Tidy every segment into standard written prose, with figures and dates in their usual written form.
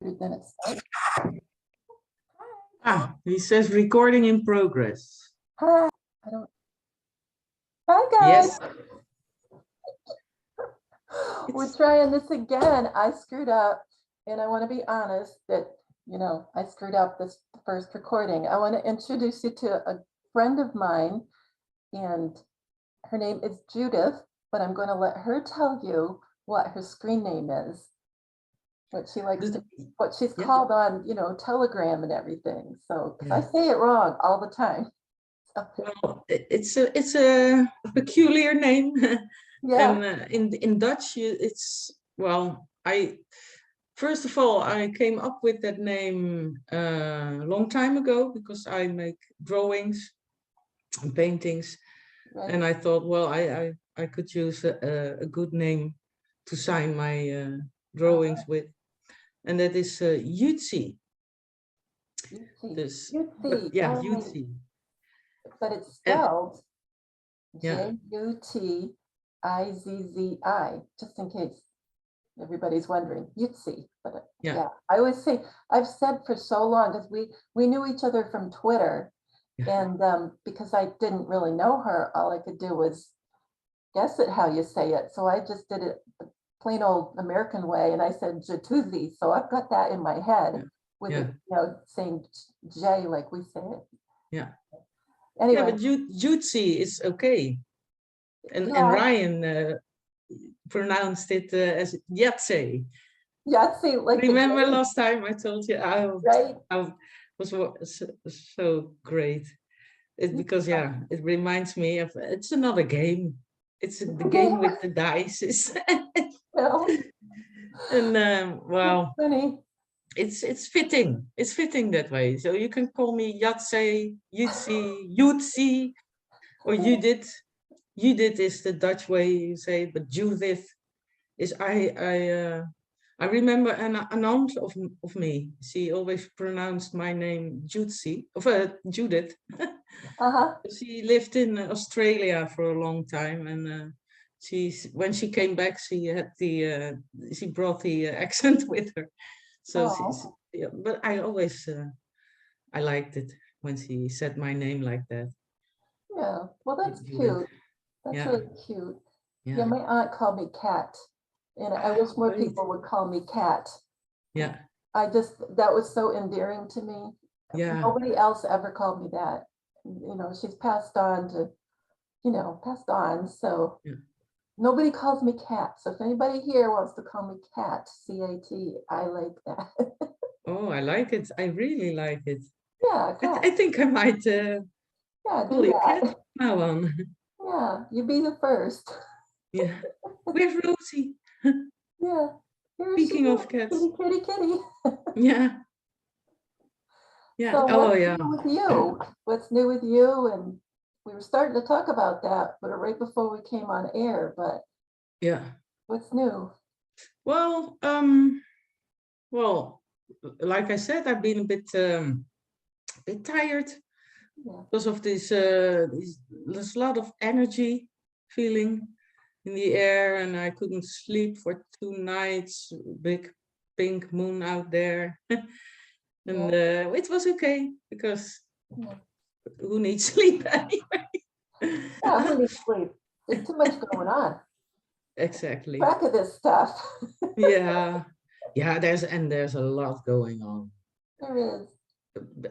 Then it starts. Ah, he says recording in progress. Hi. I don't. Hi guys. Yes. We're trying this again. I screwed up, and I want to be honest that I screwed up this first recording. I want to introduce you to a friend of mine, and her name is Judith. But I'm going to let her tell you what her screen name is, what she likes to, what she's called on, Telegram and everything. So, because I say it wrong all the time. Well, it's a peculiar name. Yeah. And in Dutch, it's first of all, I came up with that name a long time ago because I make drawings and paintings, Right. and I thought, well, I could use a good name to sign my drawings with, and that is Jutzzi. Jutzzi. Jutzzi. But it's spelled Jutzzi, just in case everybody's wondering. Jutzzi. But I always say, I've said for so long, because we knew each other from Twitter, and because I didn't really know her, all I could do was guess at how you say it. So I just did it the plain old American way, and I said Jutzzi. So I've got that in my head with it, saying J like we say it. Yeah. Anyway. Yeah, but Jutzzi is okay, and Ryan pronounced it as Jutzzi. Jutzzi, like remember last time I told you I was so great. Because it reminds me of it's another game. It's the game with the dice. And funny. It's fitting. It's fitting that way. So you can call me Jutzzi, Jutzzi, or Judith. Judith is the Dutch way you say, but Judith is I remember an aunt of me. She always pronounced my name Jutzzi, Judith. She lived in Australia for a long time, and when she came back, she had she brought the accent with her. So, but I always I liked it when she said my name like that. Yeah, well, that's cute. That's really cute. Yeah, my aunt called me Cat, and I wish more people would call me Cat. Yeah. That was so endearing to me. Yeah. Nobody else ever called me that. She's passed on to, so nobody calls me Cat. So if anybody here wants to call me Cat, C-A-T, I like that. Oh, I like it. I really like it. Yeah, I think I might call you Cat now on. Yeah, you be the first. Yeah. Where's Rosie? Yeah. Speaking of cats. Kitty. Yeah. Yeah. So what's new with you? What's new with you? And we were starting to talk about that, but right before we came on air, but what's new? Well, like I said, I've been a bit tired because of this there's a lot of energy feeling in the air, and I couldn't sleep for 2 nights, big pink moon out there. And it was okay because who needs sleep anyway? Yeah, who needs sleep? There's too much going on. Exactly. Back of this stuff. Yeah, there's a lot going on. There is.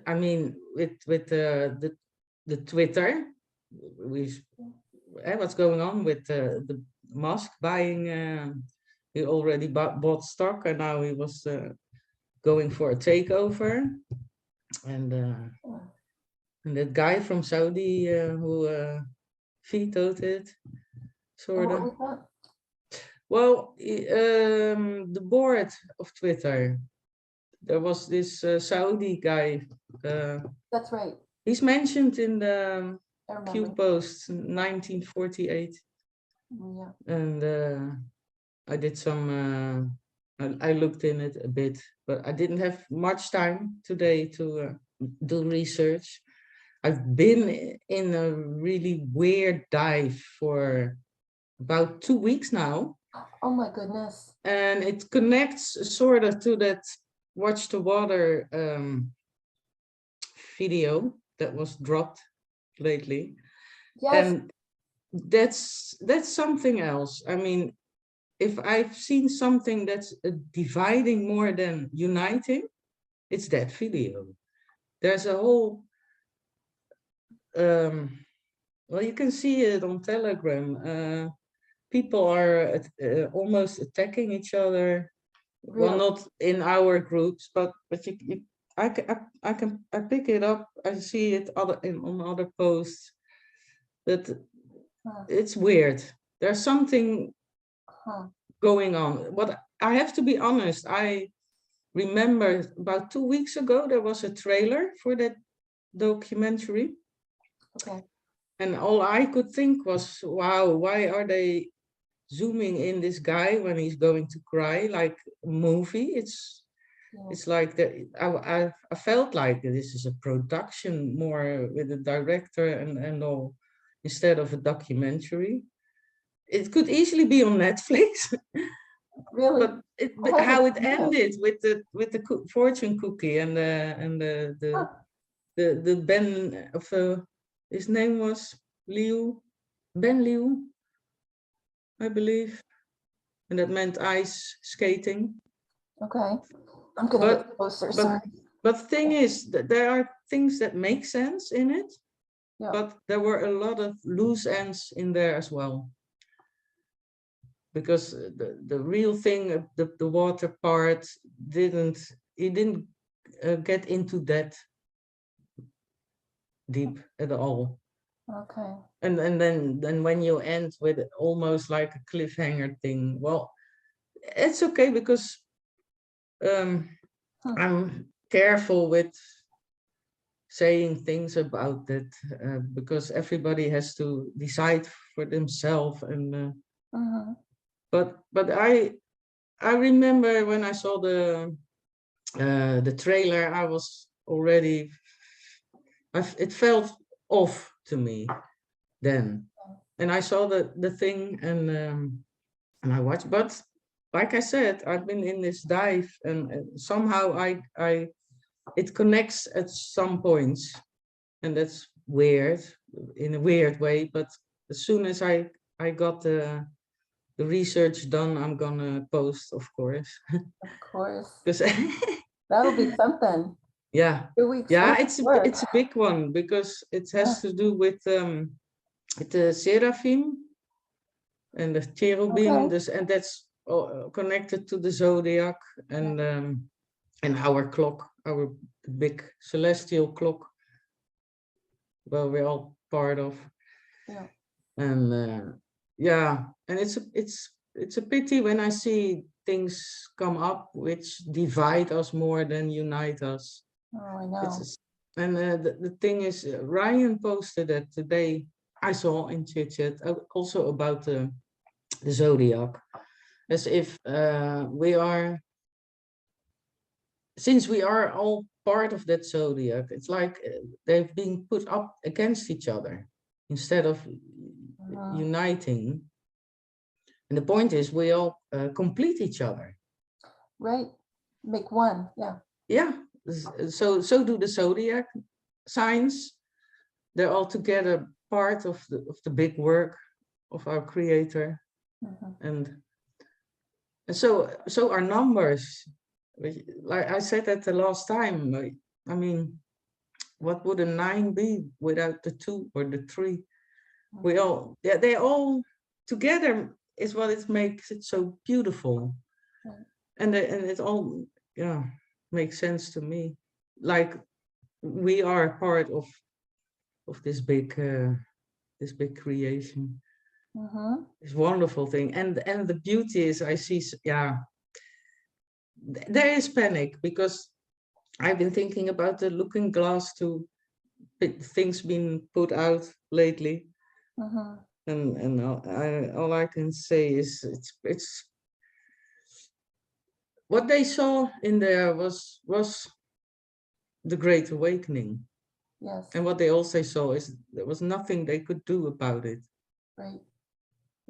I mean, with the Twitter, what's going on with the Musk buying? He already bought stock, and now he was going for a takeover, and that guy from Saudi who vetoed it, sort of. Well, the board of Twitter, there was this Saudi guy. That's right. He's mentioned in the Q post 1948. Yeah. And I did some, I looked in it a bit, but I didn't have much time today to do research. I've been in a really weird dive for about 2 weeks now. Oh my goodness. And it connects sort of to that watched the water video that was dropped lately. Yes. And that's something else. I mean, if I've seen something that's dividing more than uniting, it's that video. There's a whole well, you can see it on Telegram. People are almost attacking each other. Well, Really? not in our groups, but I pick it up. I see it on other posts. That Huh. it's weird. There's something Huh. going on. But I have to be honest. I remember about 2 weeks ago there was a trailer for that documentary. Okay. And all I could think was, wow, why are they zooming in this guy when he's going to cry like a movie? It's like that. I felt like this is a production more with a director and all instead of a documentary. It could easily be on Netflix, Really? but how it ended with the fortune cookie and Huh. the Ben of his name was Ben Liu, I believe, and that meant ice skating. Okay. I'm gonna But get closer. but Sorry. but the thing is that there are things that make sense in it, Yeah. but there were a lot of loose ends in there as well. Because the real thing, the water part, didn't get into that deep at all. Okay. And then when you end with almost like a cliffhanger thing, well, it's okay because I'm careful with saying things about that because everybody has to decide for themselves. And but I remember when I saw the trailer, I was already it felt off to me then, and I saw the thing and I watched. But like I said, I've been in this dive, and somehow I it connects at some points, and that's weird in a weird way. But as soon as I got the research done, I'm gonna post, of course. Of course. Because That'll be something. yeah, 2 weeks. yeah, it's a big one because it has to do with the seraphim and the cherubim, Okay. and that's connected to the zodiac and our clock, our big celestial clock. Well, we're all part of. Yeah. And yeah, and it's a pity when I see things come up which divide us more than unite us. Oh, I know. And the thing is, Ryan posted that today. I saw in Chit also about the zodiac, as if since we are all part of that zodiac, it's like they've been put up against each other instead of uniting. And the point is, we all complete each other. Right. Make one. Yeah. Yeah. So do the zodiac signs. They're all together part of the big work of our creator. And so our numbers, like I said that the last time, I mean, what would a 9 be without the 2 or the 3? We all, yeah, they all together is what it makes it so beautiful. And it all, yeah, makes sense to me. Like we are part of this big creation. This wonderful thing. And the beauty is, I see, yeah, there is panic because I've been thinking about the looking glass to things being put out lately. And all I can say is it's what they saw in there was the Great Awakening. Yes. And what they also saw is there was nothing they could do about it. Right.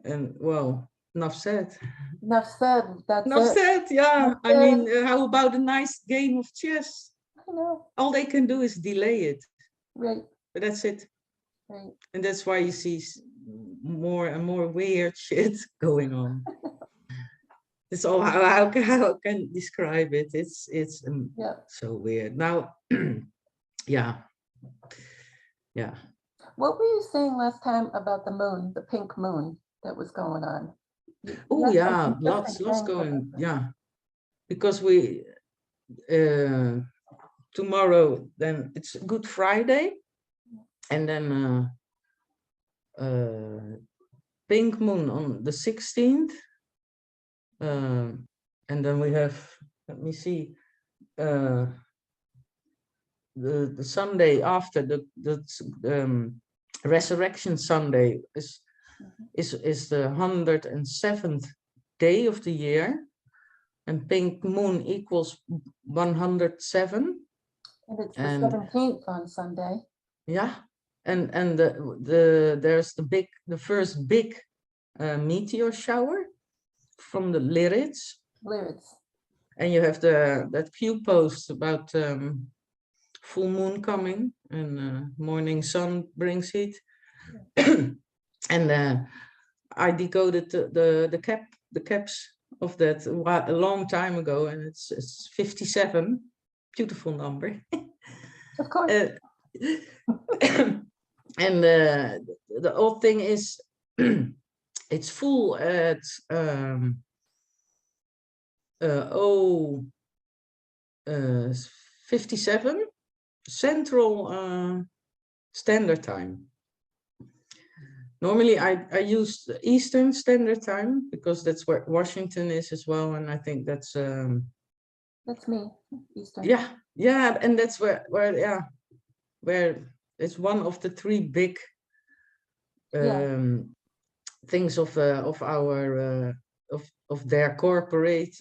And well, enough said. Enough said. That's Enough it. said, yeah. That's I mean, it. how about a nice game of chess? I know. All they can do is delay it, Right. but that's it. Right. And that's why you see more and more weird shit going on. It's all how I can describe it. It's Yeah. so weird. Now, yeah. Yeah. What were you saying last time about the moon, the pink moon that was going on? You Oh had some yeah, interesting lots things about going. that. Yeah. Because we tomorrow then it's Good Friday, and then pink moon on the 16th, and then we have, let me see, the Sunday after the resurrection Sunday Mhm. is the 107th day of the year, and pink moon equals 107. And it's the And 17th on Sunday. yeah, and there's the first big meteor shower from the Lyrids, Lyrids. and you have that Q post about full moon coming, and morning sun brings heat. And I decoded the caps of that a long time ago, and it's 57, beautiful number. Of course. And the odd thing is, it's full at 57 Central Standard Time. Normally, I use the Eastern Standard Time because that's where Washington is as well, and I think that's That's me, Eastern. yeah, and that's where it's one of the three big things of our of their corporate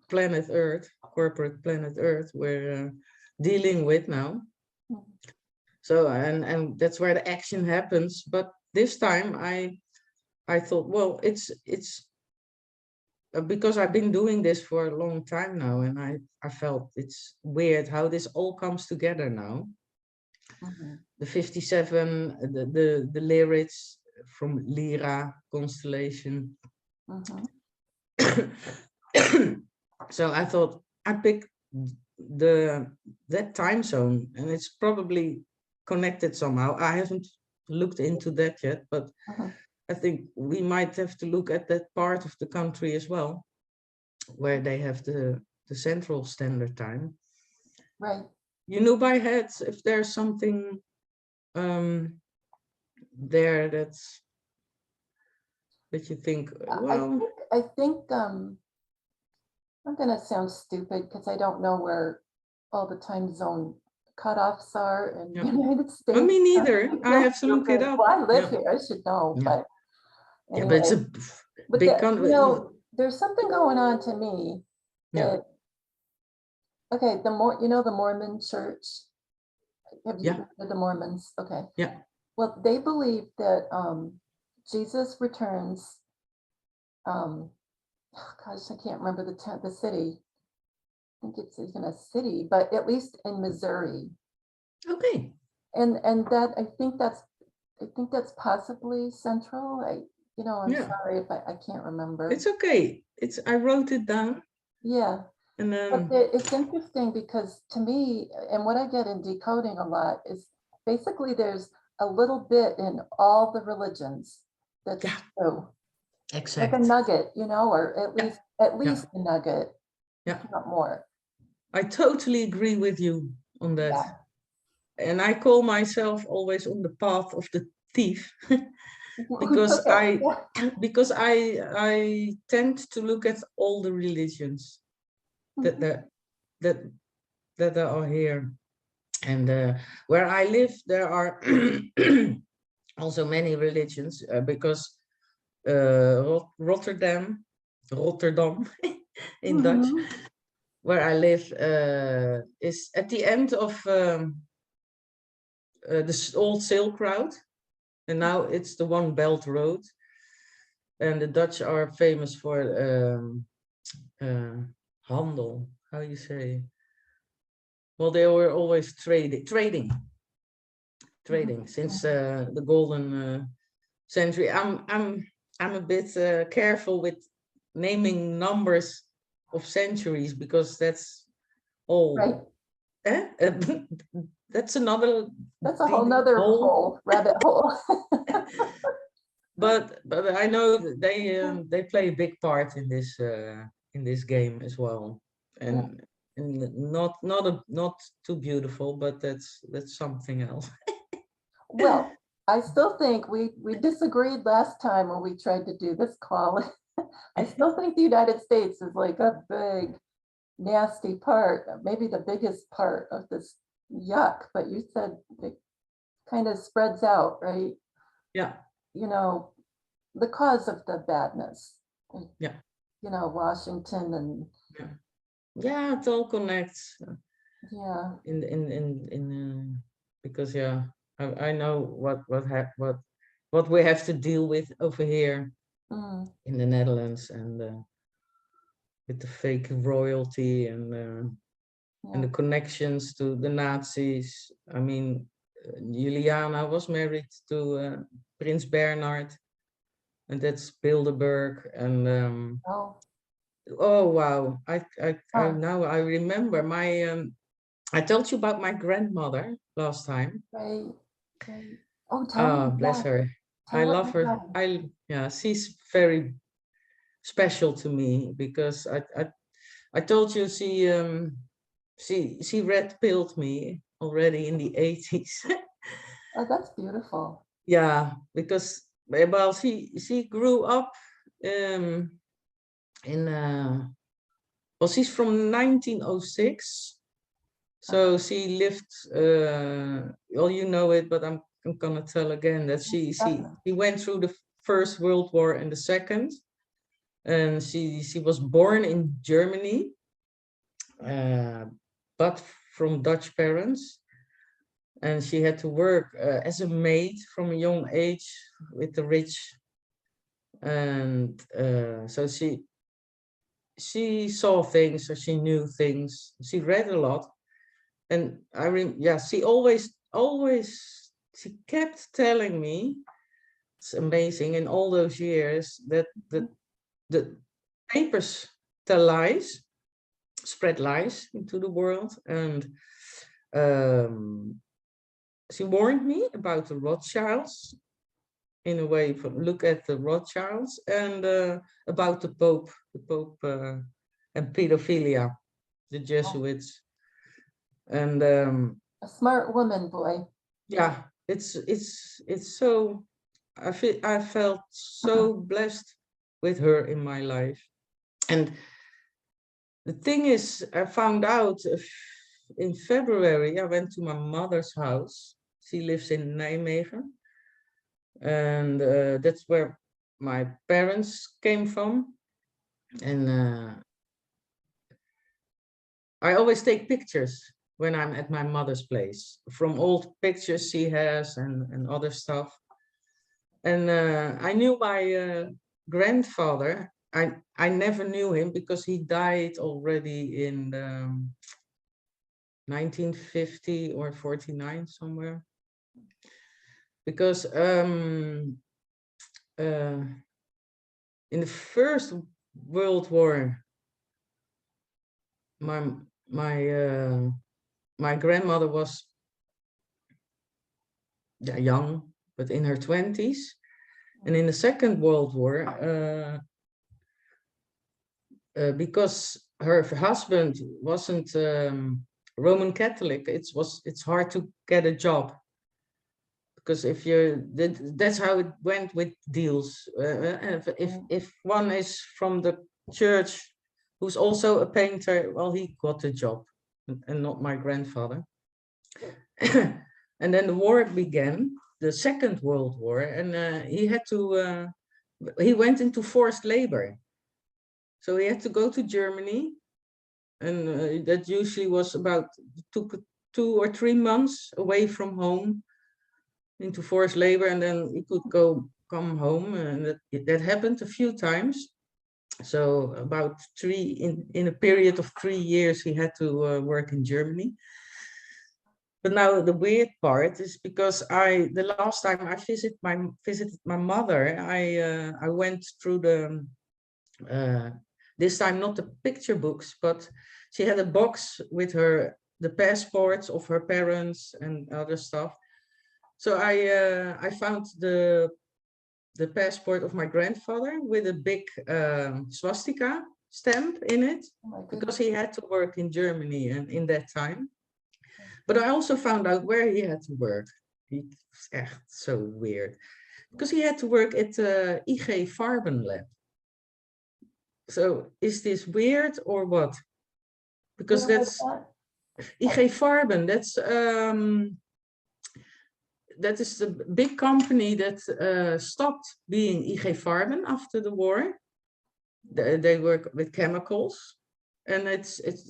planet Earth, corporate planet Earth we're dealing with now. Mhm. So and that's where the action happens. But this time I thought, well, it's because I've been doing this for a long time now, and I felt it's weird how this all comes together now. Mhm. The 57, the lyrics from Lyra constellation. Mhm. So I thought I picked that time zone, and it's probably connected somehow. I haven't looked into that yet, but Mhm. I think we might have to look at that part of the country as well, where they have the Central Standard Time. Right. You know by head if there's something there that you think, well, I think I'm gonna sound stupid because I don't know where all the time zone cutoffs are in the yeah. United I States. mean, I neither. I feel have to look it stupid. up. Well, I live Yeah, here, I should know, yeah, but yeah. But it's anyway. a But big that, you country. know, there's something going on to me Yeah, that, okay, the Mormon church, have you yeah, heard of the Mormons? Okay. yeah. Well, they believe that Jesus returns, oh gosh, I can't remember the city. I think it's even a city, but at least in Missouri. Okay. And that I think that's possibly central. I'm Yeah, sorry if I can't remember. it's okay. I wrote it down, Yeah. and But then it's interesting because to me, and what I get in decoding a lot is basically there's a little bit in all the religions that's yeah, true. Like a exact. nugget, or at Yeah, least at yeah, least a nugget, if yeah. not more. I totally agree with you on that. Yeah. And I call myself always on the path of the thief Who because took it? Yeah. I tend to look at all the religions that Mhm. that that that are here, and where I live there are also many religions, because Rotterdam in Dutch, Mhm. where I live, is at the end of the old Silk Road, and now it's the One Belt Road. And the Dutch are famous for handel. How you say? Well, they were always trading since the golden century. I'm a bit careful with naming numbers of centuries because that's all. Right. That's another. That's a whole nother hole, rabbit hole. But I know that they play a big part in this game as well, and not too beautiful, but that's something else. Well, I still think we disagreed last time when we tried to do this call. I still think the United States is like a big, nasty part, maybe the biggest part of this yuck, but you said it kind of spreads out, right? Yeah. You know, the cause of the badness. Yeah. You know, Washington and yeah, it all connects. Yeah. Because I know what we have to deal with over here in the Netherlands, and with the fake royalty and the connections to the Nazis. I mean, Juliana was married to Prince Bernhard, and that's Bilderberg. And oh wow, I now I remember my I told you about my grandmother last time. Right. Oh, tell me. Bless her. I love her. She's very special to me because I told you she red pilled me already in the 80s. Oh, that's beautiful. Yeah, because well, she grew up in well, she's from 1906. So she lived, well, you know it, but I'm gonna tell again that she went through the First World War and the Second, and she was born in Germany, but from Dutch parents, and she had to work as a maid from a young age with the rich, and so she saw things, so she knew things, she read a lot. And she always she kept telling me, it's amazing, in all those years that the papers tell lies, spread lies into the world. And she warned me about the Rothschilds, in a way, look at the Rothschilds, and about the Pope and pedophilia, the Jesuits. And a smart woman, boy. Yeah, it's so, I felt so blessed with her in my life. And the thing is, I found out in February, I went to my mother's house. She lives in Nijmegen, and that's where my parents came from. And I always take pictures when I'm at my mother's place, from old pictures she has and other stuff. And I knew my grandfather. I never knew him because he died already in 1950 or 49 somewhere. Because in the First World War, my grandmother was young, but in her 20s. And in the Second World War, because her husband wasn't Roman Catholic, it's hard to get a job. Because if that's how it went with deals. If one is from the church who's also a painter, well, he got a job, and not my grandfather. And then the war began, the Second World War, and he went into forced labor. So he had to go to Germany, and that usually was about 2 or 3 months away from home, into forced labor, and then he could go come home, and that happened a few times. So about in a period of 3 years, he had to work in Germany. But now the weird part is because the last time I visited my mother, I went through this time not the picture books, but she had a box with the passports of her parents and other stuff. So I found the passport of my grandfather with a big swastika stamp in it, because he had to work in Germany and in that time. But I also found out where he had to work. It's echt so weird, because he had to work at the IG Farben lab. So is this weird or what? Because that's IG Farben. That is the big company that stopped being IG Farben after the war. They work with chemicals, and it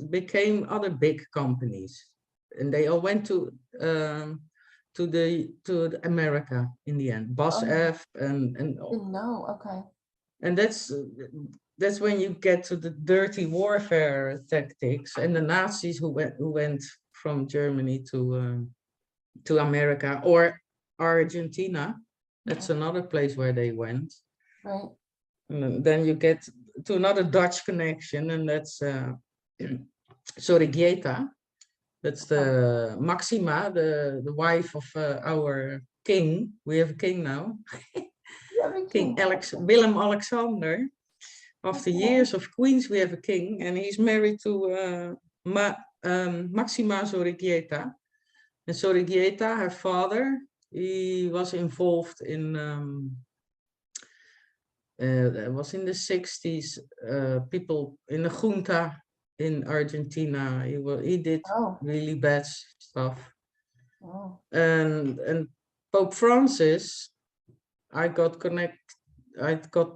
became other big companies, and they all went to America in the end. BASF and no, okay. And that's when you get to the dirty warfare tactics, and the Nazis who went from Germany to America or Argentina. That's another place where they went. Right. And then you get to another Dutch connection, and that's Sorigeta. That's the Maxima, the wife of our king. We have a king now. King Willem Alexander. After years of queens, we have a king, and he's married to Maxima Sorigeta. And Sorigeta, her father, he was involved in was in the 60s, people in the junta in Argentina. He did really bad stuff. And Pope Francis, I got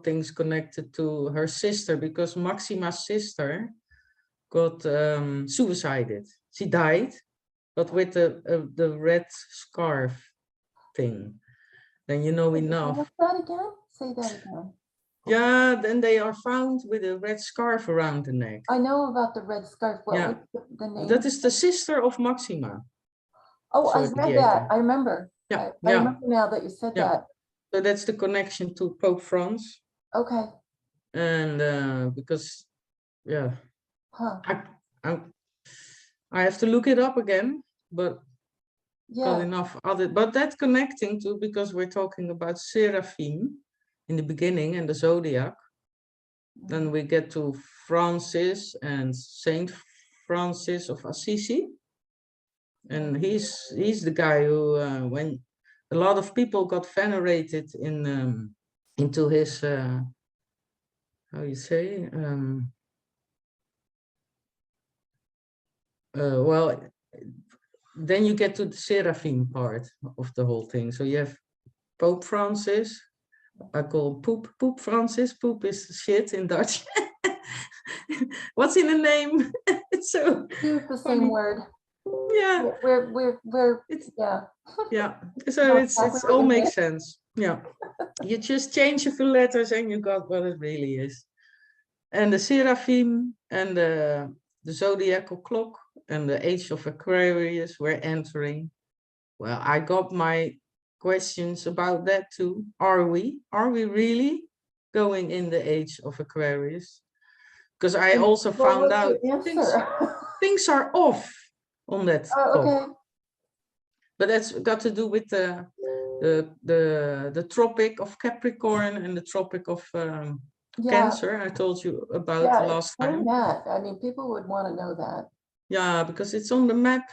things connected to her sister, because Maxima's sister got suicided. She died, but with the red scarf thing. Then you know enough. What's that again? Say that again. Yeah, then they are found with a red scarf around the neck. I know about the red scarf. What Yeah. was the name? That is the sister of Maxima. Oh, I read that. I remember. Yeah. I remember now that you said that. So that's the connection to Pope Francis. Okay. And because, yeah, huh. I have to look it up again, but yeah, got enough other. But that's connecting to, because we're talking about Seraphim in the beginning and the zodiac. Then we get to Francis and Saint Francis of Assisi, and he's the guy who, when a lot of people got venerated into his how you say, well, then you get to the Seraphim part of the whole thing. So you have Pope Francis. I call Poop Francis. Poop is shit in Dutch. What's in a name? It's so use the funny. same word. Yeah. Yeah. Yeah. So it's all makes sense. Yeah. You just change a few letters and you got what it really is. And the Seraphim and the zodiacal clock and the age of Aquarius we're entering. Well, I got my questions about that too. Are we really going in the age of Aquarius? Because I also found out things are off on that. Okay. But that's got to do with the tropic of Capricorn and the tropic of Cancer. I told you about the last time. That. I mean, people would want to know that. Yeah, because it's on the map,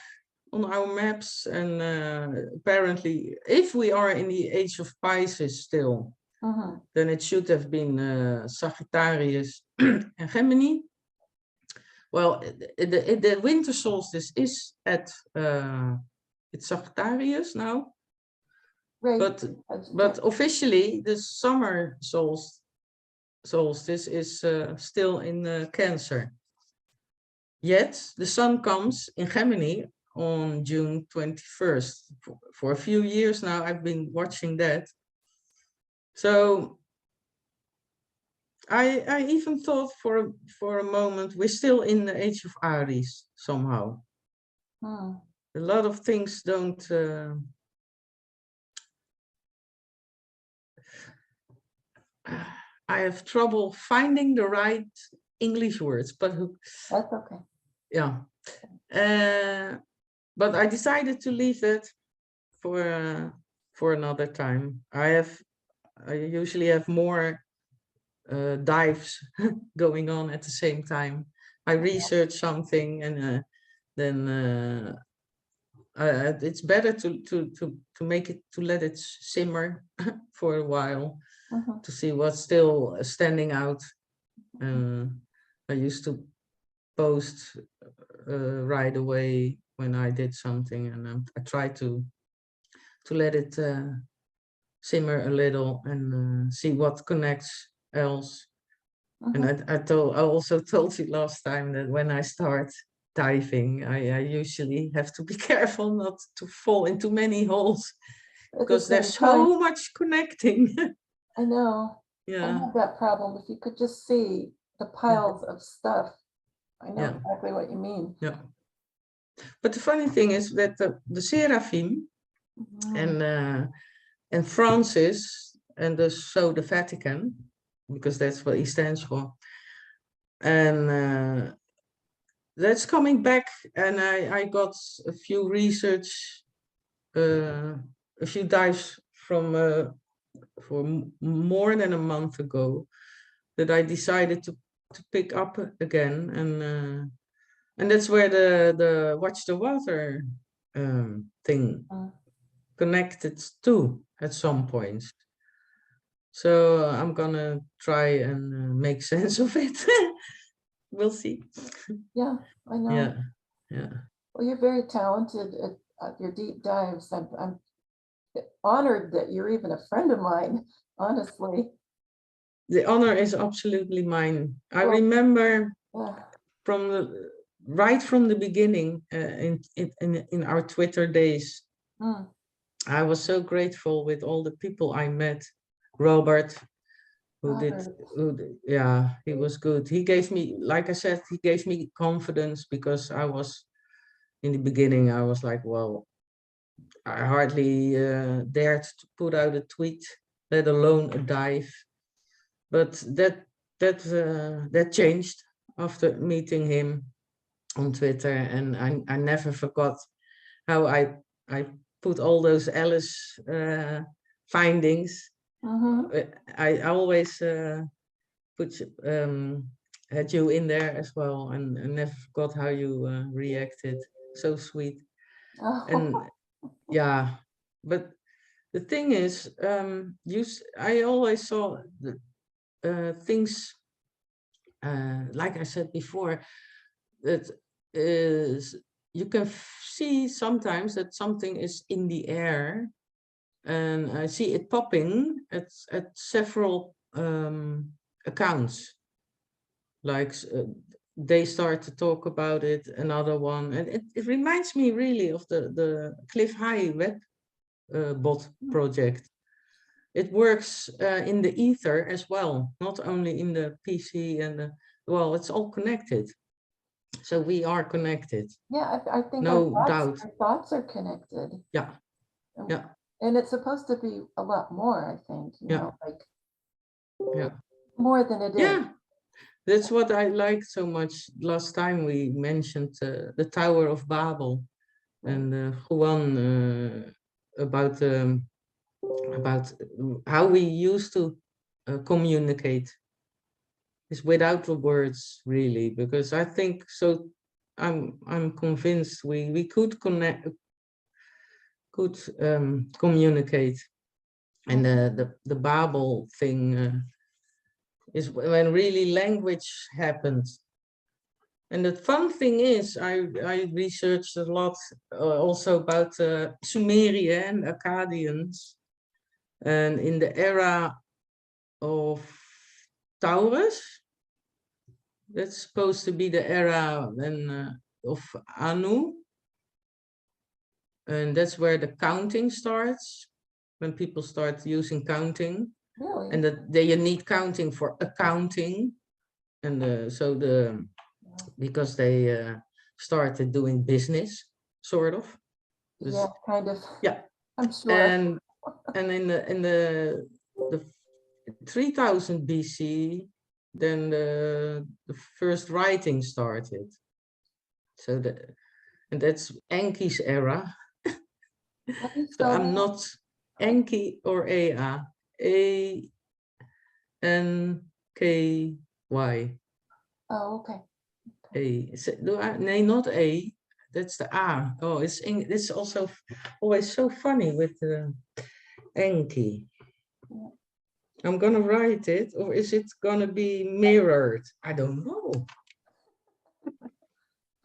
on our maps, and apparently, if we are in the age of Pisces still, then it should have been Sagittarius and Gemini. Well, the winter solstice is at it's Sagittarius now, right. But officially the summer solstice is still in Cancer. Yet the sun comes in Gemini on June 21st. For a few years now, I've been watching that. So I even thought for a moment we're still in the age of Aries somehow. Hmm. A lot of things don't. I have trouble finding the right English words, but That's okay. yeah. But I decided to leave that for another time. I usually have more dives going on at the same time. I research something and then it's better to make it, to let it simmer for a while, Mhm. to see what's still standing out. I used to post right away when I did something, and I try to let it simmer a little and see what connects else. And I also told you last time that when I start diving, I usually have to be careful not to fall into many holes At the because same there's time, so much connecting. I know. I Yeah, have that problem. If you could just see the yeah, piles of stuff, I know yeah, exactly what you mean. yeah. But the funny thing is that the Seraphim Mhm. and Francis, and so the Vatican, because that's what he stands for, and that's coming back. And I got a few research, a few dives from for more than a month ago, that I decided to pick up again, and that's where the Watch the Water thing Mm. connected to at some point. So I'm gonna try and make sense of it. We'll see. Yeah, I know. Yeah, yeah. Well, you're very talented at your deep dives. I'm honored that you're even a friend of mine, honestly. The honor is absolutely mine. I Well, remember yeah. from right from the beginning, in our Twitter days, Mm. I was so grateful with all the people I met. Robert, Robert. yeah, he was good. He gave me, like I said, he gave me confidence, because I was, in the beginning, I was like, well, I hardly dared to put out a tweet, let alone a dive. But that changed after meeting him on Twitter, and I never forgot how I put all those Alice findings. Mm-hmm. I always put had you in there as well, and never forgot how you reacted. So sweet. Oh, And yeah, but the thing is, I always saw the things, like I said before, that is, you can see sometimes that something is in the air, and I see it popping at several accounts. Like they start to talk about it, another one, and it reminds me really of the Cliff High web bot project. It works in the ether as well, not only in the PC and well, it's all connected. So we are connected, yeah, I think no doubt. our thoughts are connected. Yeah, And yeah, and it's supposed to be a lot more, I think, yeah, like yeah, more than it is. yeah. That's what I liked so much. Last time we mentioned the Tower of Babel, Right. and Juan, about how we used to communicate is without the words, really, because I think so. I'm convinced we could communicate, and the Babel thing is when really language happens. And the fun thing is, I researched a lot also about Sumeria and Akkadians, and in the era of Taurus, that's supposed to be the era when of Anu, and that's where the counting starts, when people start using counting. Really? and that you need counting for accounting, and so because they started doing business, sort of. Yeah, kind of. Yeah, I'm sure. and in the 3000 BC, then the first writing started. So and that's Enki's era. How do you So spell I'm that? not Enki or Anky. Oh, okay. Nee, not A. That's the A. Oh, it's also always so funny with the Enki. Yeah. I'm gonna write it, or is it gonna be mirrored? I don't know.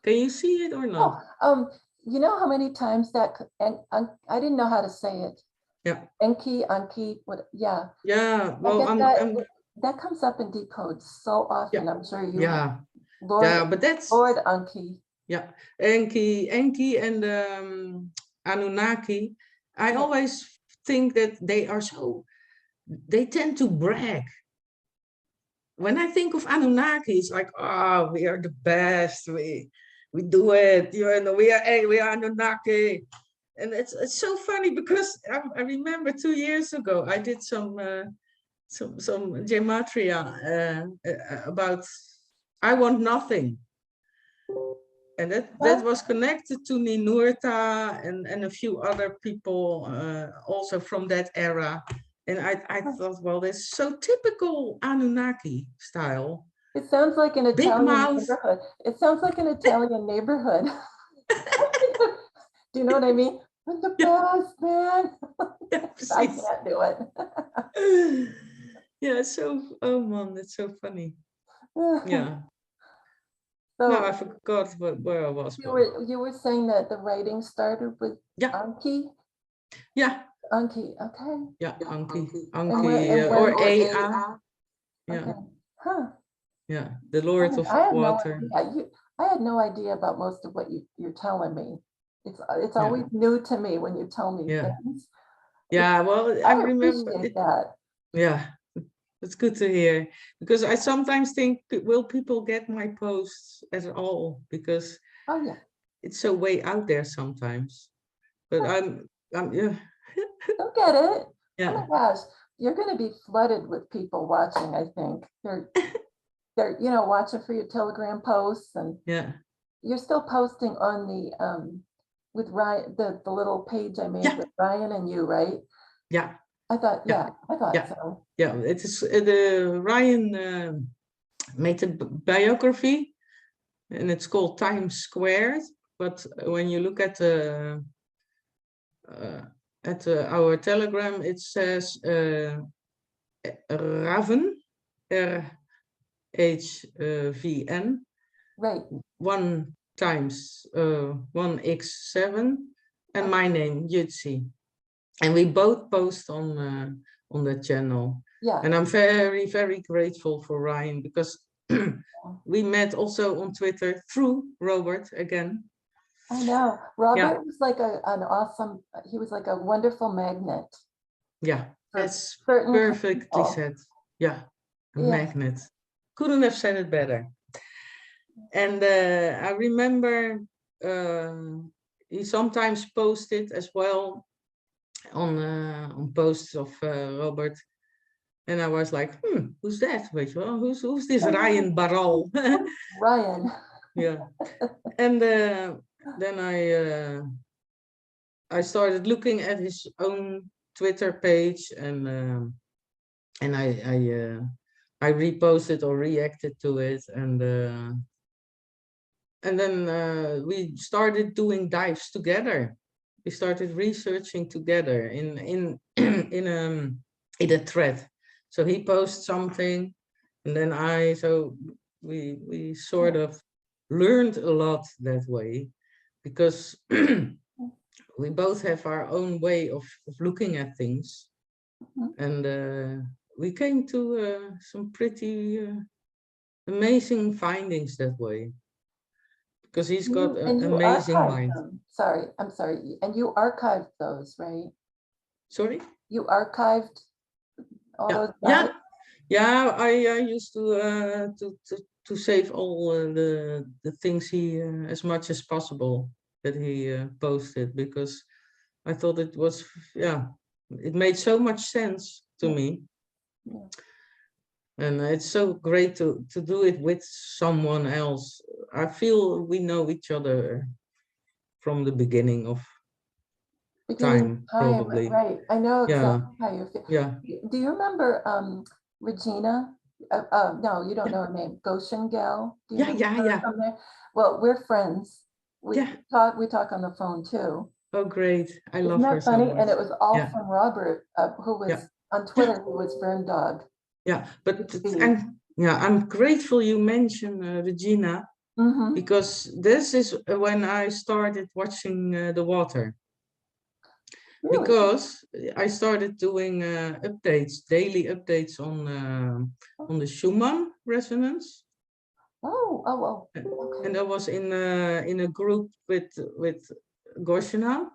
Can you see it or not? Oh, you know how many times that and I didn't know how to say it. Yeah. Enki, Anki, what? Yeah. Yeah. I Well, get I'm. that comes up in decode so often. Yeah. I'm sure you have. Yeah. Lord, Yeah. But that's. Lord Anki. Yeah. Enki, and Anunnaki. I always think that they are so. They tend to brag. When I think of Anunnaki, it's like, oh, we are the best. We do it. You know, we are Anunnaki. And it's so funny because I remember 2 years ago I did some Gematria about I want nothing, and that was connected to Ninurta and a few other people also from that era, and I thought, well, that's so typical Anunnaki style. It sounds like an Big Italian mouth. neighborhood. It sounds like an Italian neighborhood. Do you know what I mean? I'm the best, man. I can't do it. Yeah, so oh man, that's so funny. Yeah. So No, I forgot where I was. you were saying that the writing started with Yeah. Anki? Yeah. Anki, okay. Yeah, Anki. And Or Ea. Yeah. Okay. Huh. Yeah, the Lord of I had no Water. idea. I had no idea about most of what you're telling me. It's Yeah. always new to me when you tell me Yeah. things. Yeah, well, I I remember appreciate it. that. Yeah, it's good to hear, because I sometimes think, will people get my posts at all? Because Oh yeah. it's so way out there sometimes. But yeah. Don't get it. Oh Yeah. my gosh. You're going to be flooded with people watching, I think. They're watching for your Telegram posts, and Yeah. you're still posting on the with Ryan, the little page I made Yeah. with Ryan and you, right? Yeah. I thought, Yeah. I thought Yeah. so. Yeah, it is the Ryan made a biography, and it's called Time Squared. But when you look at our Telegram, it says Raven, RHVN, Right. 1 times 1x7, and my name, Jutzzi. And we both post on the channel. Yeah. And I'm very, very grateful for Ryan, because we met also on Twitter through Robert again. I know. Robert was like he was like a wonderful magnet. Yeah, that's perfectly said. Yeah, a magnet. Couldn't have said it better. And I remember he sometimes posted as well on posts of Robert. And I was like, who's that? Wait, well, who's this Ryan Barral? Ryan. Yeah. And then I started looking at his own Twitter page, and I reposted or reacted to it, and then we started doing dives together. We started researching together in a thread. So he posts something, and then we sort of learned a lot that way, because we both have our own way of looking at things, and we came to some pretty amazing findings that way, because he's got an amazing mind. Sorry, I'm sorry. And you archived those, right? Sorry? You archived all those Yeah, guys? yeah. I used to save all the things he as much as possible that he posted, because I thought it was, yeah, it made so much sense to Yeah. me. Yeah. And it's so great to do it with someone else. I feel we know each other from the beginning of Beginning of time, time, probably. right? I know Yeah, exactly how you feel. yeah, Do you remember Regina? No, you don't yeah, know her name. Goshen Gal. Do you yeah, remember yeah, her yeah, from there? Well, we're friends. We yeah. talk on the phone too. Oh, great. I Isn't love her that so funny? much. And it was all Yeah, from Robert, who yeah, was on yeah, Twitter, who was Vern Dog. yeah. But Speed. I'm grateful you mentioned Regina, Mm-hmm. because this is when I started watching the water. Really? Because I started doing updates, daily updates on the Schumann resonance, Oh, and okay. I was in a group with Goshana,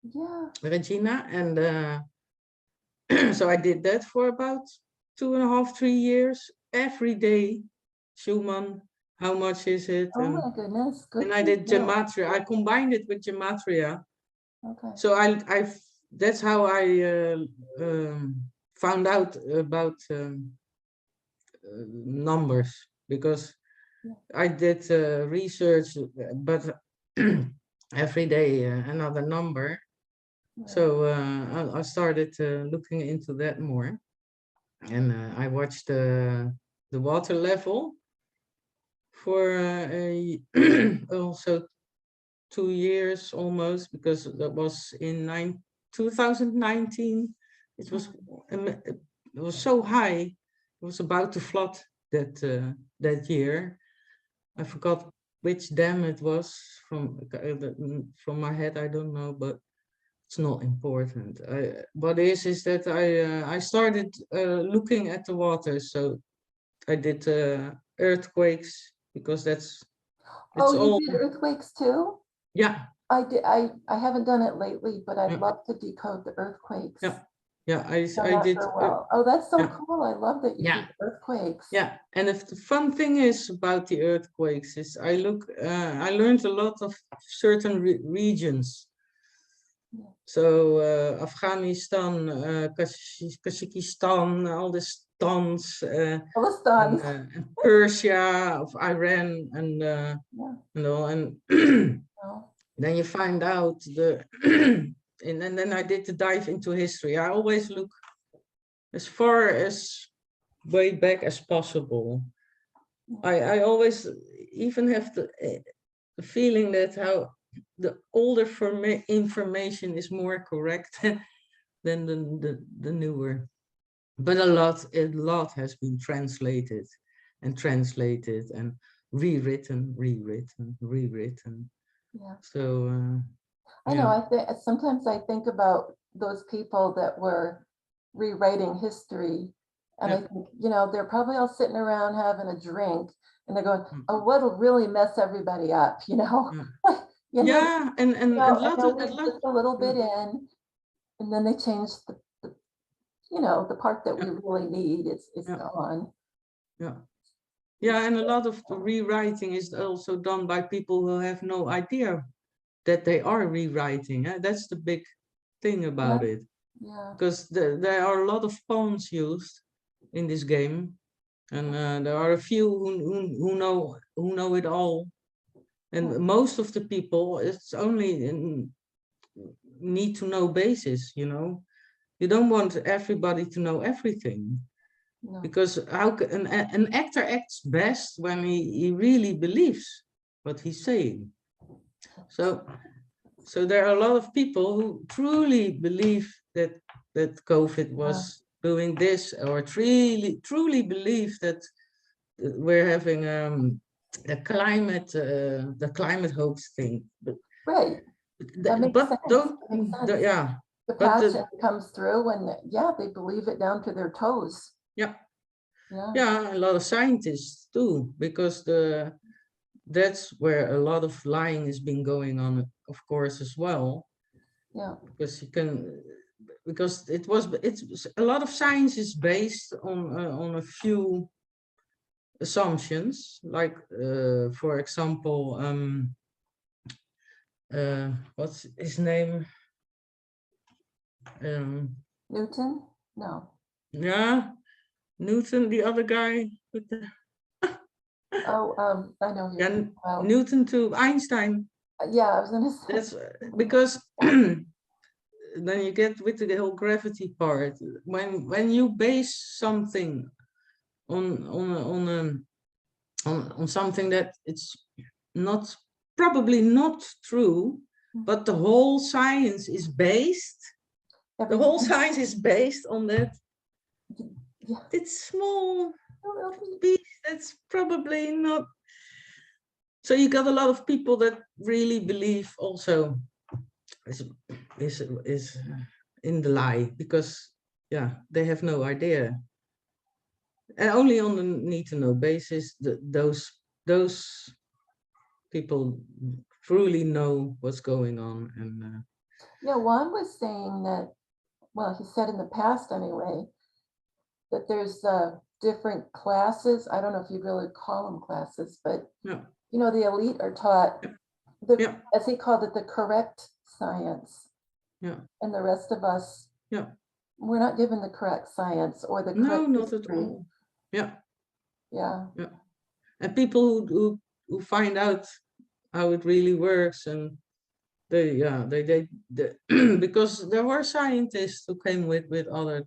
Yeah. Regina, and so I did that for about 2.5, 3 years, every day. Schumann, how much is it? Oh my goodness. Good And I for did you. Gematria. I combined it with Gematria. Okay. So I that's how I found out about numbers, because Yeah. I did research, but every day another number. Right. So I started looking into that more, and I watched the water level for also 2 years almost, because that was in 2019. It was it was so high. It was about to flood that year. I forgot which dam it was from my head. I don't know, but it's not important. What is that I started looking at the water. So I did earthquakes, because it's Oh, you all, did earthquakes too? yeah, I did. I haven't done it lately, but I'd yeah, love to decode the earthquakes. yeah, yeah. Done I that did for a while. Oh, that's so yeah, cool. I love that you yeah, did earthquakes. yeah. And if the fun thing is about the earthquakes is I learned a lot of certain regions. Yeah. So Afghanistan, Kazakhstan, all the stans, All the stuns. and Persia, of Iran, Yeah. and No. then you find out and then I did the dive into history. I always look as far as way back as possible. I always even have the feeling that how the older information is more correct than the newer. But a lot has been translated and translated and rewritten. Yeah. So I know. yeah, I think sometimes I think about those people that were rewriting history, and I yeah, think, they're probably all sitting around having a drink, and they're going, mm, "Oh, what'll really mess everybody up?" yeah, You know, yeah, and a I lot know of we put a little yeah, bit in, and then they change the part that we yeah, really need is yeah, gone. yeah. Yeah, and a lot of the rewriting is also done by people who have no idea that they are rewriting. That's the big thing Yeah, about it, yeah, because there are a lot of pawns used in this game, and there are a few who know it all, and most of the people it's only in need to know basis. You don't want everybody to know everything. no, Because an actor acts best when he really believes what he's saying. So there are a lot of people who truly believe that COVID yeah. was doing this, or truly believe that we're having the climate hoax thing. Right. That makes But sense. don't, That makes sense. yeah, The but passion comes through, and yeah, they believe it down to their toes. yeah, Yeah, yeah, a lot of scientists too, because that's where a lot of lying has been going on, of course, as well. yeah, Because you can, because it's a lot of science is based on a few assumptions, like for example, what's his name? Newton? No. Yeah, Newton, the other guy with the Oh, I know who you're yeah, talking about. Newton to Einstein. Yeah, I was gonna say. That's because then you get with the whole gravity part. When you base something on something that it's not probably not true, but the whole science is based. The whole science is based on that. Yeah. It's small piece that's probably not. So you got a lot of people that really believe also is in the lie, because yeah, they have no idea, and only on the need to know basis those people truly know what's going on. And Yeah, Juan was saying that, well, he said in the past anyway, that there's different classes. I don't know if you really call them classes, but yeah, you know, the elite are taught the, yeah, as he called it, the correct science. yeah, And the rest of us, yeah, we're not given the correct science or the no, correct not at history. all. Yeah, Yeah. yeah. And people who find out how it really works, and they because there were scientists who came with other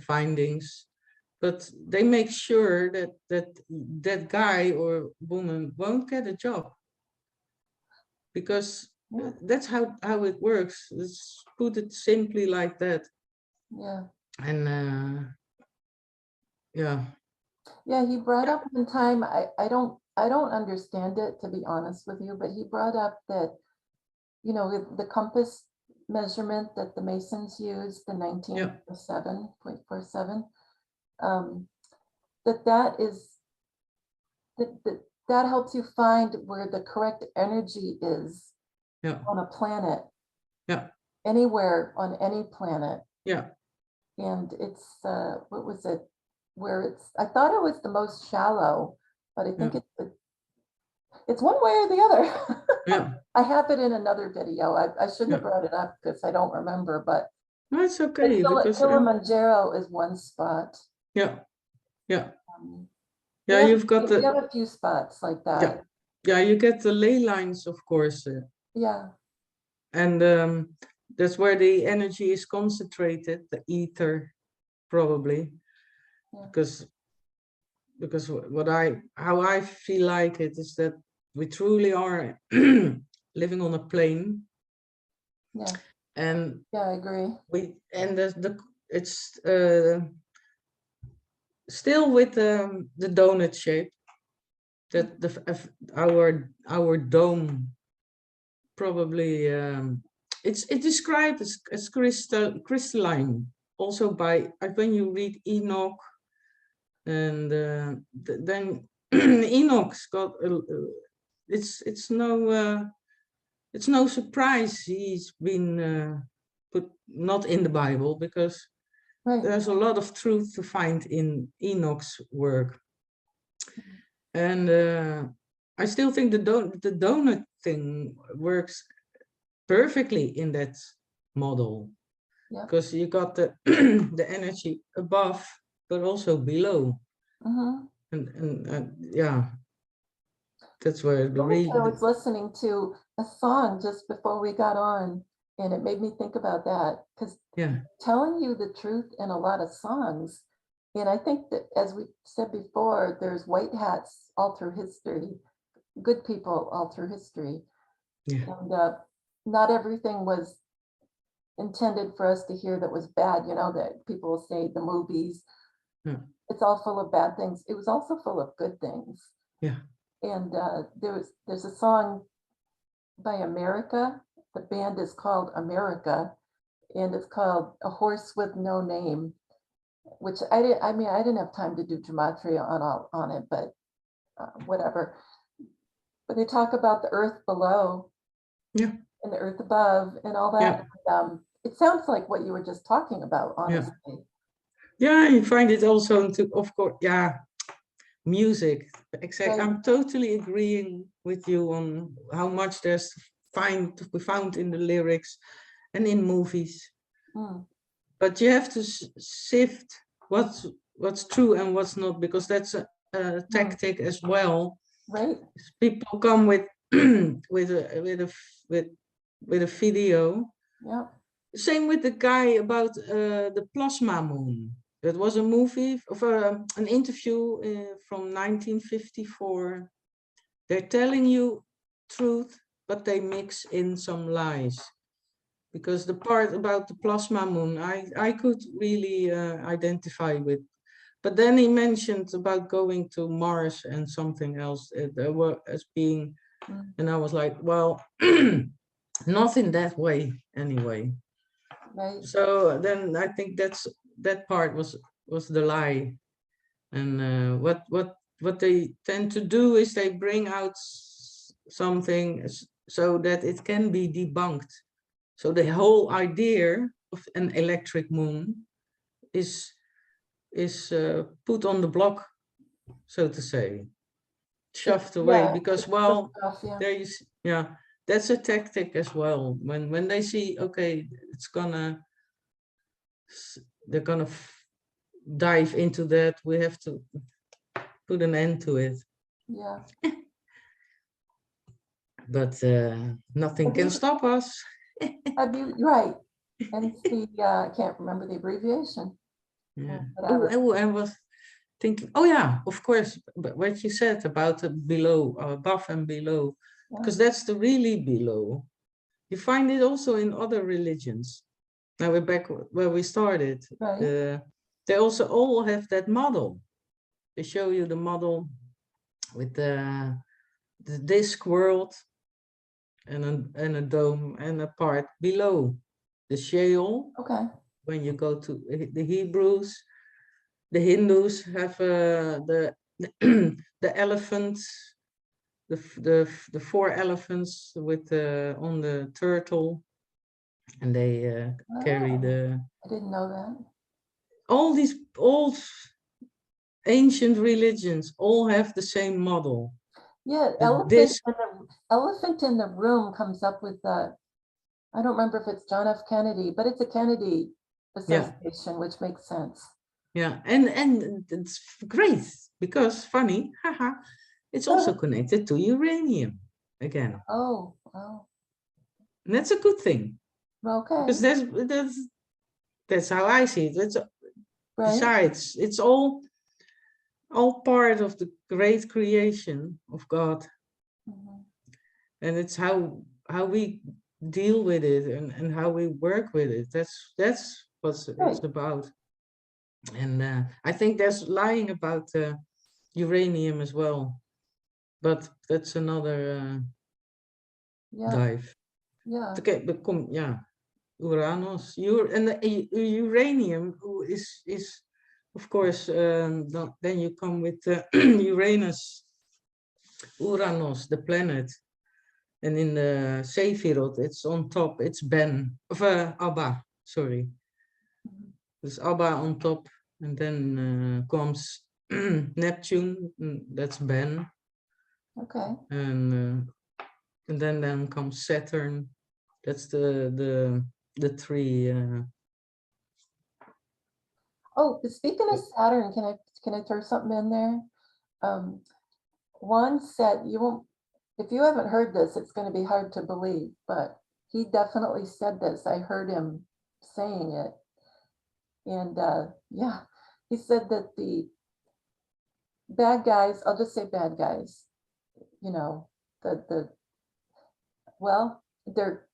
findings, but they make sure that guy or woman won't get a job, because Yeah. that's how it works. Let's put it simply like that. Yeah. And yeah, Yeah, he brought up one time, I don't understand it, to be honest with you, but he brought up that, you know, with the compass measurement that the Masons use, the 19.47, that is that helps you find where the correct energy is yeah, on a planet, yeah, anywhere on any planet. yeah, And it's what was it, where it's, I thought it was the most shallow, but I think yeah, it's one way or the other. yeah, I have it in another video. I shouldn't yeah. have brought it up because I don't remember, but No, it's okay, because Kilimanjaro is one spot. yeah, yeah, Um, yeah, you've got we have the a few spots like yeah, that. yeah, you get the ley lines, of course, Yeah. and that's where the energy is concentrated, the ether, probably. Yeah. Because how I feel like it is that we truly are living on a plane, Yeah. and Yeah, I agree. it's still with the donut shape, that our dome probably it's described as crystalline, also by when you read Enoch, and then Enoch's got it's no surprise he's been put not in the Bible, because Right. there's a lot of truth to find in Enoch's work. And I still think the donut thing works perfectly in that model, Yeah. because you got the the energy above but also below. Mm-hmm. And yeah, that's where the I was listening to a song just before we got on, and it made me think about that, because yeah, telling you the truth in a lot of songs. And I think that, as we said before, there's white hats all through history, good people all through history. yeah, And not everything was intended for us to hear that was bad, you know, that people say the movies, yeah, it's all full of bad things. It was also full of good things. yeah, And there's a song by America. The band is called America, and it's called A Horse with No Name, which I didn't have time to do gematria on it, but whatever. But they talk about the earth below yeah, and the earth above and all that. yeah, it sounds like what you were just talking about, honestly. Yeah, you find it also into, of course, yeah, music. Exactly. Right. I'm totally agreeing with you on how much there's to be found in the lyrics and in movies. Mm. But you have to sift what's true and what's not, because that's a tactic as well. Right. People come with with a video. Yeah. Same with the guy about the plasma moon. That was a movie of an interview from 1954. They're telling you truth, but they mix in some lies. Because the part about the plasma moon, I could really identify with. But then he mentioned about going to Mars and something else as being, and I was like, well, not in that way anyway. Right. So then I think that part was the lie. And what they tend to do is they bring out something so that it can be debunked. So the whole idea of an electric moon is put on the block, so to say, shoved away, because, well, Yeah. there you see, yeah, that's a tactic as well. When they see, okay, they're gonna dive into that, we have to put an end to it. Yeah. But nothing can stop us. Have you, right? And it's I can't remember the abbreviation. Yeah. Whatever. I was thinking, oh yeah, of course, but what you said about the below, above and below, because that's the really below. You find it also in other religions. Now we're back where we started. Right. They also all have that model. They show you the model with the disk world and a dome and a part below the Sheol. Okay. When you go to the Hebrews, the Hindus have the the elephants, the four elephants with on the turtle, and they carry the. I didn't know that. All these old ancient religions all have the same model. Yeah, elephant in the room comes up with the, I don't remember if it's John F. Kennedy, but it's a Kennedy association, which makes sense. Yeah, and it's great because funny, haha, it's also connected to uranium again. Oh, wow. And that's a good thing. Okay. Because that's how I see it. It's besides, it's all part of the great creation of God. And it's how we deal with it and how we work with it. That's what it's about. And I think there's lying about uranium as well, but that's another dive. Yeah. Okay, but Uranus, and the uranium is of course. Then you come with Uranus, Uranus, the planet. And in the Sephirot, it's on top, it's Ben, of Abba, sorry. There's Abba on top, and then comes Neptune, that's Ben. Okay. And then comes Saturn, that's the three. Oh, speaking of Saturn, can I throw something in there? Juan said, you won't, if you haven't heard this, it's going to be hard to believe, but he definitely said this. I heard him saying it. And yeah, he said that the bad guys, I'll just say bad guys, you know, well, they're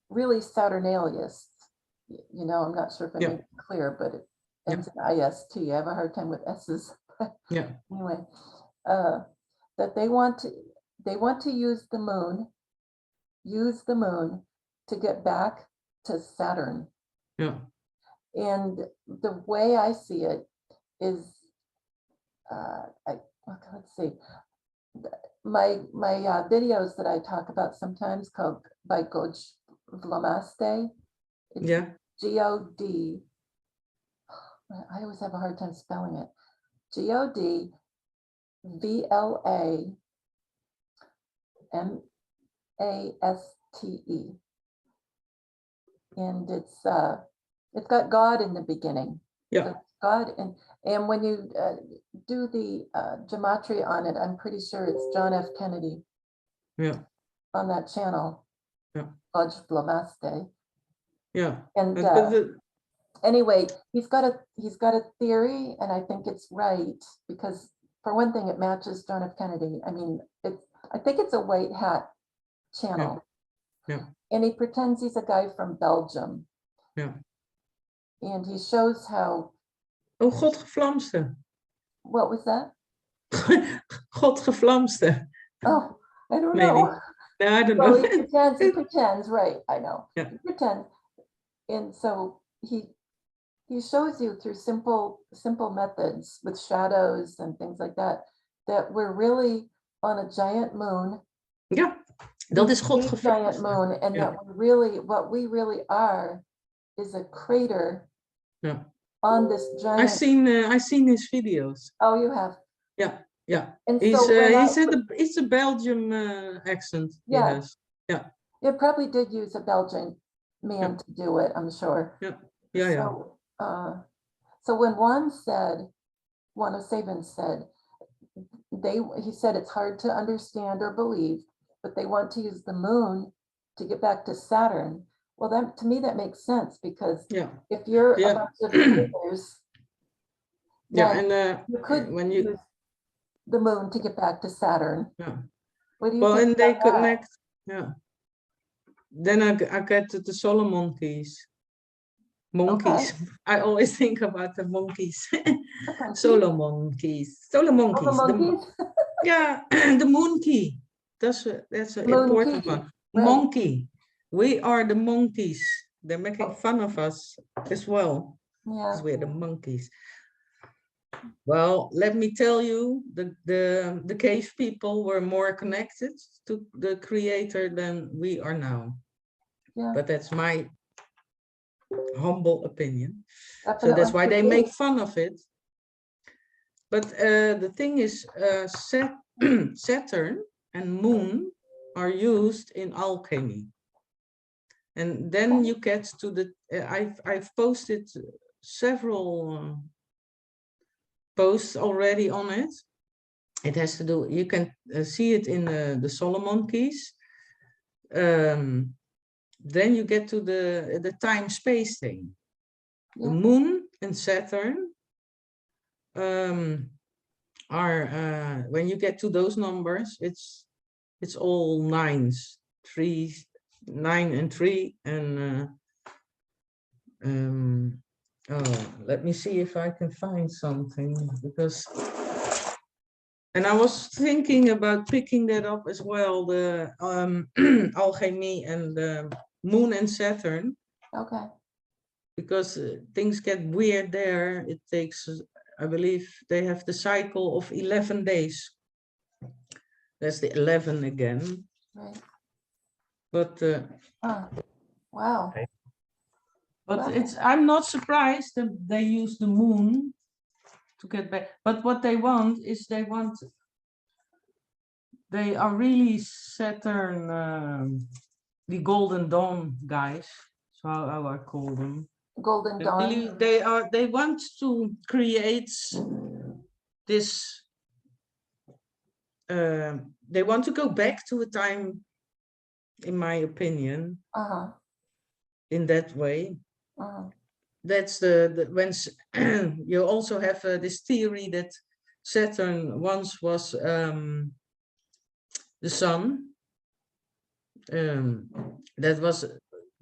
really Saturnalists. You know, I'm not sure if I made it clear, but it ends in IST. I have a hard time with S's. Yeah. Anyway, that they want to use the moon to get back to Saturn. Yeah. And the way I see it is, let's see, my videos that I talk about sometimes called by Goj Vlamaste. Yeah. G-O-D. I always have a hard time spelling it. G-O-D-V-L-A-M-A-S-T-E. And it's got God in the beginning. Yeah. So God, and when you do the Gematria on it, I'm pretty sure it's John F. Kennedy. Yeah. On that channel. Yeah. Fudge Blamaste. Yeah. And anyway, he's got a theory, and I think it's right because for one thing, it matches John F. Kennedy. I mean, I think it's a white hat channel. Yeah. And he pretends he's a guy from Belgium. Yeah. And he shows how. Oh, Godgevlamste. What was that? Godgevlamste. Oh, I don't Maybe. know. No, I don't Well, know. he pretends, right? I know. Yeah. He pretends, and so he shows you through simple methods with shadows and things like that we're really on a giant moon. Ja, dat is giant Godgevlamste. moon, and Yeah. that what we really are is a crater. Yeah. On this giant. I've seen his videos. Oh, you have. Yeah. Yeah. And he's so it's a Belgian accent. Yeah. He has. Yeah. It probably did use a Belgian man to do it, I'm sure. Yeah. Yeah. So, so when one of Saban said, he said it's hard to understand or believe, but they want to use the moon to get back to Saturn. Well, that to me that makes sense because if you're a bunch of craters, you could use the moon to get back to Saturn. Yeah. What do you well, think and they about connect. That? Yeah. Then I get the Solomon keys. Monkeys. Okay. I always think about the monkeys. Solomon keys. Solomon keys. Oh, the monkeys? Yeah, the moon key. That's an important key. One. Right. Monkey. We are the monkeys. They're making fun of us as well. Yeah. Because we're the monkeys. Well, let me tell you, the cave people were more connected to the creator than we are now. Yeah. But that's my humble opinion. Definitely. So that's why they make fun of it. But the thing is, Saturn and Moon are used in alchemy. And then you get to the, I've posted several posts already on it. It has to do, you can see it in the Solomon keys. Then you get to the time-space thing. Yeah. The Moon and Saturn are when you get to those numbers, it's all nines, 3, 9 and 3, and oh, let me see if I can find something, because, and I was thinking about picking that up as well, the alchemy and the Moon and Saturn. Okay. Because things get weird there. It takes, I believe they have the cycle of 11 days. That's the 11 again. Right. But wow. But wow. I'm not surprised that they use the moon to get back. But what they want is they are really Saturn, the Golden Dawn guys. So how I call them. Golden Dawn. They want to create this. They want to go back to a time, in my opinion, in that way. That's when you also have this theory that Saturn once was the sun. That was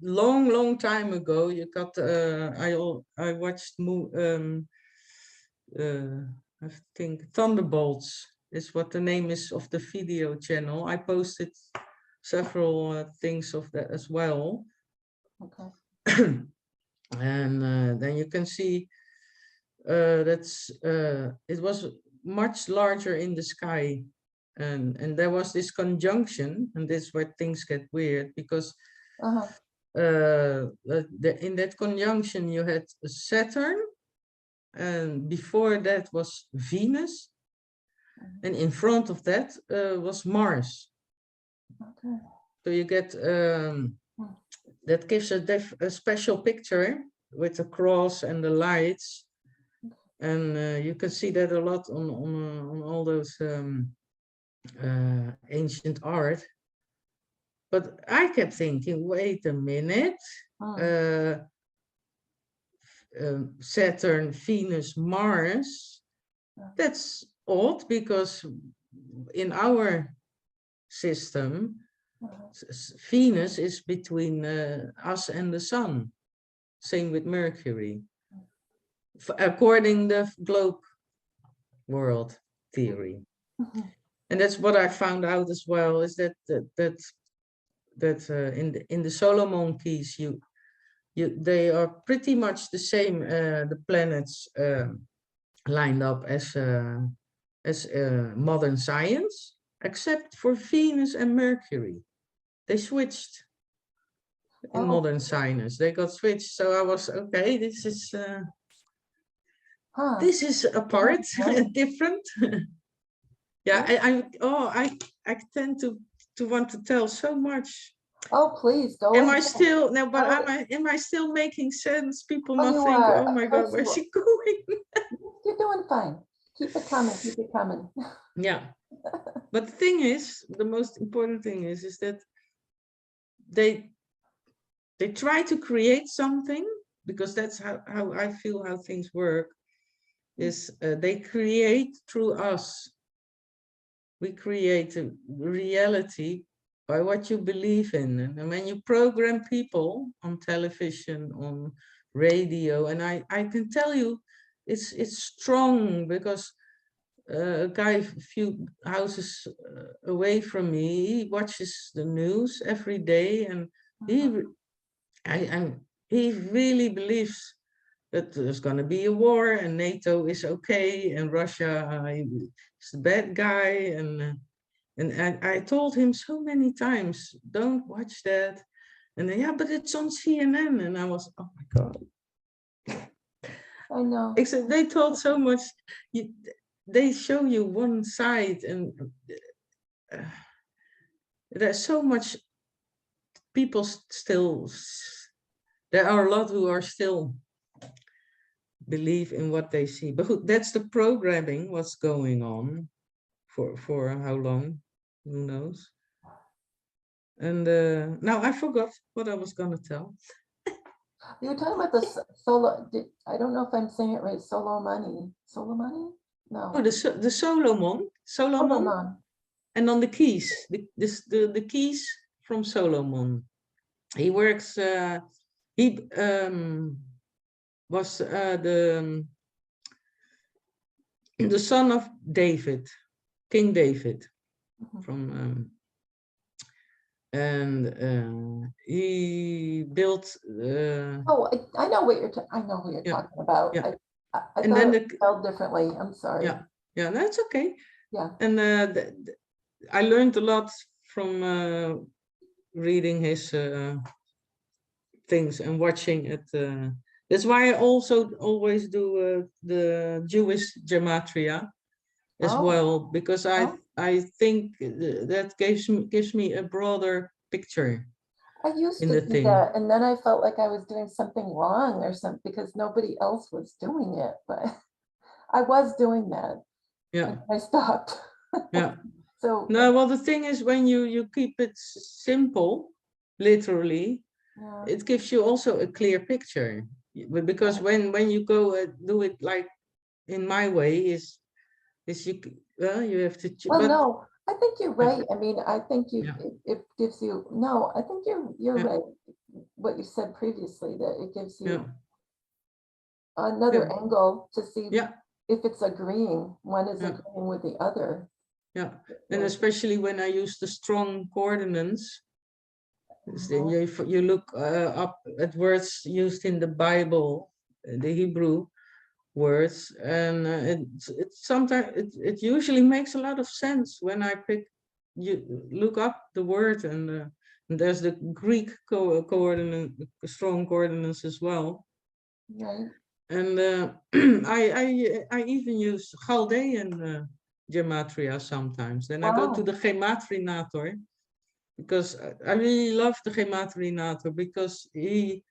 long time ago. You got I watched I think Thunderbolts is what the name is of the video channel. I posted several things of that as well. Okay. And then you can see that's it was much larger in the sky, and there was this conjunction, and this is where things get weird, because in that conjunction you had Saturn, and before that was Venus, and in front of that was Mars. Okay. So you get that gives a special picture with the cross and the lights, and you can see that a lot on all those ancient art. But I kept thinking, wait a minute, Saturn, Venus, Mars, that's odd, because in our system, Venus is between us and the sun. Same with Mercury. According to the globe world theory. And that's what I found out as well, is that in the Solomon keys, they are pretty much the same, the planets lined up as modern science, except for Venus and Mercury. They switched in modern science. They got switched. So I was, okay, this is apart, different. Yeah, I tend to want to tell so much. Oh, please go. Am I still no? But am I still making sense? People must think, are. oh my God, where's she going? You're doing fine. Keep it coming. Keep it coming. Yeah, but the thing is, the most important thing is that they try to create something, because that's how I feel how things work. Is they create through us. We create a reality by what you believe in. And when you program people on television, on radio, and I can tell you it's strong, because a guy a few houses away from me, he watches the news every day, and he really believes that there's going to be a war, and NATO is okay, and Russia is the bad guy, and I told him so many times, don't watch that. And then, yeah, but it's on CNN. And I was, oh my God. I know. Except they told so much. They show you one side, and there's so much people still. There are a lot who are still believe in what they see. But that's the programming, what's going on for how long. Who knows? And now I forgot what I was going to tell. You were talking about the solo. I don't know if I'm saying it right. Solo money. Solo money? No. Oh, the Solomon. And on the keys, the keys from Solomon. He works. He was the son of David, King David, from. And he built. I know what you're. I know what you're talking about. Yeah. I and thought then it spelled differently. I'm sorry. Yeah, that's okay. Yeah. And I learned a lot from reading his things and watching it. That's why I also always do the Jewish Gematria as well, because I think that gives me a broader picture. I used to do that, and then I felt like I was doing something wrong or something because nobody else was doing it, but I was doing that. Yeah, I stopped. Yeah. So no, well, the thing is, when you keep it simple, literally, it gives you also a clear picture. Because when you go do it like in my way, is you have to. Well, no, I think you're right. I mean, I think it gives you. No, I think you're right. What you said previously, that it gives you another angle to see if it's agreeing. One is agreeing with the other. Yeah, and especially when I use the strong coordinates, then you look up at words used in the Bible, the Hebrew words, and it sometimes it usually makes a lot of sense when I look up the word, and And there's the Greek coordinate, strong coordinates as well. Right. And I even use Chaldean Gematria sometimes. Then I go to Wow. the Gematrinator, because I really love the Gematrinator, because he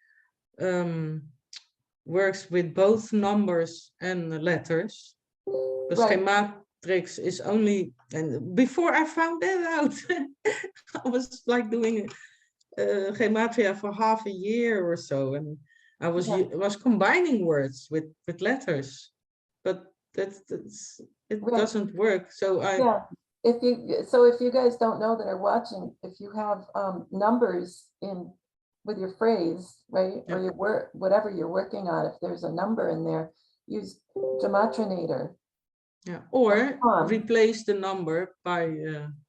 works with both numbers and letters. Because Right. Gematrix is only, and before I found that out, I was like doing Gematria for half a year or so, and I was combining words with letters, but that's it Right. doesn't work. So Yeah. If you guys don't know that are watching, if you have numbers in with your phrase, right, or Yeah. your work, whatever you're working on, if there's a number in there, use Gematrinator. Or .com, replace the number by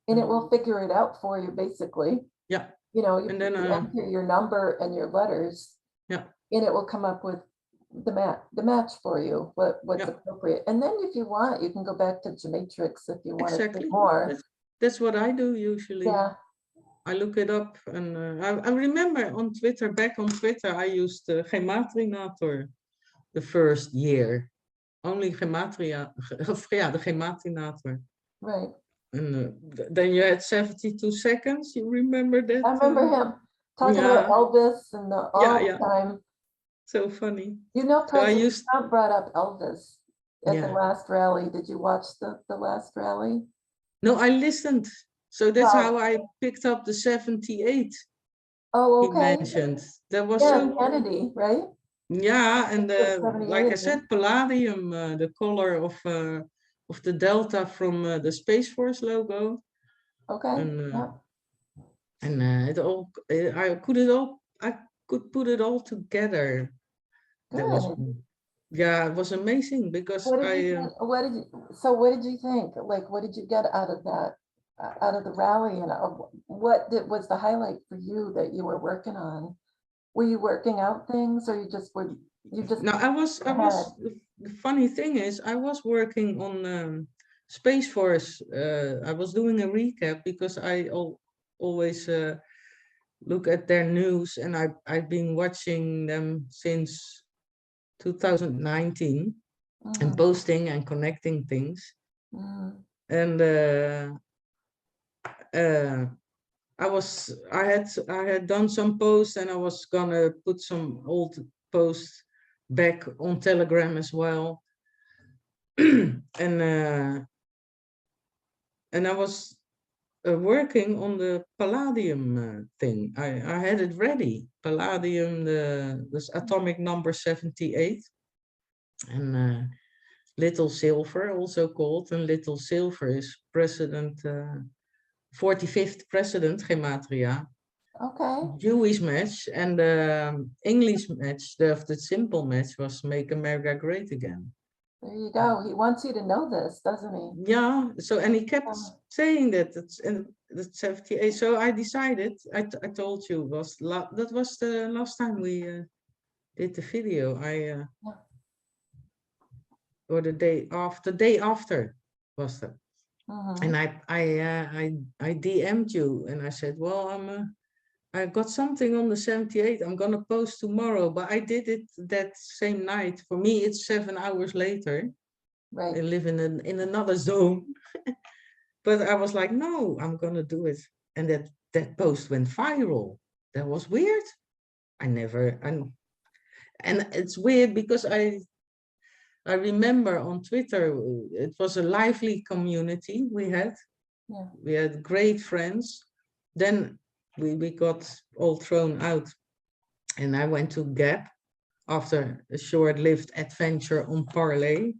and it will figure it out for you, basically. yeah, You know, and then you enter your number and your letters, yeah, and it will come up with the match for you, what's yeah, appropriate. And then if you want, you can go back to Gematrix if you want to do exactly. more. That's what I do usually. Yeah. I look it up, and I remember on Twitter, back on Twitter, I used Gematrinator the first year. Only Gematria, yeah, the Gematrinator. Right. And then you had 72 seconds. You remember that? I remember him talking about Yeah, Elvis and yeah, all yeah. the time. So funny. You know, So I President used, Trump brought up Elvis at the yeah. last rally. Did you watch the last rally? No, I listened. So that's how Wow. I picked up the 78 Oh, he okay. mentioned. That was Yeah, so, Kennedy, right? yeah. And Put like I 78 said, in. palladium, the color of the delta from the Space Force logo. Okay, And yeah, it all, I could put it all together. That was, good. yeah, it was amazing, because What did you think? What did you think? Like, what did you get out of that, out of the rally? And was the highlight for you that you were working on? Were you working out things, or you just now ahead? the funny thing is, I was working on Space Force. I was doing a recap, because I always look at their news, and I've been watching them since 2019, and Mhm, posting and connecting things. mhm. And uh, I had done some posts, and I was gonna put some old posts back on Telegram as well. and I was working on the palladium thing. I had it ready. Palladium, this atomic number 78, and little silver, also called, and little silver is president, 45th president, Gematria. Okay, Jewish match, and the English match, the simple match, was Make America Great Again. there you go. He wants you to know this, doesn't he? Yeah, so, and he kept Yeah. saying that it's in the 78. So I decided, I told you, that was the last time we did the video. Yeah. Or the day after was that. And Mhm. I DM'd you, and I said, well, I got something on the 78. I'm gonna post tomorrow, but I did it that same night. For me, it's 7 hours later. I Right. live in another zone. But I was like, no, I'm gonna do it. And that post went viral. That was weird. And it's weird, because I remember on Twitter, it was a lively community we had. Yeah. We had great friends. Then we got all thrown out, and I went to Gap after a short-lived adventure on Parlay.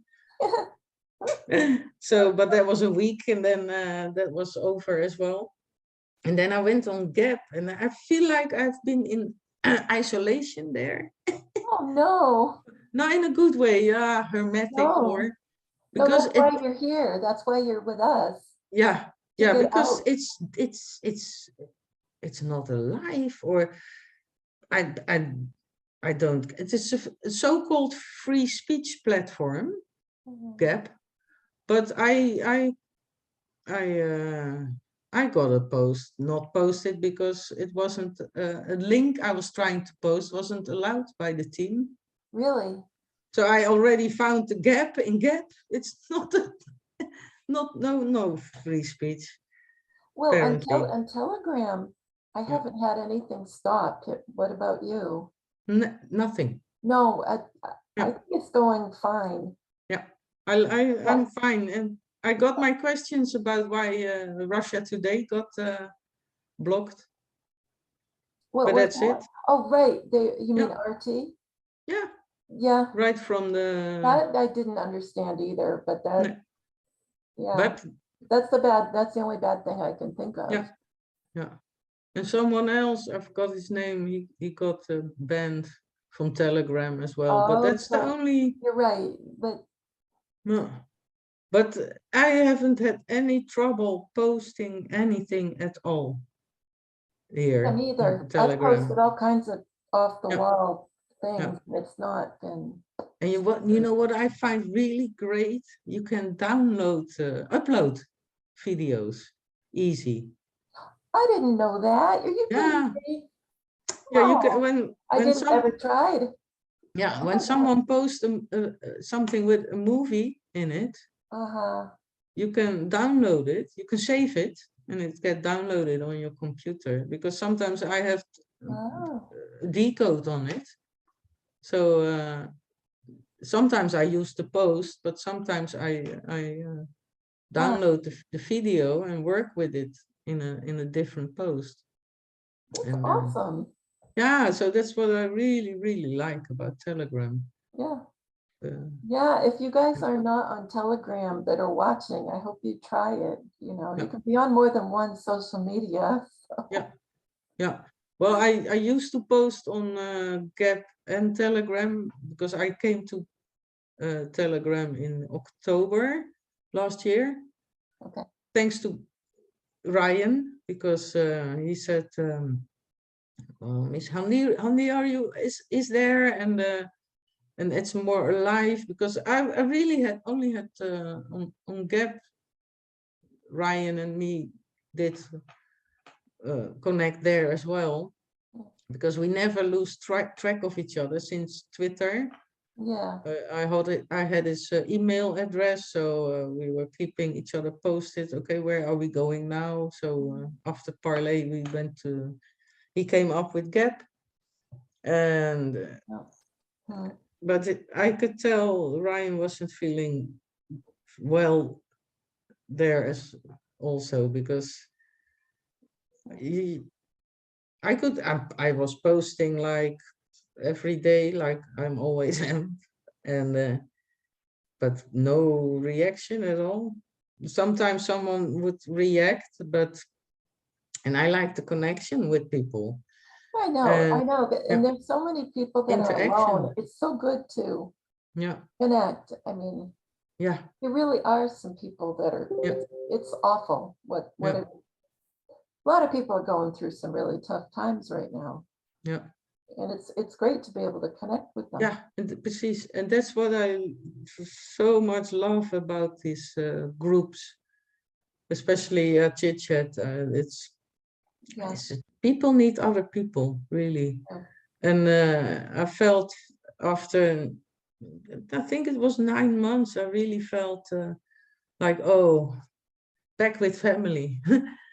So, but that was a week, and then that was over as well. And then I went on Gap, and I feel like I've been in isolation there. Oh, no. Not in a good way, yeah, hermetic, No. or No, because that's why it, you're here. That's why you're with us, yeah, to yeah, get because out. it's not a life, or I I I don't. It is a so-called free speech platform, Mhm. Gap, but I I got a post not posted because it wasn't a link I was trying to post wasn't allowed by the team. Really? So I already found the gap in gap. It's not no free speech. Well, Apparently, on Telegram, I yeah. haven't had anything stopped. What about you? Nothing. No, I Yeah. think it's going fine. Yeah, I'm fine, and I got my questions about why Russia Today got blocked, What but was that's that? it. Oh, right. You mean Yeah, RT? yeah, Yeah, right from the. that I didn't understand either, but No, yeah, but that's the only bad thing I can think of. yeah, yeah, and someone else, I forgot his name. He got banned from Telegram as well. But Oh, that's the so only. you're right, but No, but I haven't had any trouble posting anything at all yeah, here in neither. I've posted Telegram. all kinds of off the Yeah, wall yeah. things. It's not been. And you know what I find really great? You can download, upload videos, easy. I didn't know that. Are you kidding Yeah, me? yeah. You can Oh, I when didn't ever tried. when someone posts something with a movie in it, Uh-huh. you can download it. You can save it, and it get downloaded on your computer. Because sometimes I have Oh. decode on it, so sometimes I use the post, but sometimes I Huh. download the video and work with it in a different post. That's And awesome. yeah, so that's what I really like about Telegram. Yeah. Uh, Yeah. If you guys are not on Telegram that are watching, I hope you try it. You yeah, can be on more than one social media. yeah, yeah. Well, I used to post on Gap and Telegram because I came to Telegram in October last year, Okay. thanks to Ryan, because he said, Miss HandyRU is there, and it's more alive, because I really had only had on Gap, Ryan and me did connect there as well, because we never lose track of each other since Twitter. Yeah. I had his email address, so we were keeping each other posted. Okay, where are we going now? So after Parlay, we went to. He came up with Gap, and No. Hmm. but I could tell Ryan wasn't feeling well there as also, because he, I was posting like every day, like I'm always am, and but no reaction at all. Sometimes someone would react, and I like the connection with people I and know, and yeah, there's so many people that are alone. interaction. It's so good to Yeah, connect. I mean, yeah, there really are some people that are, yeah, it's awful yeah, a lot of people are going through some really tough times right now. yeah. And it's great to be able to connect with them. Yeah, precies. And that's what I so much love about these groups, especially Chit Chat. Yeah. People need other people, really. Yeah. And I felt after, I think it was 9 months, I really felt like, oh, back with family.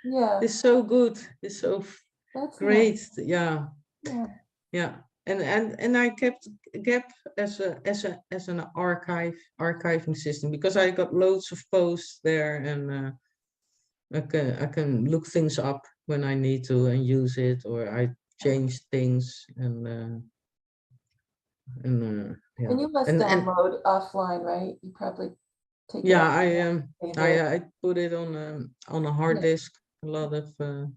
Yeah, It's so good. It's so that's nice. great. Yeah, Yeah. yeah. And I kept Gap as an archiving system, because I got loads of posts there, and I can look things up when I need to and use it, or I change things, and yeah, And you must and download offline, right? You probably take it yeah, off. I put it on a hard Yeah. disk, a lot of and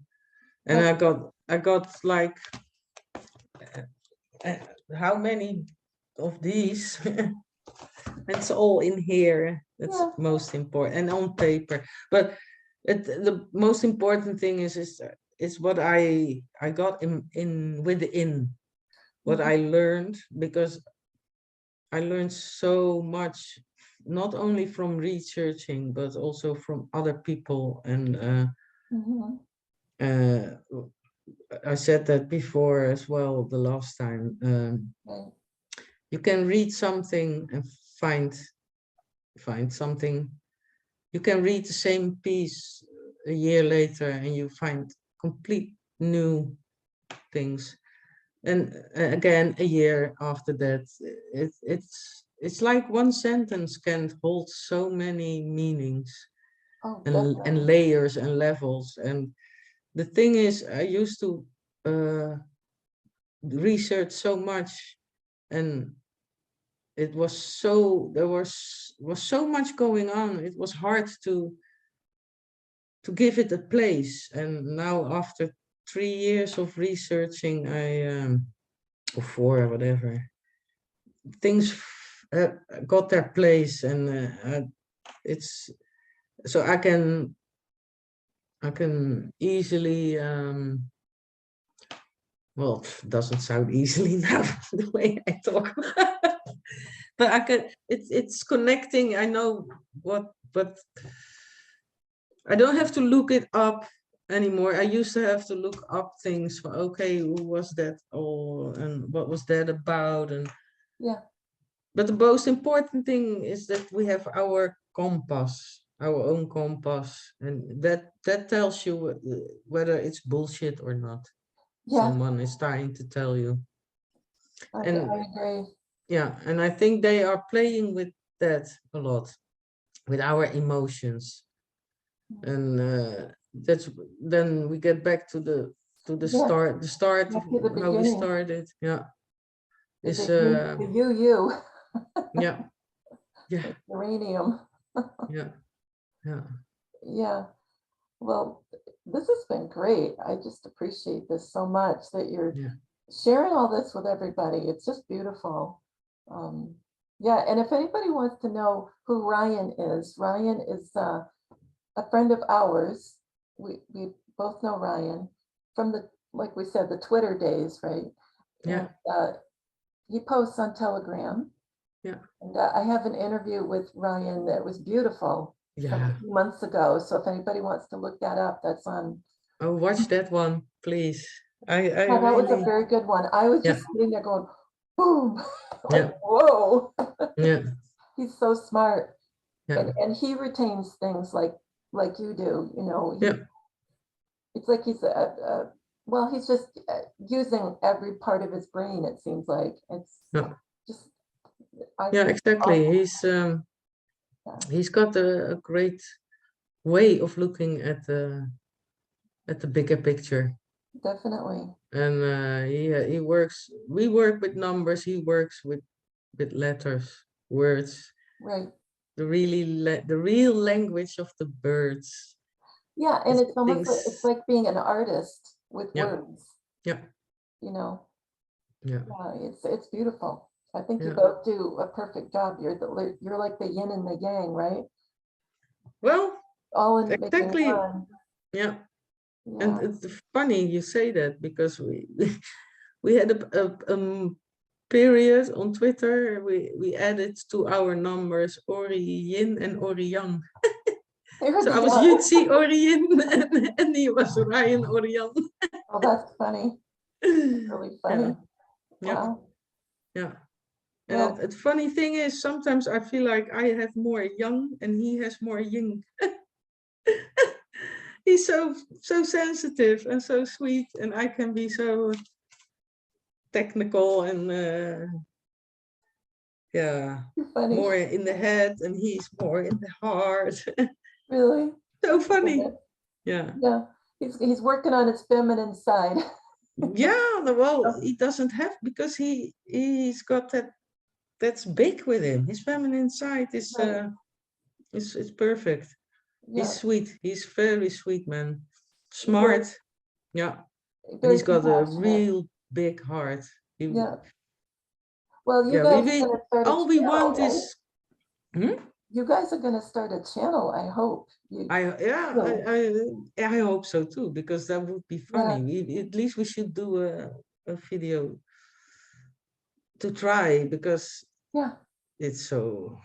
That's, I got like uh, how many of these? It's all in here. That's yeah. most important, and on paper. But the most important thing is what I got in within what Mhm. I learned, because I learned so much, not only from researching, but also from other people, and Mhm. Uh, I said that before as well the last time. Right. You can read something and find something. You can read the same piece a year later and you find complete new things. And again, a year after that, it's like one sentence can hold so many meanings Oh, and definitely. layers and levels. And the thing is, I used to research so much, and it was so there was so much going on. It was hard to give it a place. And now after 3 years of researching, or four, whatever, things got their place, and it's so I can easily well, it doesn't sound easily now the way I talk, but I can. It's connecting. I know what, but I don't have to look it up anymore. I used to have to look up things for, okay, who was that all and what was that about, and Yeah. but the most important thing is that we have our compass, our own compass, and that tells you whether it's bullshit or not. Yeah. Someone is trying to tell you. And I agree. yeah, and I think they are playing with that a lot, with our emotions. And that's then we get back to the Yeah. start of Back to the how we beginning. started. Yeah, is The you, yeah, yeah, like uranium. yeah, yeah, Yeah. Well, this has been great. I just appreciate this so much that you're yeah, sharing all this with everybody. It's just beautiful. Um, yeah, and if anybody wants to know who Ryan is a friend of ours. We both know Ryan from the, like we said, the Twitter days, right? And yeah, he posts on Telegram. yeah, And I have an interview with Ryan that was beautiful from a yeah. few months ago. So if anybody wants to look that up, that's on. Oh, watch that one, please. I Yeah, that was a really, very good one. I was yeah, just sitting there going, boom, like, yeah, whoa. yeah, He's so smart. yeah, And he retains things like you do, yeah, it's like well, he's just using every part of his brain, it seems like. It's yeah, just, I yeah, think it's exactly. awesome. Yeah, He's got a great way of looking at the bigger picture. definitely. And he works. We work with numbers. He works with letters, words. Right. The real language of the birds. Yeah, and It's it's almost like it's things. like being an artist with Yeah, words, yeah, you know. yeah, Yeah, it's beautiful. I think you yeah. both do a perfect job. You're like the yin and the yang, right? Well, All in making exactly. one. Yeah, and Yeah. it's funny you say that because we we had a period on Twitter. We added to our numbers Ori Yin and Ori Yang. There So we I was go. Jutzzi Ori Yin and he was Ryan Ori Yang. Oh, that's funny. Really Yeah, funny. yeah, Wow. yeah. And Well, the funny thing is, sometimes I feel like I have more yang and he has more yin. He's so sensitive and so sweet, and I can be so technical and yeah, you're funny. more in the head, and he's more in the heart. Really. So Love funny. it. Yeah, Yeah. He's working on his feminine side. yeah. Well, Oh, he doesn't have because he's got that's big with him. His feminine side right. is perfect. Yeah. He's sweet. He's very sweet man. Very, Smart. Yeah. And very he's got a compassionate. real big heart. Yeah. Well, you Yeah, guys are gonna start a all we channel, want right? is. Hmm? You guys are gonna start a channel, I hope. You I yeah, will. I hope so too, because that would be Yeah. funny. At least we should do a video to try because Yeah. it's so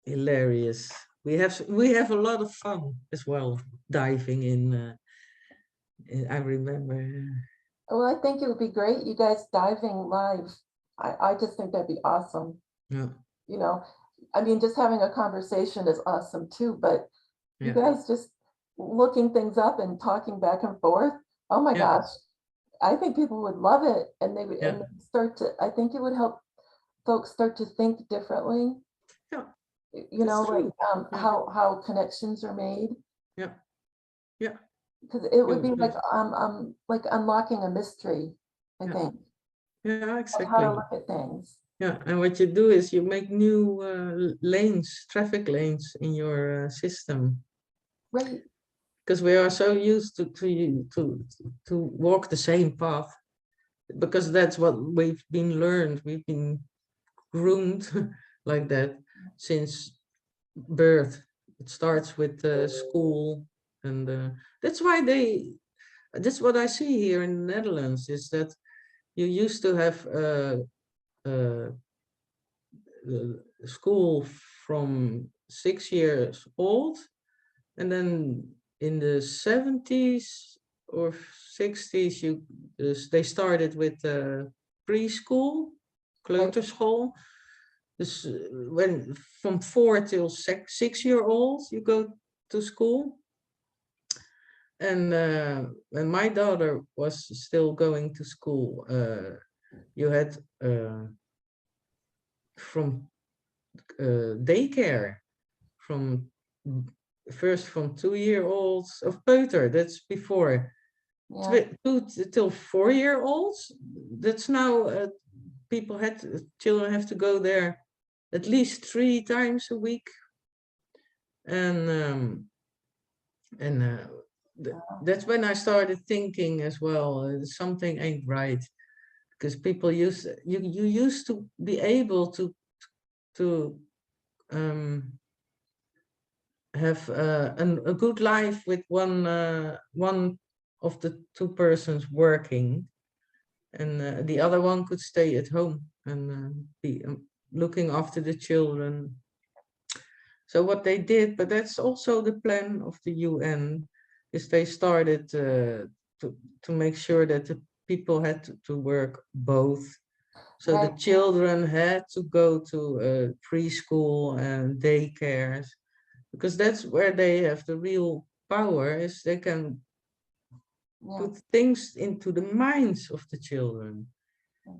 hilarious. We have a lot of fun as well diving in. I remember. Well, I think it would be great, you guys diving live. I just think that'd be awesome. Yeah, You know, I mean, just having a conversation is awesome too, but you yeah, guys just looking things up and talking back and forth. Oh my yeah, gosh, I think people would love it, and they would, yeah, and they'd start to. I think it would help folks start to think differently. yeah. You know, That's like true. Yeah, how connections are made, yeah, yeah. because it would be You, like unlocking a mystery. I yeah, think yeah, of how to exactly. look at things. Yeah, and what you do is you make new lanes, traffic lanes in your system, Right. because we are so used to walk the same path, because that's what we've been learned. We've been groomed like that since birth. It starts with school, and that's why that's what I see here in the Netherlands, is that you used to have uh, school from 6 years old, and then in the 70s or 60s they started with preschool, Right. kleuterschool. Dus when from 4 till 6 year old you go to school. And when my daughter was still going to school, you had from daycare, from first from 2 year olds of peuter, that's before Yeah. 2 till 4 year olds. That's now children have to go there at least 3 times a week, and that's when I started thinking as well, something ain't right, because people you used to be able to have a good life with one of the two persons working, and the other one could stay at home and be looking after the children. So what they did, but that's also the plan of the UN, is they started to make sure that the people had to work both. So the Right. children had to go to preschool and daycares, because that's where they have the real power, is they can Yeah. put things into the minds of the children,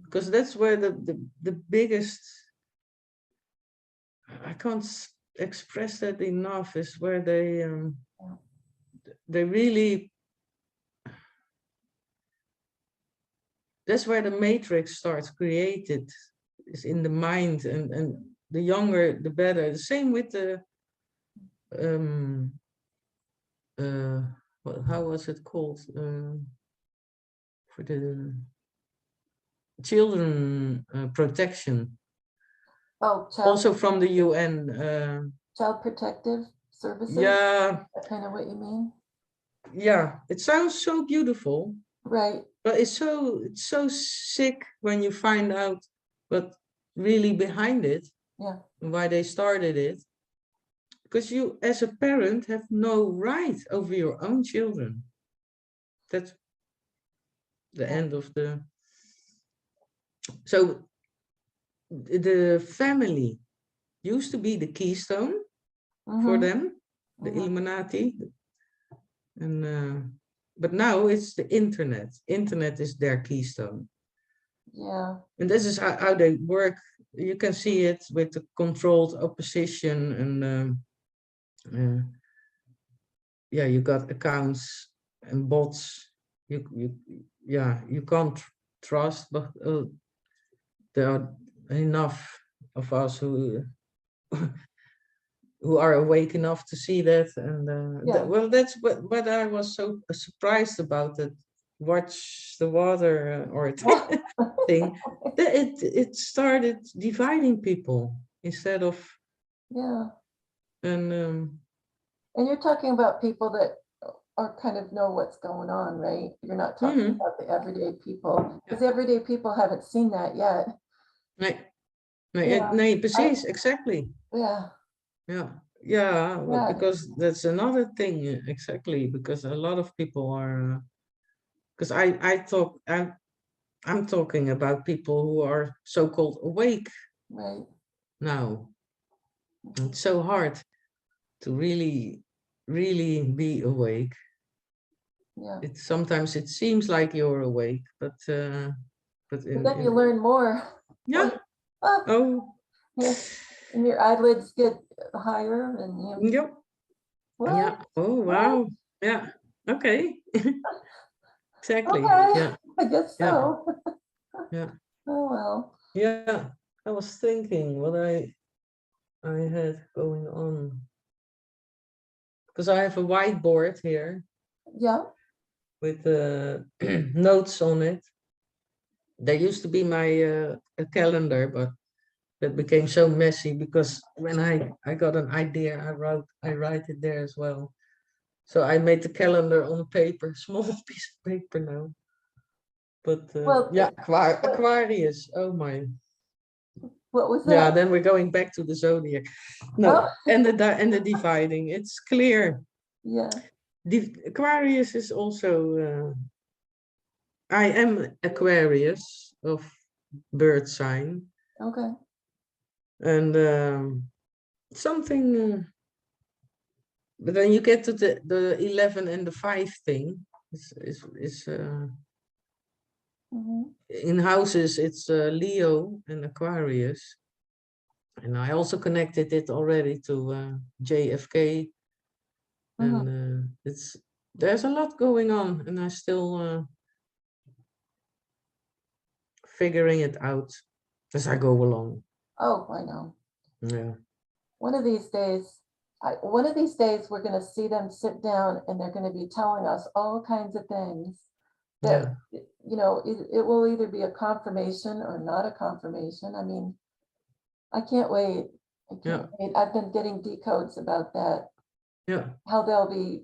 because that's where the biggest, I can't express that enough, is where they really, that's where the matrix starts created, is in the mind, and the younger the better. The same with the um how was it called, for the children protection, Oh, also from the UN. child protective services. Yeah, That kind of what you mean? yeah, it sounds so beautiful, Right. but it's so sick when you find out what really behind it, Yeah. and why they started it. Because you, as a parent, have no right over your own children. That's the Yeah. end of the. So the family used to be the keystone for Mm-hmm. them, the Mm-hmm. Illuminati, and but now it's the internet. Internet is their keystone, Yeah. and this is how they work. You can see it with the controlled opposition, and yeah, you got accounts and bots. You yeah, you can't trust, but there are enough of us who are awake enough to see that, and Yeah. well, that's what I was so surprised about, that watch the water or thing, that it started dividing people instead of, Yeah. and And you're talking about people that are kind of know what's going on, right? You're not talking mhm, about the everyday people, ja, because everyday people haven't seen that yet. nee, nee, Yeah. nee, I, precies, exactly. yeah. Yeah, yeah, well, Yeah. because that's another thing, exactly, because a lot of people are because I'm talking about people who are so-called awake Right. now. It's so hard to really be awake. Yeah. Sometimes it seems like you're awake, but But then you learn more. yeah. Ah, Oh, yeah. And your eyelids get higher and you, yep. what? Yeah. Oh, What? wow. Yeah. Okay. Exactly. Okay, Yeah. I guess Yeah. so. Yeah. Oh, well. Yeah. I was thinking what I had going on, because I have a whiteboard here Yeah. with notes on it. There used to be my a calendar, but that became so messy because when I got an idea, I write it there as well. So I made the calendar on paper, small piece of paper now. But Well, yeah, what, Aquarius. Oh my. what was Yeah, that? then we're going back to the zodiac. Oh, No, and the dividing. It's clear. yeah. Aquarius is also. I am Aquarius of birth sign, Okay. and something. But then you get to the 11 and the 5 thing. Is Hmm. in houses. It's Leo and Aquarius, and I also connected it already to JFK, Hmm. and there's a lot going on, and I still figuring it out as I go along. Oh, I know. Yeah, One of these days, one of these days, we're going to see them sit down and they're going to be telling us all kinds of things that, yeah, it will either be a confirmation or not a confirmation. I mean, I can't wait. I yeah, can't wait. I've been getting decodes about that, yeah, how the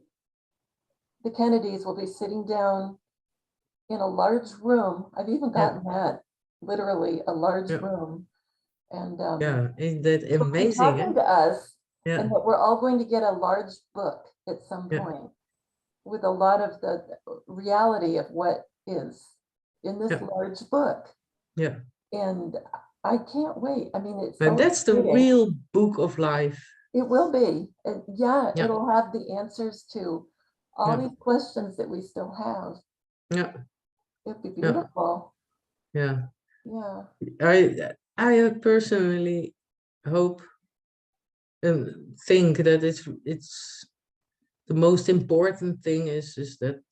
Kennedys will be sitting down in a large room. I've even yeah, gotten that, literally a large yeah, room. And yeah. Isn't that they'll be amazing? Eh? talking to us, Yeah, and that we're all going to get a large book at some yeah, point with a lot of the reality of what is in this yeah, large book. yeah. And I can't wait. I mean, it's And so that's the exciting. real book of life. It will be. And yeah, Yeah, it'll have the answers to all yeah, these questions that we still have. yeah, It'd be yeah, beautiful. yeah. Yeah. I personally hope and think that it's the most important thing is that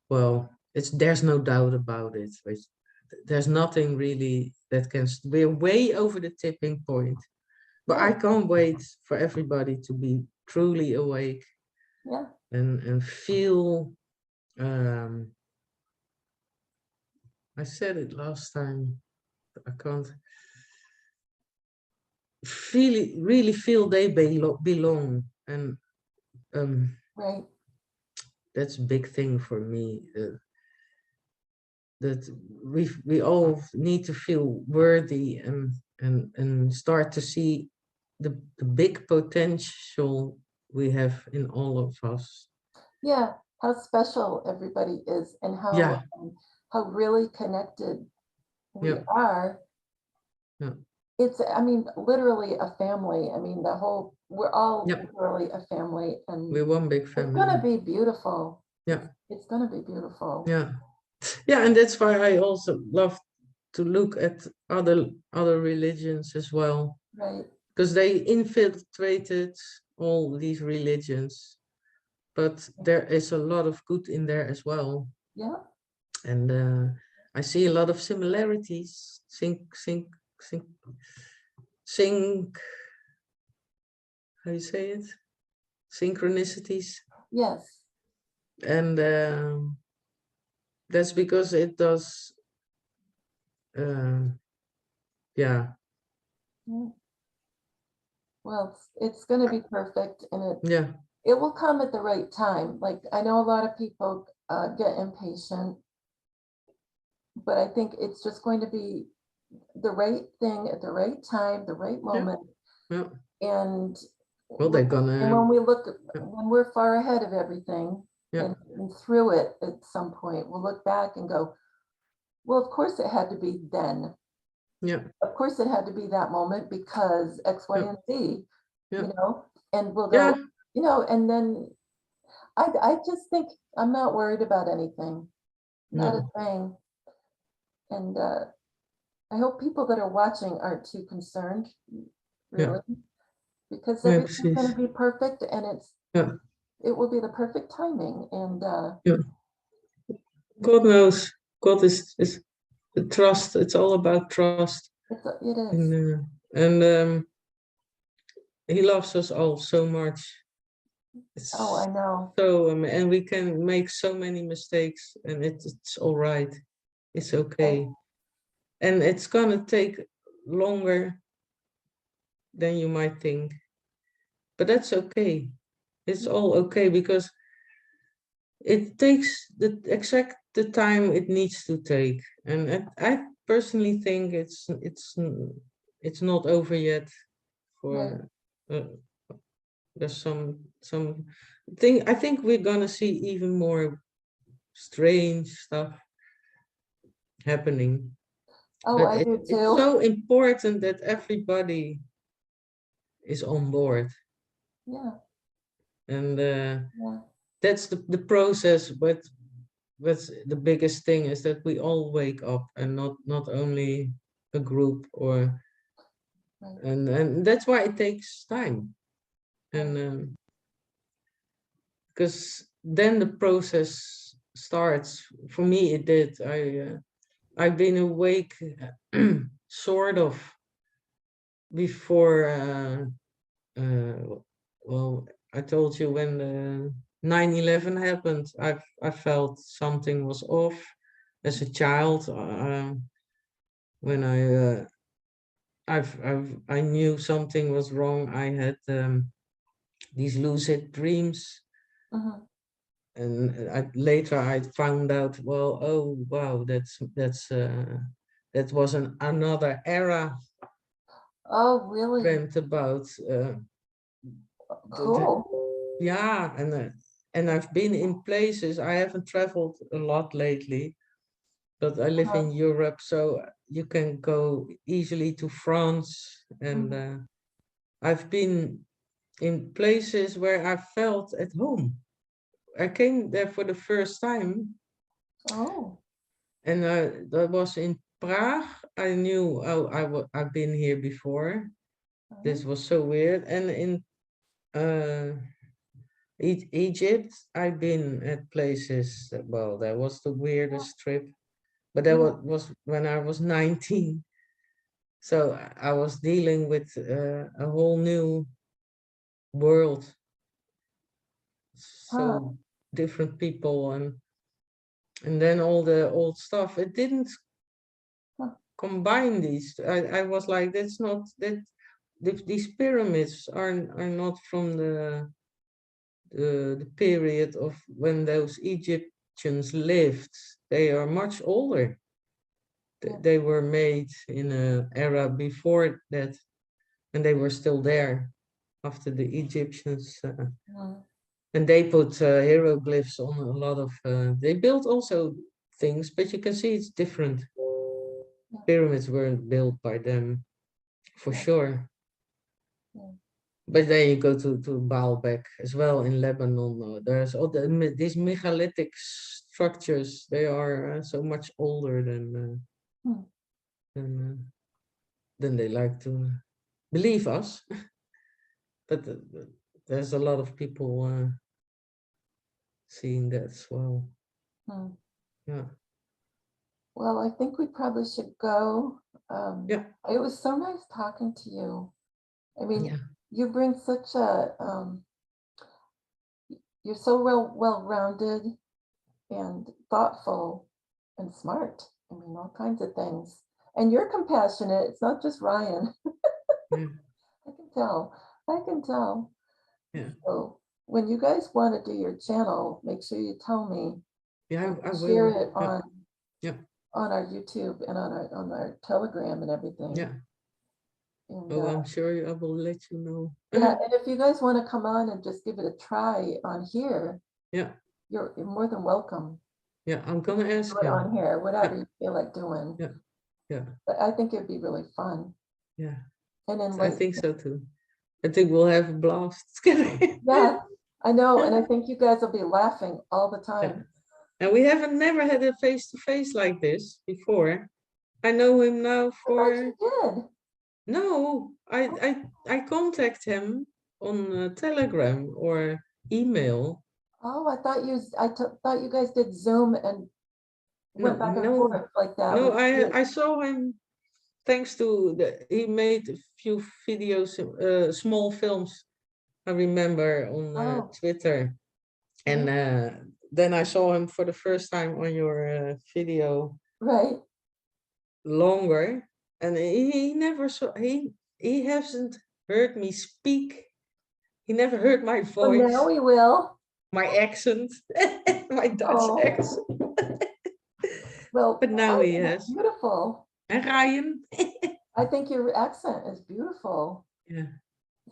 well, it's there's no doubt about it. There's nothing really that can. We're way over the tipping point, but I Yeah. can't wait for everybody to be truly awake Yeah. and feel. Um, I said it last time. I can't really feel they belong, and Right. that's a big thing for me. That we all need to feel worthy and start to see the big potential we have in all of us. Yeah. How special everybody is and Yeah, how really connected we yeah, are. yeah, It's, I mean, literally a family. I mean, we're all yeah. literally a family, and We're one big it's gonna family. be beautiful. Yeah, It's gonna be beautiful. yeah, yeah. And that's why I also love to look at other religions as well, Right. because they infiltrated all these religions, but there is a lot of good in there as well. Yeah. And I see a lot of similarities. Sync, sync. How you say it? Synchronicities, Yes. and that's because it does. Yeah, Yeah. Well, it's gonna be perfect, and yeah, it will come at the right time. Like, I know a lot of people get impatient, but I think it's just going to be the right thing at the right time, the right yeah, moment. yeah. And Well, they're gonna. when we look, Yeah, when we're far ahead of everything, Yeah. And through it at some point, we'll look back and go, well, of course it had to be then. Yeah. Of course it had to be that moment because X, Y, Yeah. and Z, Yeah. you know, and we'll Yeah. go, you know, and then I just think I'm not worried about anything, not No. a thing. And I hope people that are watching aren't too concerned, Yeah. really, because Yeah, everything's going precies. to be perfect and Yeah. it will be the perfect timing. And Yeah. God knows. God is the trust. It's all about trust. it is. And he loves us all so much. Oh, I It's know. so and we can make so many mistakes, and it's all right. It's Right. okay. And it's gonna take longer than you might think, but that's okay. It's all okay because it takes the time it needs to take, and I personally think it's not over yet. Right. For there's some thing I think we're gonna see even more strange stuff happening, Oh, but I do it's too. so important that everybody is on board, Yeah. and Yeah. that's the process. But what's the biggest thing is that we all wake up, and not only a group, or Right. and that's why it takes time, and Right. because then the process starts. For me it did. I've been awake sort of before well, I told you when the 9/11 happened, I felt something was off as a child. When I knew something was wrong. I had these lucid dreams, Mhm. and later I found out, well, oh wow, that was another era Oh, really? dreamt about. Cool. Yeah, and I've been in places. I haven't traveled a lot lately, but I live in Uh-huh. Europe, so you can go easily to France, and Mhm. I've been in places where I felt at home. I came there for the first time, Oh. and that was in Prague. I knew, oh, I've been here before. This Oh. was so weird. And in uh, Egypt, I've been at places. Well, that was the weirdest trip, but that Yeah. was when I was 19. So I was dealing with a whole new world, Huh. so different people, and then all the old stuff. It didn't Huh. combine these. I was like, that's not that. These pyramids are not from the period of when those Egyptians lived. They are much older. Yeah. They were made in an era before that, and they were still there after the Egyptians. Mhm. And they put hieroglyphs on a lot of. They built also things, but you can see it's different. Yeah. Pyramids weren't built by them for Yeah. sure. Yeah. But then you go to Baalbek as well in Lebanon. There's all these megalithic structures. They are so much older Hmm. than, than they like to believe us. But there's a lot of people seeing that as well. Hmm. Yeah, Well, I think we probably should go. yeah, It was so nice talking to you. I mean, yeah, you bring such a, you're so well-rounded and thoughtful and smart. I mean, all kinds of things. And you're compassionate. It's not just Ryan. yeah, I can tell. I can tell. yeah. So when you guys want to do your channel, make sure you tell me. Yeah, And I we'll share will. it Yeah, yeah, on our YouTube and on our Telegram and everything. yeah. And Oh, I'm sure I will let you know. yeah, and if you guys want to come on and just give it a try on here, Yeah, you're more than welcome. Yeah, I'm gonna ask Do it him. on here, whatever Yeah. you feel like doing. Yeah. Yeah. But I think it'd be really fun. Yeah. And then I like, think so too. I think we'll have a blast together. yeah, I know. And I think you guys will be laughing all the Yeah. time. And we haven't never had a face-to-face like this before. I know him now I thought for you did. no. I contact him on Telegram or email. Oh, thought you guys did Zoom and went back and No, forth like that. no. with you. I saw him thanks to he made a few videos, small films. I remember on Oh, Twitter, and then I saw him for the first time on your video right. longer, and he never saw he hasn't heard me speak. He never heard my So now voice, we will. my accent, my Dutch Oh, accent. well, But now he has. beautiful. And Ryan. I think your accent is beautiful. Yeah.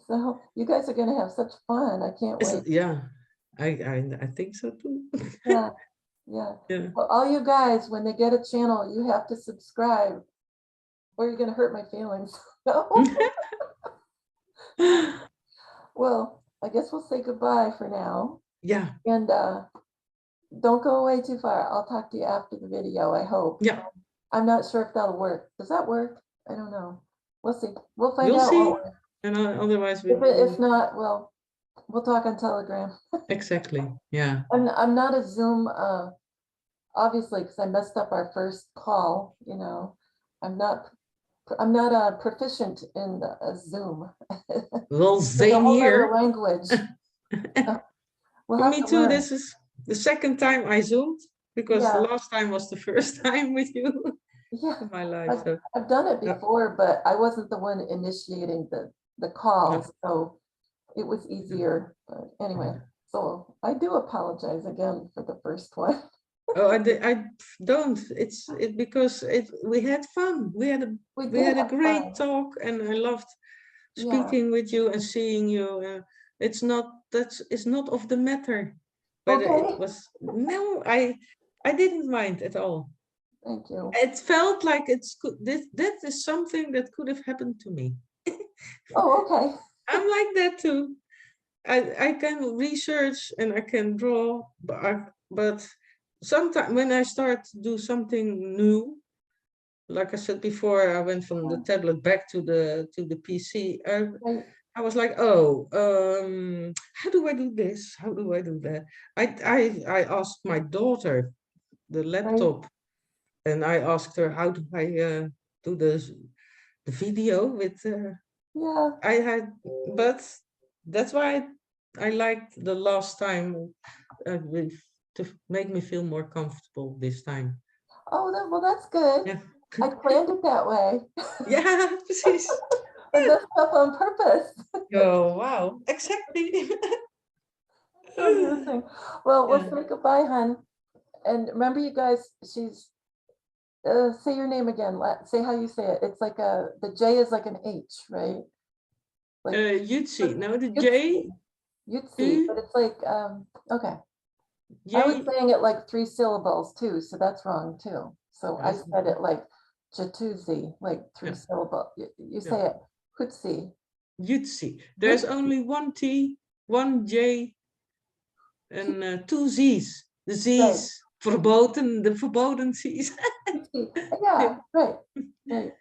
So you guys are gonna have such fun. I can't wait. Yeah. I think so too. Yeah, yeah. Yeah. Well, all you guys, when they get a channel, you have to subscribe or you're gonna hurt my feelings. Well, I guess we'll say goodbye for now. Yeah. And don't go away too far. I'll talk to you after the video, I hope. Yeah. I'm not sure if that'll work. Does that work? I don't know. We'll see. We'll find We'll out. see. won't we? And otherwise we If not, well, we'll talk on Telegram. exactly. Yeah. I'm not a Zoom, obviously, because I messed up our first call, you know. I'm not proficient in Zoom. Well, It's a same whole other here. language. We'll For have me to too. learn. This is the second time I zoomed because the Yeah, last time was the first time with you yeah. in my life. So I've done it yeah. before, but I wasn't the one initiating the call, Yeah. so it was easier. But anyway, Yeah. so I do apologize again for the first one. Oh, I don't. It's because we had fun. We We we did had a have great fun. talk, and I loved Yeah. speaking with you and seeing you. It's not of the matter whether it Okay. was no. I didn't mind at all. Thank you. It felt like that is something that could have happened to me. Oh, okay. I'm like that too. I can research and I can draw, but sometimes when I start to do something new, like I said before, I went from the tablet back to the PC. Right. I was like, oh, how do I do this? How do I do that? I asked my daughter the Right. laptop, and I asked her how do I do the video with. Yeah. I had, but that's why I liked the last time to make me feel more comfortable this time. Oh, well, that's good. Yeah, I planned it that way. yeah, precies. I messed up on purpose. Oh, wow, exactly. So amusing. Well, we'll Yeah. say goodbye, hon. And remember, you guys, she's, say your name again. Say how you say it. It's like the J is like an H, right? Like Jutzzi, no, the Jutzzi, J, Jutzzi, U, but it's like, okay. I was J. saying it like 3 syllables too, so that's wrong too. So I Right? said it like Jatuzi, like 3 syllable. You say Yeah. it Hutzi. Jutzzi. There's only one T, one J, and two Z's. The Right. Z's, verboten, the verboten Z's. Hutzi. Yeah, right. Right.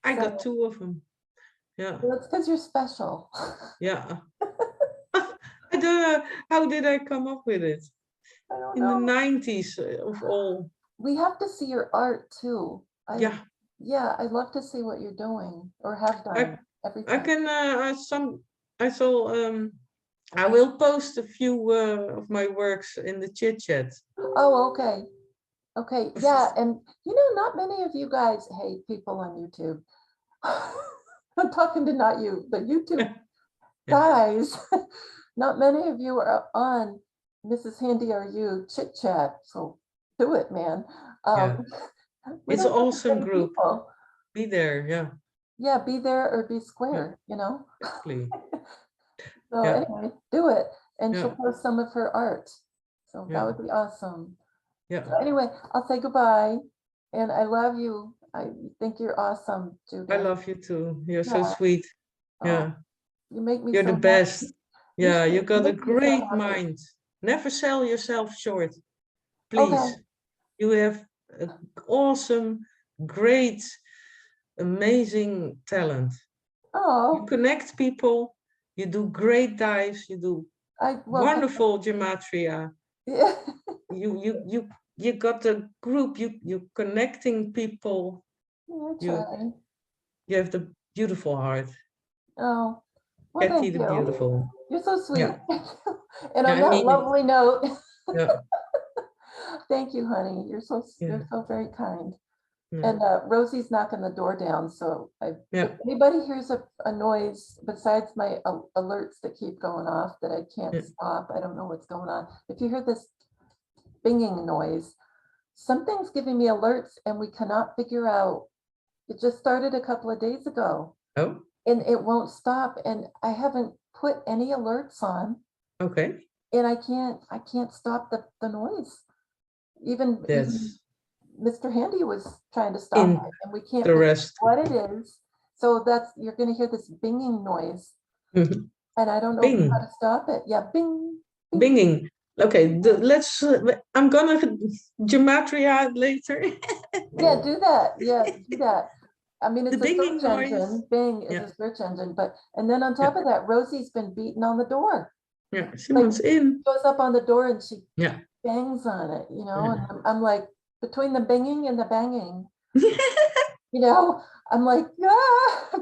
I So got two of them. Yeah. well, it's because you're special. Yeah. I don't know. How did I come up with it? I don't In the know. 90s of all. We have to see your art too. Yeah. Yeah, I'd love to see what you're doing or have I done. I Everything. can I saw I will post a few of my works in the chit chat. Oh, okay. Okay. Yeah. And not many of you guys, hey, people on YouTube. I'm talking to not you, but YouTube Yeah. guys. Not many of you are on MrsHandyRU chit chat. So do it, man. Yeah. We It's an don't have awesome many group. people. Be there. Yeah. Yeah, be there or be Yeah. square, Exactly. So Yeah. anyway, do it. And she'll Yeah. post some of her art. So Yeah. that would be awesome. Yeah. So anyway, I'll say goodbye. And I love you. I think you're awesome, Judith. I love you too. You're so Yeah. sweet. Oh, Yeah. you make me You're so the happy. best. Yeah, you You got a make me so great happy. mind. Never sell yourself short. Okay. Please. You have an awesome, great, amazing talent. You Oh, connect people. You do great dives. You do well, wonderful gematria. yeah. You got a group. You connecting people. I You try. you have the beautiful heart. Oh, well, Kathy thank the you. beautiful. You're so sweet. Yeah. And Yeah, on I that mean it. lovely note, Yeah. thank you, honey. Yeah. You're so very kind. Yeah. And Rosie's knocking the door down, so if Yeah. anybody hears a noise besides my alerts that keep going off that I can't Yeah. stop, I don't know what's going on. If you hear this binging noise, something's giving me alerts and we cannot figure out. It just started a couple of days ago Oh, and it won't stop. And I haven't put any alerts on okay. and I can't stop the noise. Even That's Mr. Handy was trying to stop it and we can't figure out interesting. what it is. So you're gonna hear this binging noise Mhm. and I don't know how Bing, to stop it. Yeah, bing, bing. binging. Okay, let's. I'm gonna gematria later. Yeah, do that. Yeah, do that. I mean, The it's a binging search noise. engine. Bing is Yeah, a search engine, and then on yeah, top of that, Rosie's been beating on the door. yeah. Like Someone's in. goes up on the door and she Yeah. bangs on it, and Yeah. I'm like between the binging and the banging, I'm like,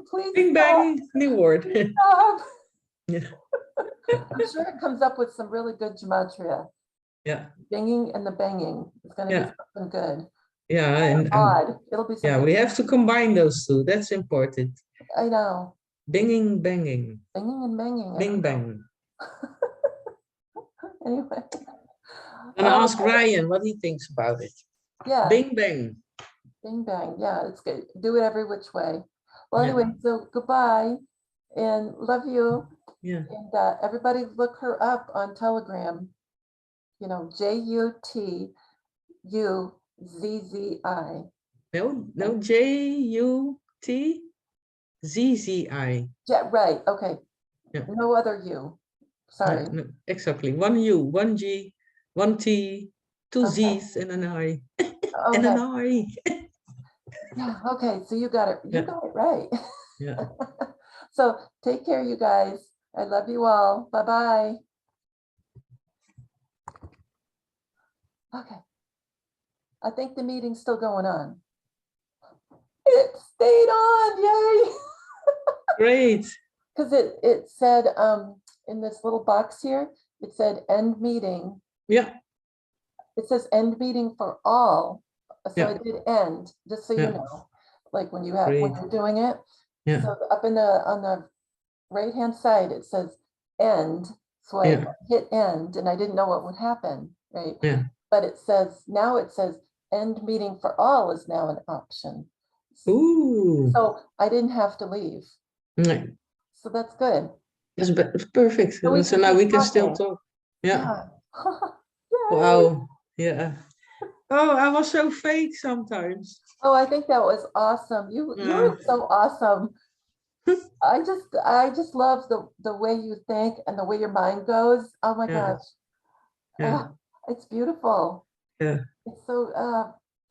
please Bing stop, bang, new word. please stop. Yeah, I'm sure it comes up with some really good gematria. yeah, Binging and the banging. It's going to be yeah, something good. yeah, and Odd. It'll be yeah, something. we have to combine those two. That's important. I know. Binging, banging, Binging and banging. I bing don't know. bang. Anyway. And ask Ryan what he thinks about it. Yeah. Bing bang. Bing bang. Yeah, it's good. Do it every which way. Well, Yeah. anyway, so goodbye and love you. Yeah. And everybody look her up on Telegram. JUTUZZI. No, JUTZZI. Yeah, right. Okay. Yeah. No other U. Sorry. No, exactly. One U, one G, one T, two Okay. Z's, and an I. And Okay. an I. Yeah. Okay. So you got it. You Yeah. got it right. Yeah. So take care, you guys. I love you all. Bye-bye. Okay. I think the meeting's still going on. It stayed on. Yay. Great. Because it said in this little box here, it said end meeting. Yeah. It says end meeting for all. So Yeah. I did end, just so you Yeah. know, like when Great. you're doing it. Yeah. So up on the right hand side, it says end. So I Yeah. hit end and I didn't know what would happen, right? Yeah. But it says end meeting for all is now an option. Ooh. So I didn't have to leave. Yeah. So that's good. It's perfect. So we So can now keep we can still talking. talk. Yeah. Yeah. Yay. Wow. Yeah. Oh, I was so fake sometimes. Oh, I think that was awesome. You Yeah. were so awesome. I just love the way you think and the way your mind goes. Oh my Yeah. gosh. Yeah. It's beautiful. Yeah. It's so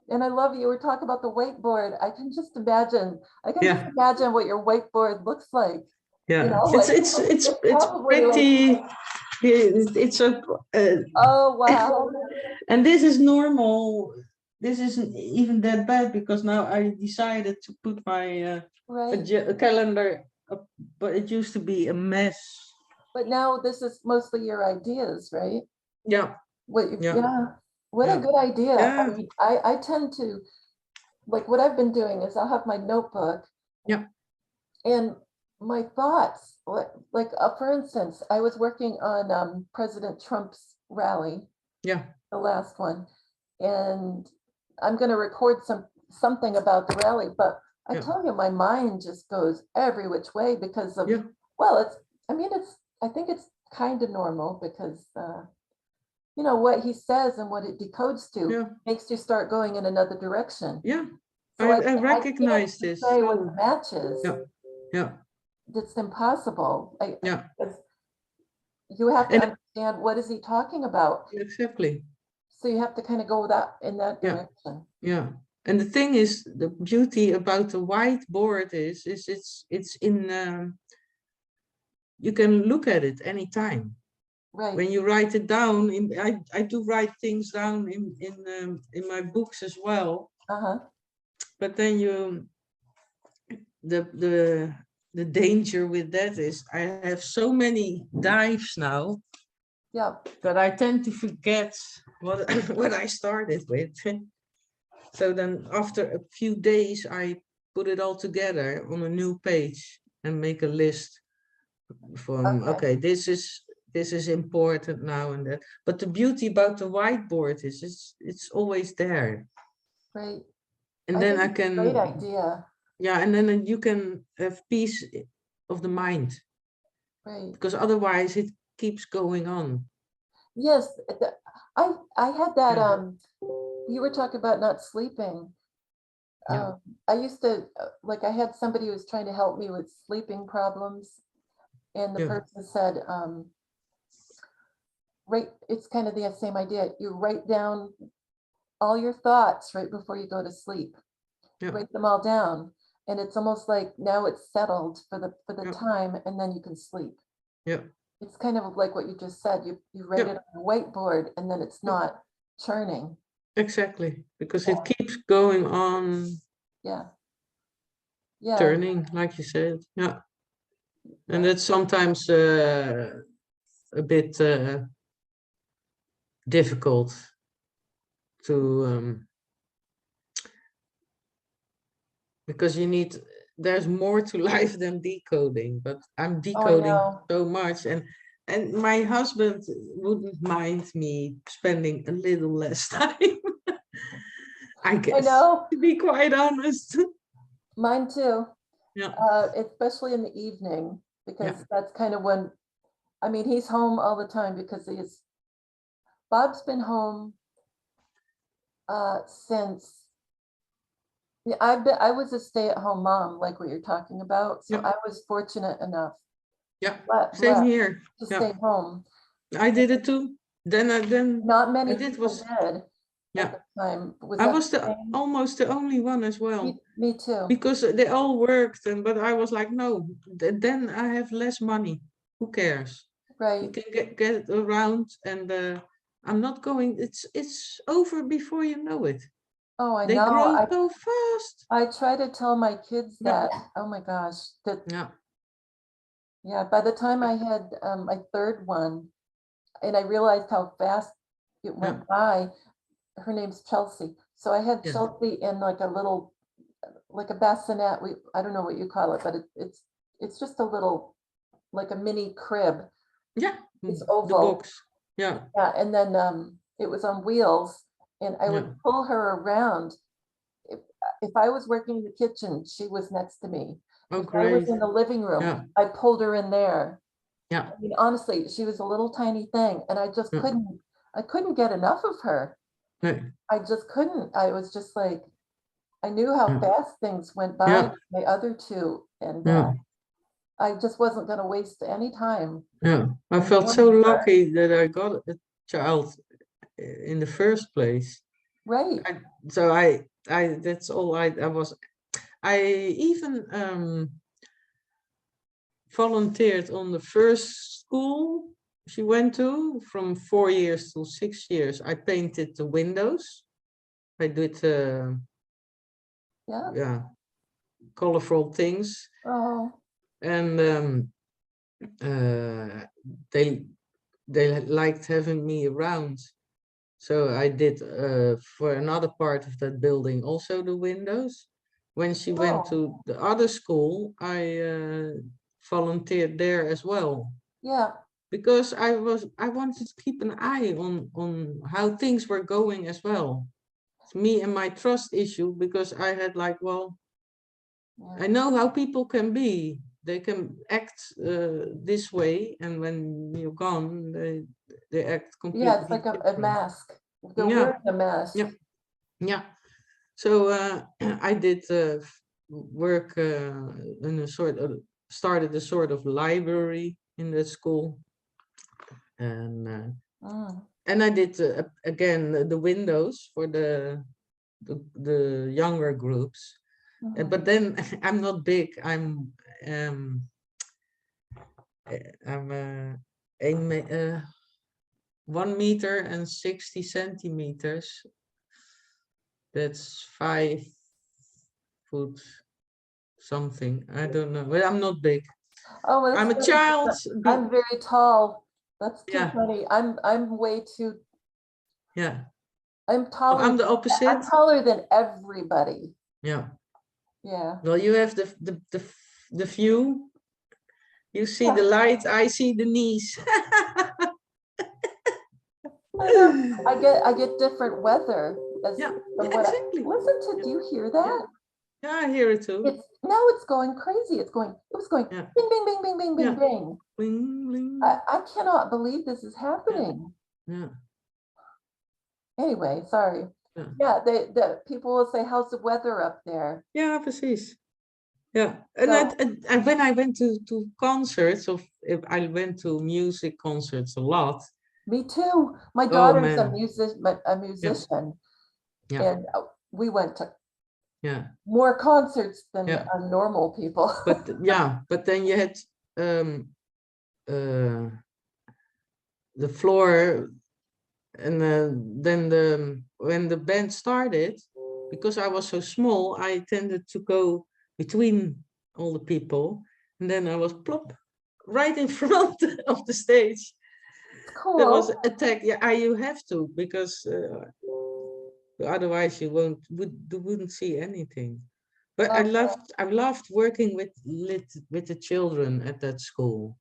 and I love you were talking about the whiteboard. I can just imagine. I can just Yeah. imagine what your whiteboard looks like. Yeah. Like It's probably like, pretty. It's a oh wow. and this is normal. This isn't even that bad because now I decided to put my Right. a calendar up, but it used to be a mess. But now this is mostly your ideas, right? Yeah. Yeah. Yeah. What a Yeah. good idea. Yeah. I mean, I tend to like what I've been doing is I'll have my notebook Yeah. and my thoughts, for instance, I was working on President Trump's rally, Yeah. the last one, and I'm going to record something about the rally, but I Yeah. tell you, my mind just goes every which way because of, Yeah. well, I think it's kind of normal because you know, what he says and what it decodes to Yeah, makes you start going in another direction. yeah. So I I recognize can't this. say what So the match is. yeah, yeah, It's impossible. yeah. You have to And understand what is he talking about. exactly. So you have to kind of go in that Yeah. direction. Yeah. And the thing is, the beauty about the whiteboard is it's in you can look at it anytime. Right. When you write it down, I do write things down in my books as well. Uh-huh. But then the danger with that is I have so many dives now Yeah. that I tend to forget what what I started with. So then after a few days, I put it all together on a new page and make a list from, okay, this is important now and that. But the beauty about the whiteboard is it's always there. Right. And I then think I it's a great can, idea. yeah, and then you can have peace of the mind, Right. because otherwise it keeps going on. Yes. I had that, Yeah, you were talking about not sleeping. yeah, I used to, like, I had somebody who was trying to help me with sleeping problems. And the yeah, person said, right, it's kind of the same idea. You write down all your thoughts right before you go to sleep. yeah, Write them all down. And it's almost like now it's settled for the yeah, time, and then you can sleep. yeah, It's kind of like what you just said. You write yeah, it on a whiteboard, and then it's yeah, not churning. exactly, because Yeah. it keeps going on Yeah. Yeah. turning, like you said. Yeah. And Yeah. that's sometimes a bit difficult to because there's more to life than decoding, but I'm Oh, I decoding know. so much, and my husband wouldn't mind me spending a little less time, I I guess, know. to be quite honest. Mine too. Yeah, Especially in the evening, yeah, because that's kind of when, I mean, he's home all the time because Bob's been home since, yeah, I was a stay-at-home mom, like what you're talking about. So yeah, I was fortunate enough, yeah. Same blessed here. to Yeah, stay home. I did it too. Then Not I many did people was did at yeah. the time. Was I that was the the same? almost the only one as well, Me too. because they all worked, but I was like, no, then I have less money. Who cares? You Right. can get around, and I'm not going. It's over before you know it. Oh, I They know. grow so fast. I try to tell my kids Yeah, that, oh my gosh, that, yeah, yeah, by the time I had my third one, and I realized how fast it yeah, went by, her name's Chelsea. So I had yeah, Chelsea in like a little, like a bassinet. I don't know what you call it, but it's just a little, like a mini crib. yeah. It's The oval. box. Yeah, Yeah, and then it was on wheels, and I yeah. would pull her around. If, if I was working in the kitchen, she was next to me. Oh, If I was great. in the living room, Yeah, I pulled her in there. yeah, I mean, honestly, she was a little tiny thing, and yeah. I couldn't get enough of her. No, I just couldn't. I was just like, I knew how yeah, fast things went by, yeah, my other two, and yeah, I just wasn't going to waste any time yeah. I felt so annoying her. lucky that I got a child in the first place. Right. So I that's all I was. I even volunteered on the first school she went to from 4 years to 6 years. I painted the windows. I did Yeah. yeah, colorful things, Oh, and uh, they they liked having me around. So I did for another part of that building also the windows. When she went oh, to the other school, I volunteered there as well, yeah. because I wanted to keep an eye on how things were going as well. It's me and my trust issue, because I had like, well, Yeah. I know how people can be. they can act this way, and when you're gone, they act Yeah, it's completely like a different. mask. They're Yeah, wearing a mask. yeah, yeah. So I did work in a sort of started a sort of library in that school, and Mm, I did again the windows for the younger groups. mhm. But then I'm not big. Um I'm 1 meter and 60 centimeters. That's 5 foot something. I don't know, but I'm not big. Oh, well, I'm that's a funny. child. I'm very tall. That's too Yeah, funny. I'm way too. yeah. I'm So taller. I'm the I'm opposite. taller than everybody. Yeah. Yeah. Well, you have the view. You see the Yeah. light. I see the knees. I know. I get different weather as Yeah, from yeah, what I exactly. listen to. Yeah, Do you hear yeah, that? yeah. I hear it too. It's now it's going crazy. It was going Yeah, bing, bing, bing, bing, bing, bing, yeah. bing. Bling, bling. I cannot believe this is Yeah, happening. yeah, Anyway, sorry. yeah. Yeah, the people will say, "How's the weather up there?" Yeah, precies. Yeah, and So when I went to concerts, of if I went to music concerts a lot. me too. My Oh daughter's man, a yeah, musician, yeah, and we went to yeah, more concerts than yeah. normal people. But yeah, but then you had um uh the floor, and then when the band started, because I was so small, I tended to go between all the people, and then I was plop right in front of the stage. It's That was cool. attack. Yeah, you have to, because otherwise you wouldn't see anything. But Oh, I loved working with the children at that school,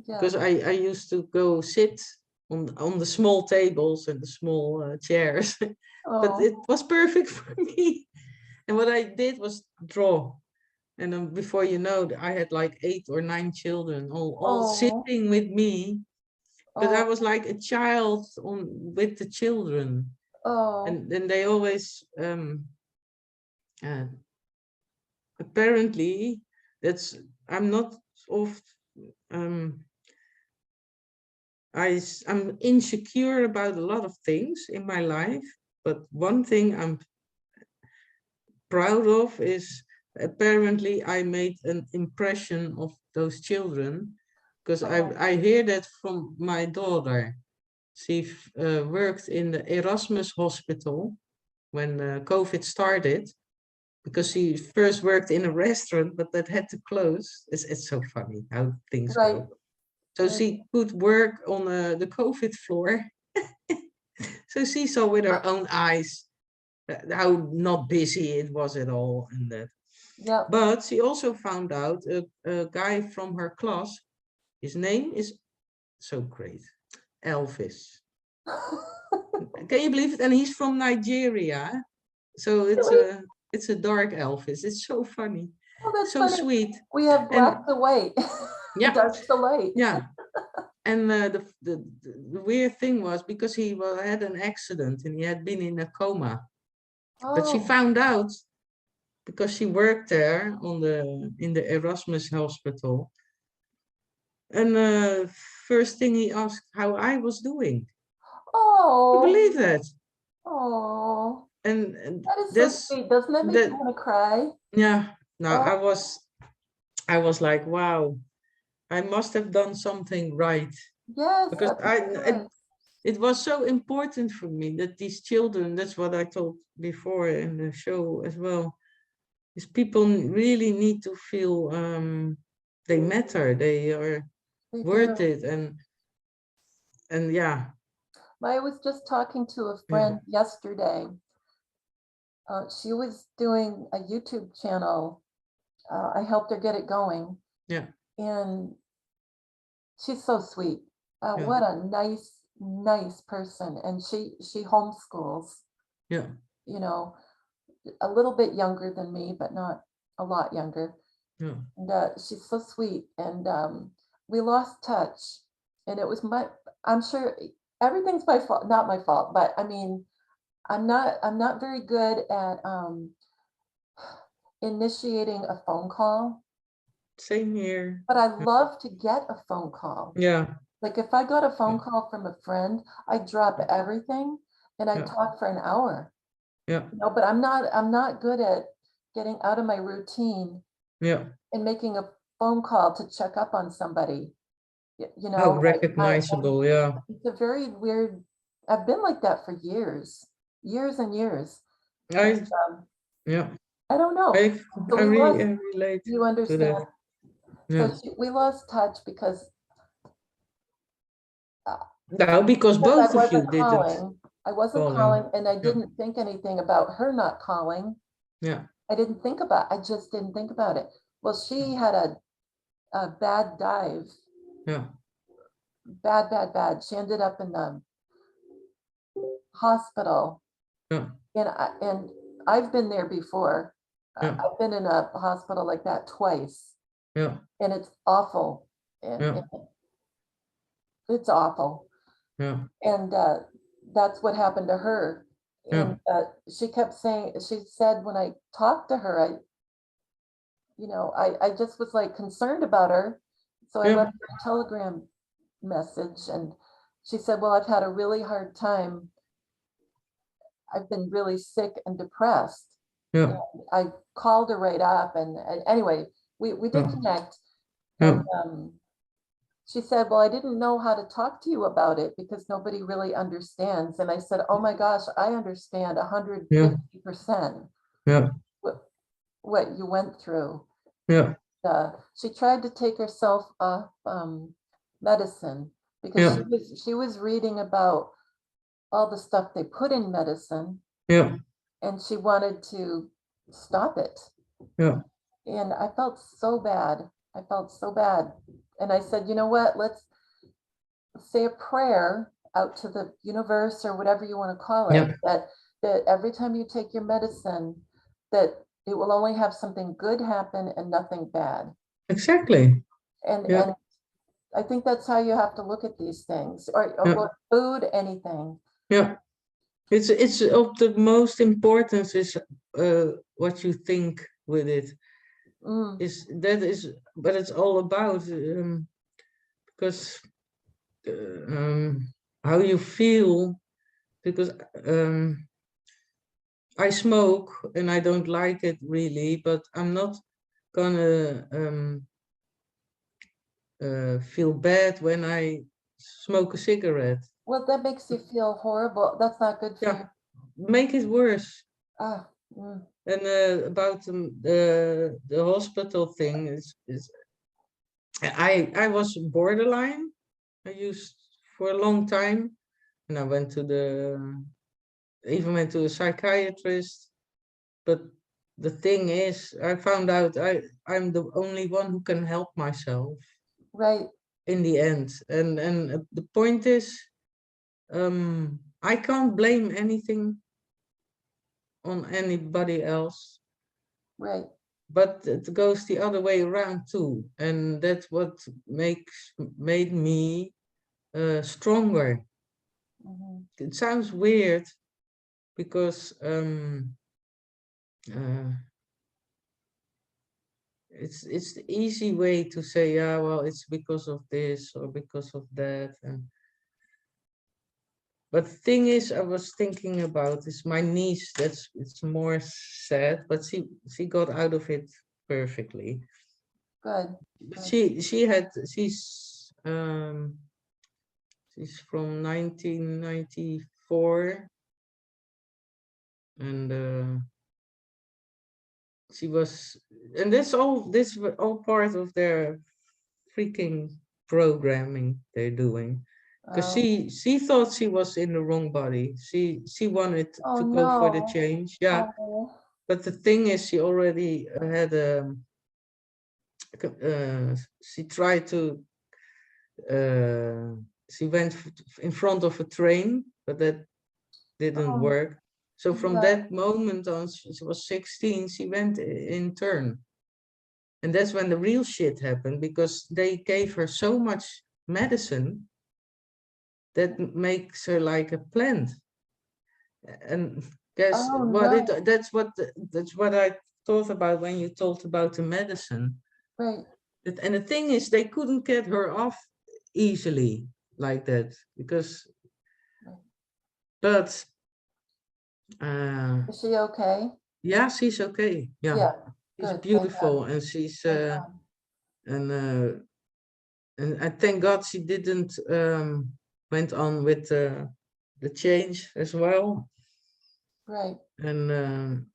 yeah. because I used to go sit on the small tables and the small chairs. But Oh, it was perfect for me. And what I did was draw. And then before you know, I had like 8 or 9 children all oh, sitting with me, because I oh, was like a child with the children. oh. And then they always uh, apparently that's I'm not oft um I'm insecure about a lot of things in my life, but one thing I'm proud of is apparently I made an impression of those children, because Oh, I hear that from my daughter. She worked in the Erasmus hospital when COVID started, because she first worked in a restaurant, but that had to close. It's so funny how things right, go. So right. she could work on the COVID floor. So she saw with her own eyes how not busy it was at all. And that. Yep. But she also found out a guy from her class, his name is so great, Elvis. Can you believe it? And he's from Nigeria. So Really? it's a dark Elvis. It's so funny, Oh, that's so funny. sweet. We have And black to white, yeah, dark to light. yeah. And the weird thing was, because had an accident and he had been in a coma. But she Oh, found out, because she worked there in the Erasmus hospital. And first thing he asked how I was doing. You oh, believe that? oh. And That is so that's sweet. Doesn't that make you that. want to cry? Yeah. No, Oh, I was like, wow, I must have done something right, yes, because of course. it was so important for me that these children. That's what I told before in the show as well. Is people really need to feel they matter. They are They worth do. it, and yeah, I was just talking to a yeah, friend yesterday. She was doing a YouTube channel. I helped her get it going, yeah, and she's so sweet. yeah, What a nice, nice person. And she homeschools, yeah, you know, a little bit younger than me, but not a lot younger. Yeah. And she's so sweet. And we lost touch. And it was I'm sure everything's my fault, not my fault, but I mean, I'm not very good at initiating a phone call, Same here. but I love to get a phone call. Yeah. Like if I got a phone call from a friend, I drop everything and I Yeah. talk for an hour. Yeah. But I'm not good at getting out of my routine Yeah. and making a phone call to check up on somebody. You How know, recognizable. Yeah. it's a very weird, I've been like that for years and years. And, I yeah. I don't know. I So I we lost, really relate you to that. understand. Yeah. We lost touch because No, because I both of you wasn't didn't calling. I wasn't calling. calling and I Yeah. didn't think anything about her not calling. Yeah. I just didn't think about it. Well, she had a bad dive, Yeah. bad. She ended up in the hospital Yeah. and I've been there before. Yeah. I've been in a hospital like that twice Yeah. and it's awful. Yeah. It's awful. Yeah. And that's what happened to her. Yeah. And she kept saying, she said when I talked to her, I just was like concerned about her. So I Yeah. left her a telegram message and she said, well, I've had a really hard time. I've been really sick and depressed. Yeah. And I called her right up and anyway, we did Yeah. connect. Yeah. And she said, well, I didn't know how to talk to you about it because nobody really understands. And I said, oh my gosh, I understand Yeah. 150% Yeah. what you went through. Yeah. She tried to take herself off medicine because Yeah. she was reading about all the stuff they put in medicine Yeah. and she wanted to stop it. Yeah. And I felt so bad. I felt so bad. And I said, you know what? Let's say a prayer out to the universe or whatever you want to call it, Yeah. that every time you take your medicine, that it will only have something good happen and nothing bad. Exactly. And Yeah. and I think that's how you have to look at these things, or Yeah. food, anything. Yeah. It's of the most importance is what you think with it. Mm, Is what it's all about, because how you feel, because I smoke and I don't like it really, but I'm not gonna feel bad when I smoke a cigarette. well, that makes you feel horrible. That's not good for Yeah, you. make it worse. Ah, mm, And about the hospital thing is I was borderline. I used for a long time, and I went to even went to a psychiatrist. But the thing is, I found out I'm the only one who can help myself right. in the end. And the point is, I can't blame anything on anybody else, Right. but it goes the other way around too, and that's what made me stronger. Mhm. It sounds weird because it's the easy way to say, yeah, well, it's because of this or because of that. But the thing is, I was thinking about is my niece. It's more sad, but she got out of it perfectly. Good. But Good. she's from 1994, and she was, and this were all part of their freaking programming they're doing. Because Oh, she thought she was in the wrong body. She wanted oh to go for the no. change. Yeah. Oh, But the thing is, she already had she tried to she went in front of a train, but that didn't oh, work. So from yeah. that moment on, she was 16, she went in turn. And that's when the real shit happened, because they gave her so much medicine that makes her like a plant. And guess Oh what no, that's what I thought about when you talked about the medicine. right. And the thing is, they couldn't get her off easily like that, because, Right. but Is she okay? yeah, she's okay. Yeah, Yeah, she's good. Thank God. beautiful, and she's Thank God. and and I thank God she didn't went on with the change as well. Right. And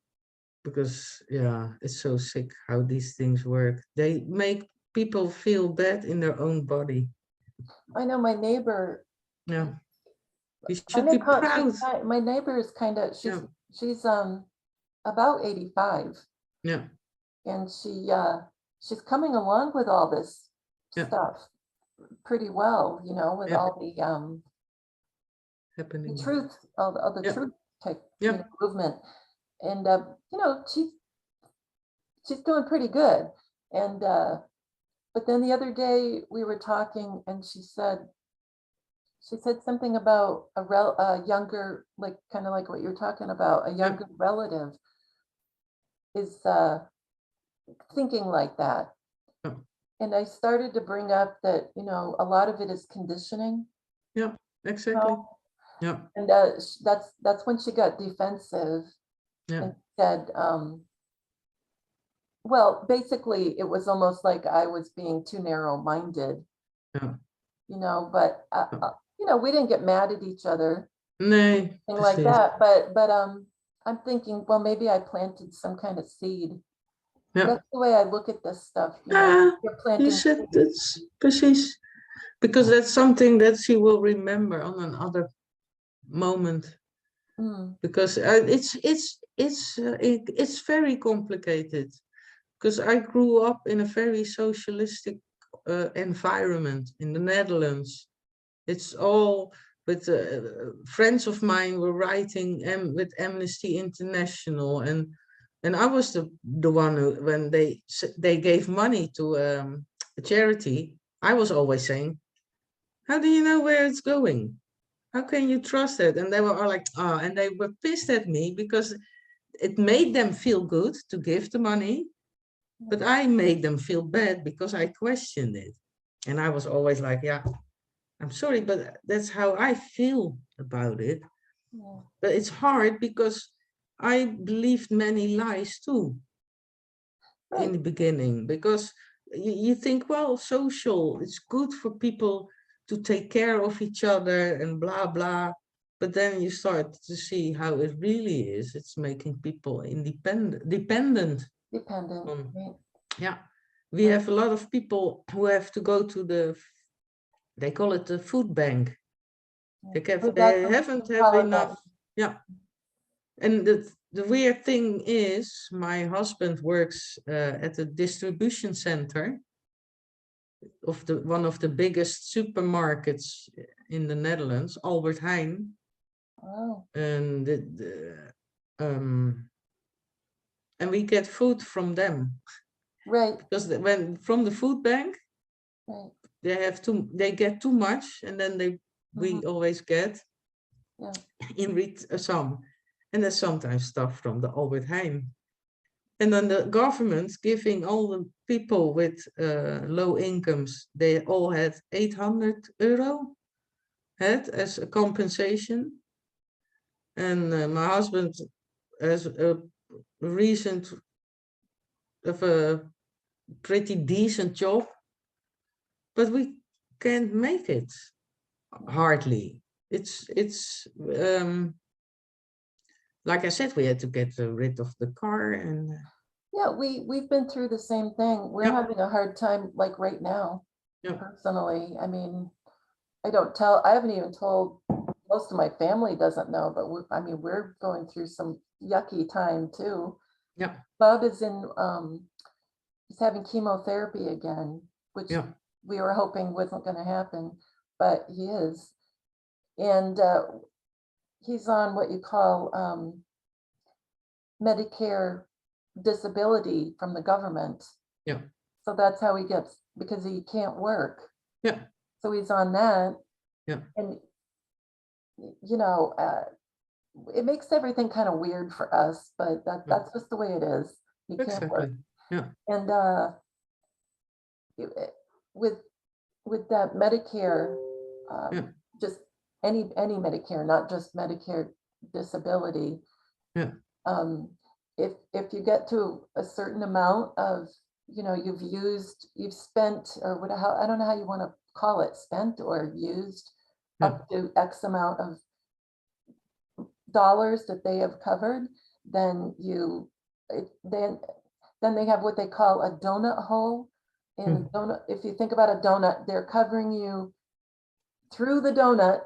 because yeah, it's so sick how these things work. They make people feel bad in their own body. I know my neighbor, Yeah, you should kind of be caught, proud. my neighbor is kind of, Yeah, she's about 85, yeah, and she's coming along with all this yeah, stuff pretty well, you know, with yeah. all the Happening. truth, all the Yeah, truth type, you yeah, know, movement. And you know, she's doing pretty good. And but then the other day we were talking, and she said something about a younger, like kind of like what you're talking about, a yeah, younger relative is thinking like that. yeah, And I started to bring up that, you know, a lot of it is conditioning, yeah, you exactly. know, Yeah, and that's when she got defensive yeah, and said, well, basically, it was almost like I was being too narrow-minded, yeah, you know, but ja. you know, we didn't get mad at each other, Nee, thing like precies. that. But I'm thinking, well, maybe I planted some kind of seed. Ja, That's the way I look at this stuff, you know. ja, You're you planting said seeds. it's precies. Because that's something that she will remember on another moment. Mm, Because it's very complicated. Because I grew up in a very socialistic environment in the Netherlands. It's all, but friends of mine were writing with Amnesty International, and I was the one who, when they gave money to a charity, I was always saying, "How do you know where it's going? How can you trust it?" And they were all like, "Oh," and they were pissed at me because it made them feel good to give the money, but I made them feel bad because I questioned it, and I was always like, "Yeah, I'm sorry, but that's how I feel about it." yeah, But it's hard because I believed many lies too in right. the beginning, because you think, well, social, it's good for people to take care of each other and blah, blah. But then you start to see how it really is. It's making people dependent Dependent, on, right? yeah. We have a lot of people who have to go to they call it the food bank. Yeah. They, We've got they haven't we have call it that. enough. Yeah. And the weird thing is, my husband works at a distribution center of one of the biggest supermarkets in the Netherlands, Albert Heijn. Oh, And and we get food from them, right, because when from the food bank right. they get too much, and then Mhm, we always get yeah, in some, and there's sometimes stuff from the Albert Heijn. And then the government giving all the people with low incomes, they all had 800 euro had as a compensation. And my husband has a recent of a pretty decent job, but we can't make it hardly. It's like I said, we had to get rid of the car, and yeah. We've been through the same thing. We're yeah, having a hard time, like right now, yeah, personally. I mean, I haven't even told, most of my family doesn't know, but I mean, we're going through some yucky time too. yeah, Bub is he's having chemotherapy again, which yeah, we were hoping wasn't going to happen, but he is. And he's on what you call Medicare disability from the government. Yeah. So that's how he gets, because he can't work. Yeah. So he's on that. Yeah. And, you know, it makes everything kind of weird for us, but that's just the way it is. He can't work. Exactly. Yeah. And with that Medicare, Yeah. just any Medicare, not just Medicare disability. Yeah. If you get to a certain amount of, you know, you've spent, or what, how, I don't know how you want to call it, spent or used Yeah. up to X amount of dollars that they have covered, then then they have what they call a donut hole. And Hmm. a donut, if you think about a donut, they're covering you through the donut,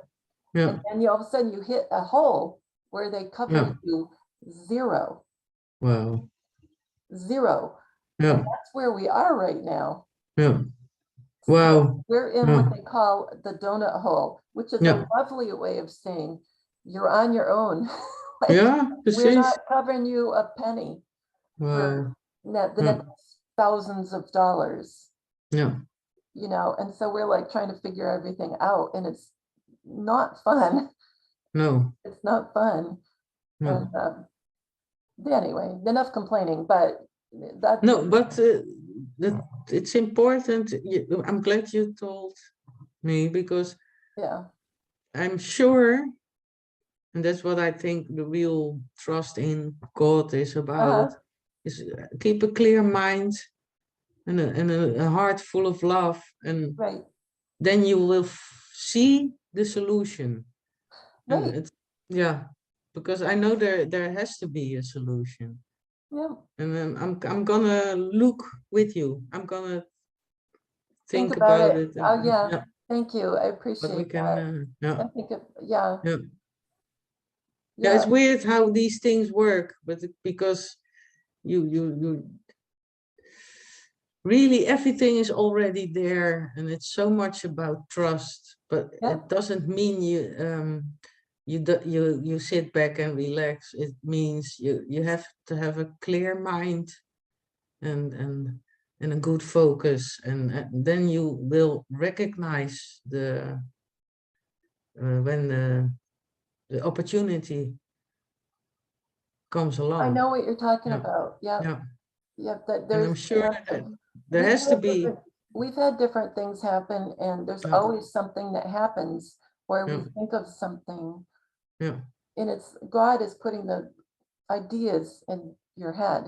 Yeah. and then all of a sudden you hit a hole where they cover Yeah. you zero. Wow. Zero. Yeah. And that's where we are right now. Yeah. So Wow. we're in Yeah. what they call the donut hole, which is Yeah. a lovely way of saying you're on your own. Like, Yeah. we're Precies. not covering you a penny for Wow. the Yeah. next thousands of dollars, Yeah. you know, and so we're like trying to figure everything out, and it's not fun. No. It's not fun. No. And anyway, enough complaining, but that's No, but it's important. I'm glad you told me, because yeah. I'm sure, and that's what I think the real trust in God is about, is keep a clear mind and a heart full of love, and Right. then you will see the solution. And Right. it's, yeah, because I know there has to be a solution. Yeah. And then I'm gonna look with you. I'm gonna Think think about about it. it, Oh, and yeah. yeah, Thank you. I but we appreciate that. can, yeah, I think yeah. yeah, yeah. Yeah. It's weird how these things work, but because you really, everything is already there, and it's so much about trust. But Yeah. it doesn't mean you sit back and relax. It means you have to have a clear mind and a good focus, and then you will recognize when the opportunity comes I along. know what you're talking Yeah, about. Yeah. yeah. Yeah. That And there's, I'm you sure know, that there we've has to had be. different things happen, and there's Yeah, always something that happens where we yeah, think of something, yeah, and it's God is putting the ideas in your head,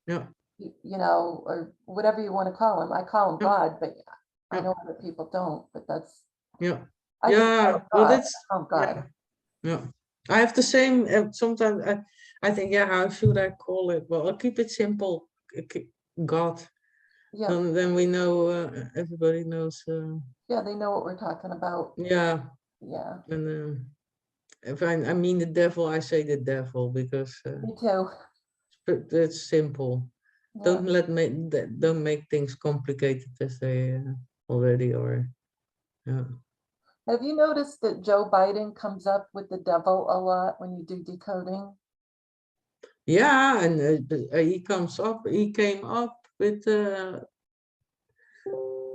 yeah, yeah, you know, or whatever you want to call him. I call him yeah, God, but I yeah, know other people don't, but that's, yeah. I just call Yeah, him well, God. that's, I call him yeah, God. yeah. I have the same. Sometimes I think, yeah, how should I call it? Well, I'll keep it simple. God. Yeah. Then we know. Everybody knows. Yeah. They know what we're talking about. Yeah, Yeah. and if I mean the devil, I say the devil, because Me too. it's simple. Yeah. Don't make things complicated as they already are. Yeah. Have you noticed that Joe Biden comes up with the devil a lot when you do decoding? Yeah, and he came up with a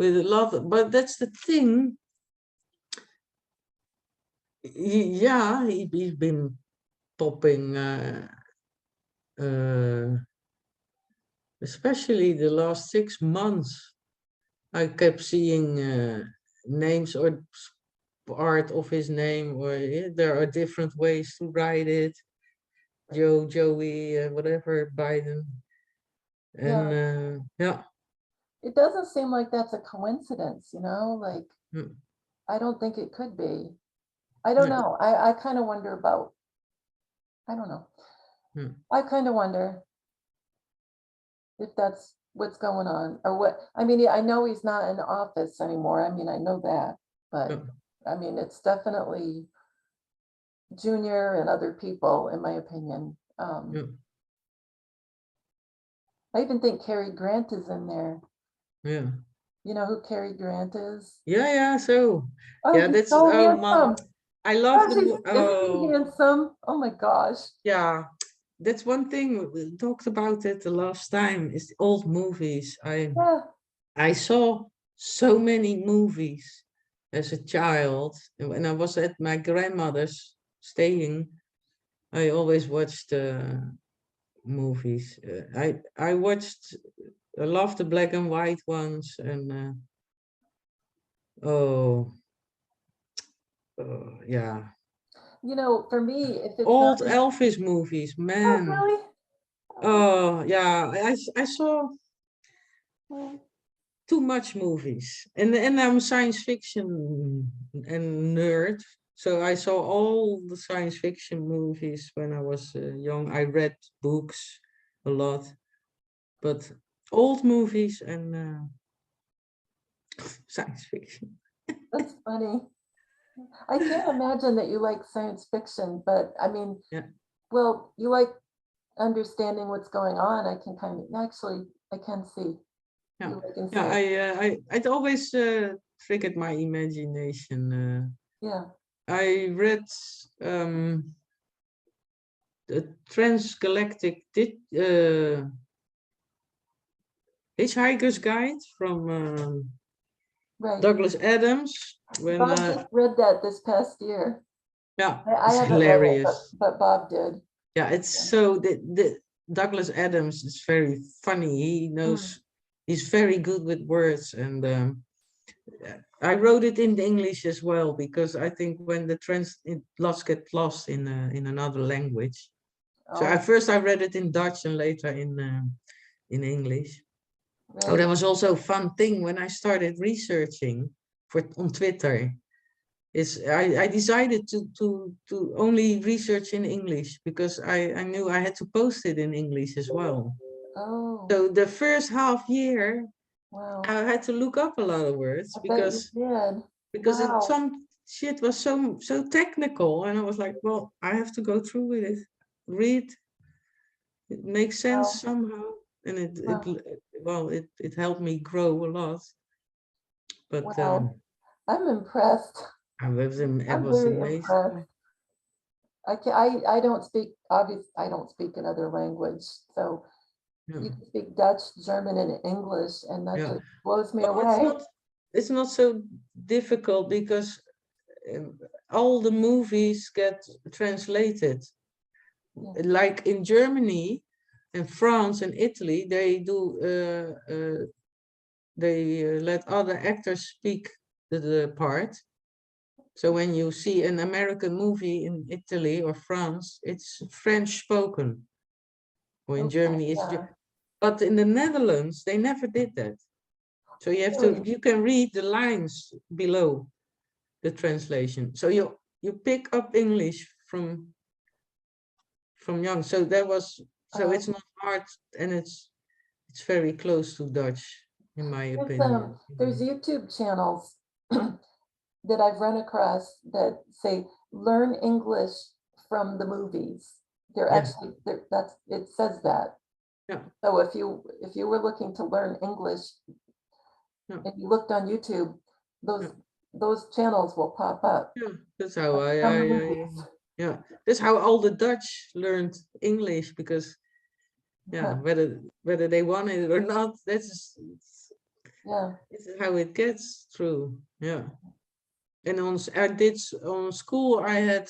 lot, but that's the thing. He's been popping, especially the last 6 months. I kept seeing names or part of his name, or there are different ways to write it. Joey, whatever, Biden, and Yeah. yeah. It doesn't seem like that's a coincidence, you know, like, Mm, I don't think it could be. I don't yeah, know. I kind of wonder about, I don't know. mm, I kind of wonder if that's what's going on, or what. I mean, I know he's not in office anymore. I mean, I know that, yeah, but I mean, it's definitely Junior and other people, in my opinion. yeah, I even think Cary Grant is in there. yeah. You know who Cary Grant is? Yeah. So, Oh, yeah, he's that's, so oh man, handsome. I love Gosh, the isn't he oh handsome? Oh my gosh. yeah. that's one thing we talked about it the last time is the old movies. Yeah. I saw so many movies as a child. And when I was at my grandmother's staying, I always watched movies. I watched. I love the black and white ones, and oh, yeah, You know, for me, if it's not, old Elvis movies, oh, man. really? Oh, yeah, I saw Oh, too much movies, and I'm science fiction and nerd. So I saw all the science fiction movies when I was young. I read books a lot, but old movies and science fiction. that's funny. I can't imagine that you like science fiction, but I mean, Yeah, well, you like understanding what's going on. I can kind of actually, I can see yeah, you liking yeah. science. It always triggered my imagination. Yeah, I read the transgalactic Hitchhiker's Guide from right. Douglas Adams. When Bob just read that this past year. yeah, I it's haven't read it, hilarious. but Bob did. Yeah, it's Yeah. so the Douglas Adams is very funny. He Mm. knows he's very good with words, and I wrote it in English as well because I think when the lost get lost in another language. So Oh, at first I read it in Dutch and later in English. Oh, right. that was also a fun thing when I started researching for on Twitter. I decided to only research in English because I knew I had to post it in English as well. Oh, So the first half year wow. I had to look up a lot of words I bet you did. Wow. some shit was so technical and I was like, well, I have to go through with it, read, it makes sense Wow. somehow, and Wow. it helped me grow a lot. But Wow. I'm impressed. I I'm was very amazed. impressed. I don't speak, obvious, I don't speak another language. So Yeah, you can speak Dutch, German, and English, and that yeah. just blows me Well, away. it's not so difficult because um, all the movies get translated. Yeah. Like in Germany and France and Italy, they let other actors speak the part. So when you see an American movie in Italy or France, it's French spoken. Or in Okay. Germany, Yeah. but in the Netherlands, they never did that. So Really? you can read the lines below the translation. So you pick up English from young. So it's Um, not hard and it's very close to Dutch, in my opinion. there's YouTube channels that I've run across that say learn English from the movies. They're Yeah, actually that's it says that. yeah, So if you were looking to learn English yeah, and you looked on YouTube, yeah, those channels will pop up yeah. That's how from the movies. yeah. That's how all the Dutch learned English because yeah, whether they wanted it or not, Yeah. it's how it gets through. Yeah. And I did on school. I had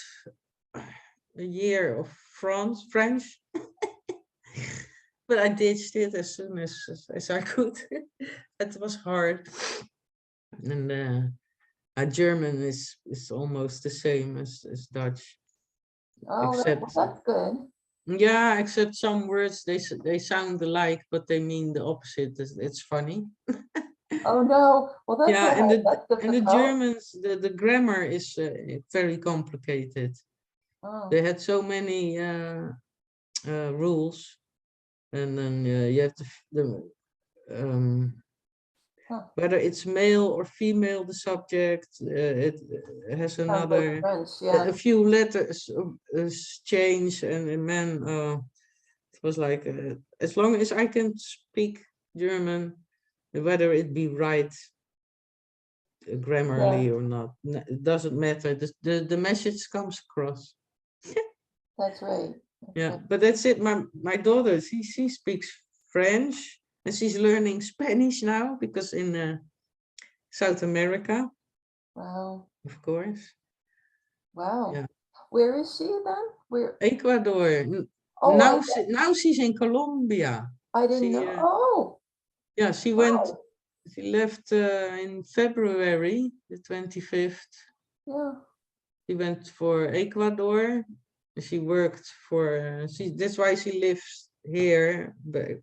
a year of French, but I ditched it as soon as I could. It was hard, and German is almost the same as Dutch, Oh, well, except that's good. yeah, except some words they sound alike, but they mean the opposite. It's funny. Oh, no. Well, that's Yeah, all right. That's and the difficult. Germans, the grammar is very complicated. Oh, They had so many rules, and then you have um, huh. whether it's male or female, the subject, it has Sounds like another French. a Yeah. few letters change, and man, it was like as long as I can speak German, whether it be right Yeah. grammarly or not, it doesn't matter. The message comes across. That's right. Yeah, but that's it. My daughter, she speaks French and she's learning Spanish now because in South America, Wow. of course. Wow. Yeah, Where is she then? Where? Ecuador. Oh, Now she's in Colombia. I didn't She know. Oh, yeah, she went. wow. She left in February the 25th. Yeah. She went for Ecuador. She worked for. That's why she lives here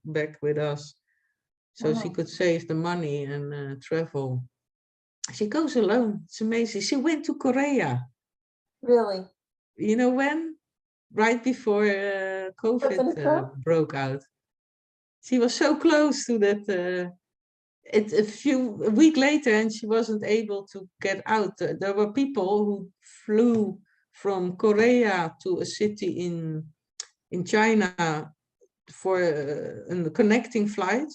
back with us, so she Wow. could save the money and travel. She goes alone. It's amazing. She went to Korea. Really? You know when? Right before President COVID Trump? broke out. She was so close to that. A week later, and she wasn't able to get out. There were people who flew from Korea to a city in China for a connecting flight,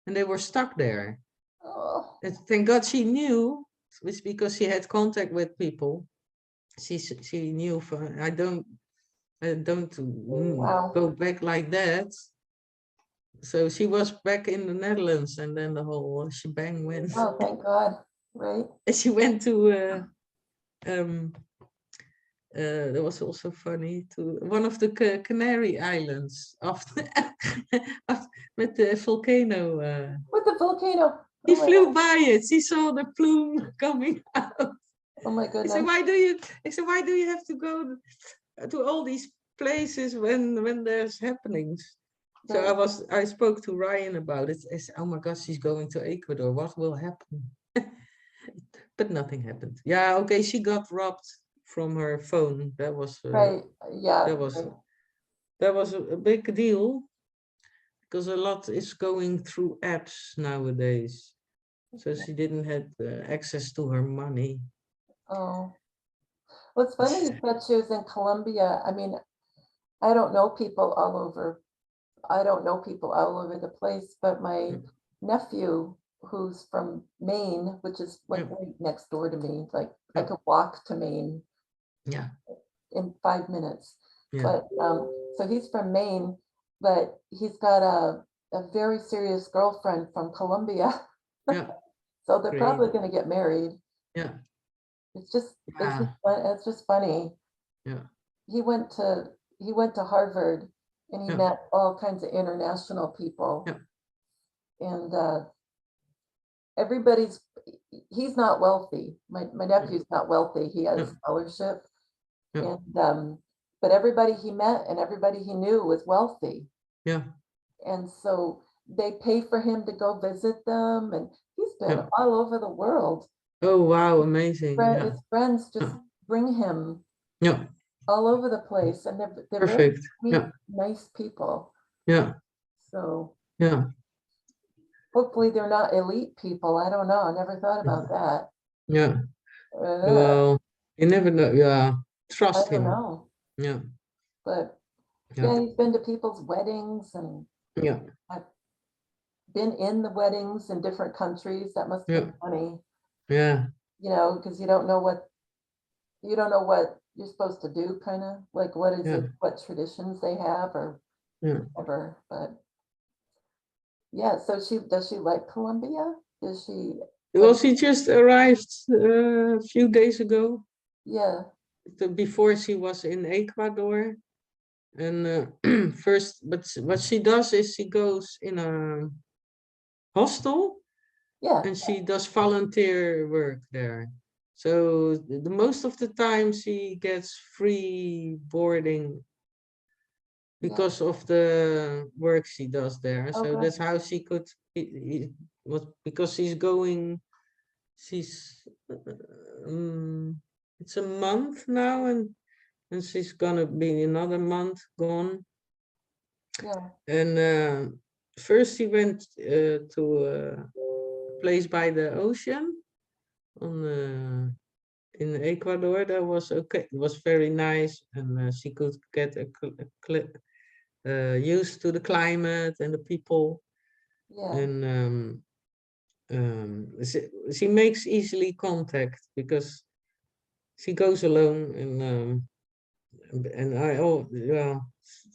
and they were stuck there. Oh, And thank God she knew, it's because she had contact with people. She knew. I don't wow. go back like that. So she was back in the Netherlands, and then the whole shebang went. Oh, thank God. Right? And she went to. That was also funny to one of the Canary Islands after, with the volcano. With the volcano. He Oh my flew God. by it. He saw the plume coming out. Oh my I said, goodness. why do you have to go to all these places when there's happenings? So Right. I spoke to Ryan about it. I said, oh my gosh, she's going to Ecuador. What will happen? But nothing happened. Yeah, okay, she got robbed from her phone. That was Right. Yeah. that was Right. that was a big deal because a lot is going through apps nowadays. So she didn't have access to her money. Oh. Well, it's funny you said she was in Colombia. I mean, I don't know people all over. I don't know people all over the place, but my nephew, who's from Maine, which is like Yeah, right next door to me, like I yeah, could walk to Maine yeah, in 5 minutes. yeah, But so he's from Maine, but he's got a very serious girlfriend from Colombia. yeah. So they're Great. probably going to get married. Yeah, It's just yeah, it's just funny. yeah, He went to he went to Harvard and he yeah, met all kinds of international people. yeah, And everybody's he's not wealthy. My yeah, nephew's not wealthy. He has yeah, scholarship. yeah, And but everybody he met and everybody he knew was wealthy. yeah, And so they pay for him to go visit them. And he's been yeah. all over the world. Oh wow, amazing. Yeah, His friends just yeah, bring him yeah. all over the place. And they're very Perfect. sweet, Yeah, nice people. yeah, So yeah, hopefully they're not elite people. I don't know. I never thought about that. yeah. Uh, Well, you never know. Yeah, I trust don't him. know. Yeah, But yeah, yeah, he's been to people's weddings and yeah, I've been in the weddings in different countries. That must have yeah, been funny, yeah, because you don't know what you're supposed to do, kind of like what is yeah, it, what traditions they have or yeah. whatever. But yeah, so does she like Colombia? Does she Well, what she just arrived a few days ago. yeah, Before she was in Ecuador, and first, but what she does is she goes in a hostel yeah, and she does volunteer work there. So the most of the time she gets free boarding yeah. because of the work she does there. So Okay. that's how she could. It was because she's it's a month now, and she's gonna be another month gone. Yeah. And first she went to a place by the ocean on in Ecuador. That was okay. It was very nice, and she could get used to the climate and the people. Yeah. And she makes easily contact because she goes alone, and I, oh yeah,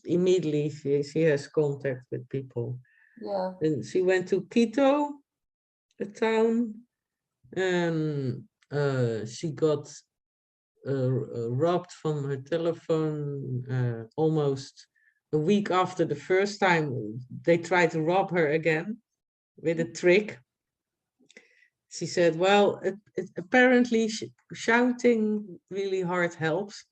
immediately she has contact with people. Yeah. And she went to Quito, a town, and she got robbed from her telephone almost a week after the first time they tried to rob her again with a trick. She said, well, apparently shouting really hard helps.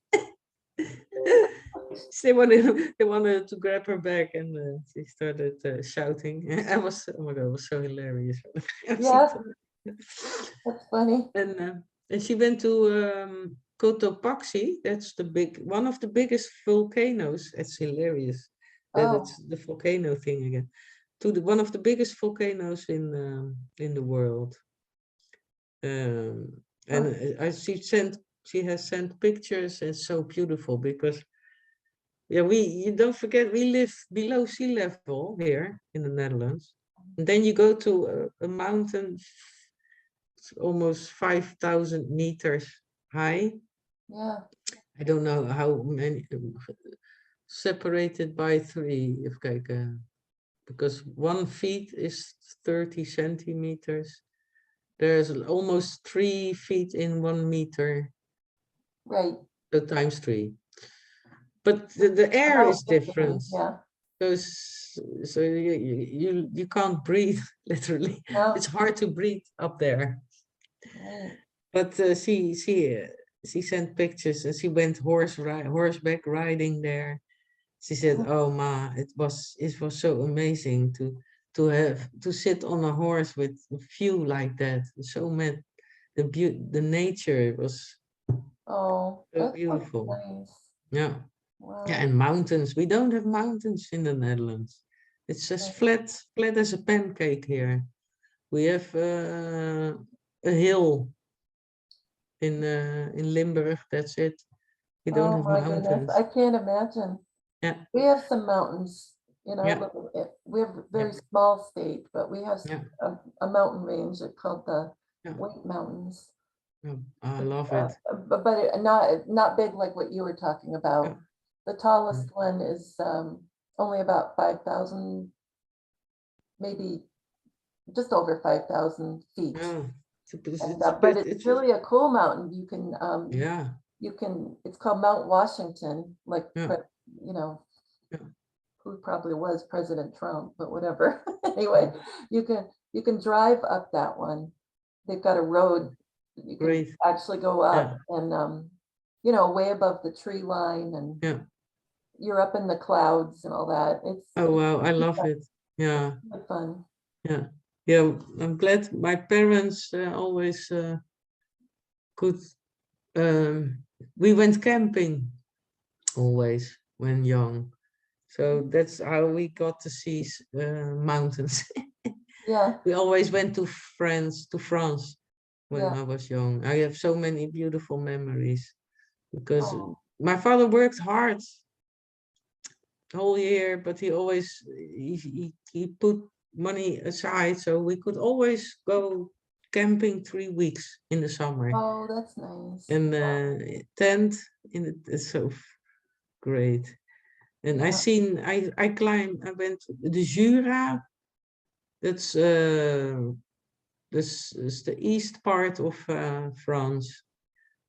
They wanted to grab her back, and she started shouting. I was, oh my God, it was so hilarious. Yeah, that's funny. And she went to Cotopaxi. That's one of the biggest volcanoes. It's hilarious that Oh, it's the volcano thing again. To one of the biggest volcanoes in the world. And oh, she has sent pictures. It's so beautiful because you don't forget we live below sea level here in the Netherlands. And then you go to a mountain almost 5,000 meters high. yeah. I don't know how many, separated by 3, if kijken, because 1 feet is 30 centimeters. There's almost 3 feet in 1 meter, Right. so times 3. But the air About is 15, different. yeah. So you can't breathe, literally. No, It's hard to breathe up there. right. But she sent pictures, and she went horseback riding there. She said, "Oh ma, it was so amazing to sit on a horse with a view like that. So meant the nature was Oh, so that sounds beautiful. nice. Yeah, yeah, Wow. and mountains. We don't have mountains in the Netherlands. It's just Right. flat as a pancake here. We have a hill in Limburg. That's it. We don't Oh have my goodness, mountains. I can't imagine. Yeah, We have some mountains in our yeah, little, we have a yeah, very small state, but we have yeah, a mountain range called the yeah. White Mountains. Yeah, I love it. But not big like what you were talking Yeah. about. The tallest one is only about 5,000, maybe just over 5,000 feet. Yeah. And It's but pretty, it's really a cool mountain. yeah, It's called Mount Washington, like yeah, you know, yeah, who probably was President Trump, but whatever. Anyway, yeah. you can drive up that one. They've got a road that you can Great. actually go Yeah, up and way above the tree line, and yeah. you're up in the clouds and all that. Oh It's wow, I love it. Yeah, really fun. yeah, yeah. I'm glad my parents always could. Um, we went camping always when young, so that's how we got to see mountains. Yeah, We always went to France when yeah. I was young. I have so many beautiful memories because Oh, my father worked hard the whole year, but he put money aside so we could always go camping 3 weeks in the summer. oh, that's nice. And tent it's so great. And Yeah. I went to the Jura. That's this is the east part of France.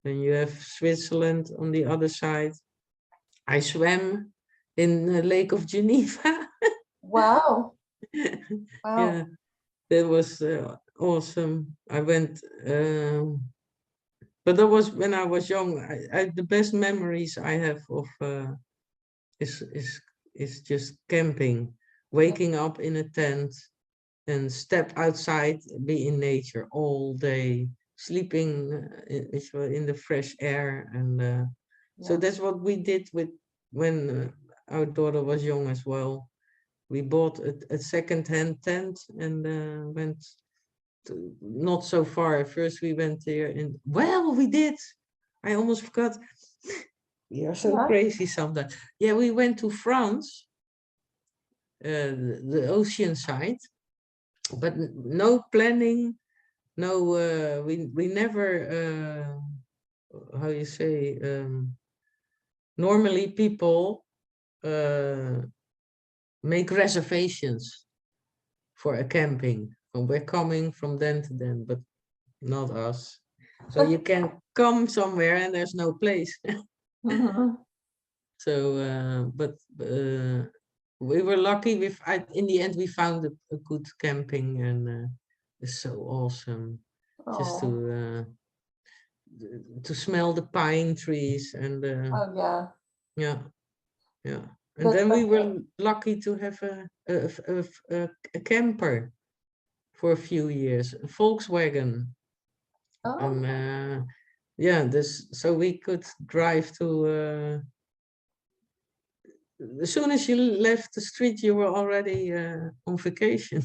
And you have Switzerland on the other side. I swam in the Lake of Geneva. Wow. Yeah, Wow. that was awesome. I went, but that was when I was young. The best memories I have of is is is just camping, Yeah. waking up in a tent and step outside, be in nature all day, sleeping in the fresh air, and so Yeah. that's what we did with when our daughter was young as well. We bought a second-hand tent and went not so far. First we went there and well, we did. I almost forgot. We are so Yeah. crazy sometimes. Yeah, we went to France, the ocean side, but no planning. No, we never. How you say? Normally people make reservations for a camping. And we're coming from then to then, but not us. So you can come somewhere and there's no place. Mhm. So, but we were lucky. In the end, we found a good camping, and it's so awesome just Oh, to smell the pine trees and oh yeah. yeah, yeah. And That's then we the, were lucky to have a camper for a few years, a Volkswagen, and oh, yeah, this so we could drive to. As soon as you left the street, you were already on vacation.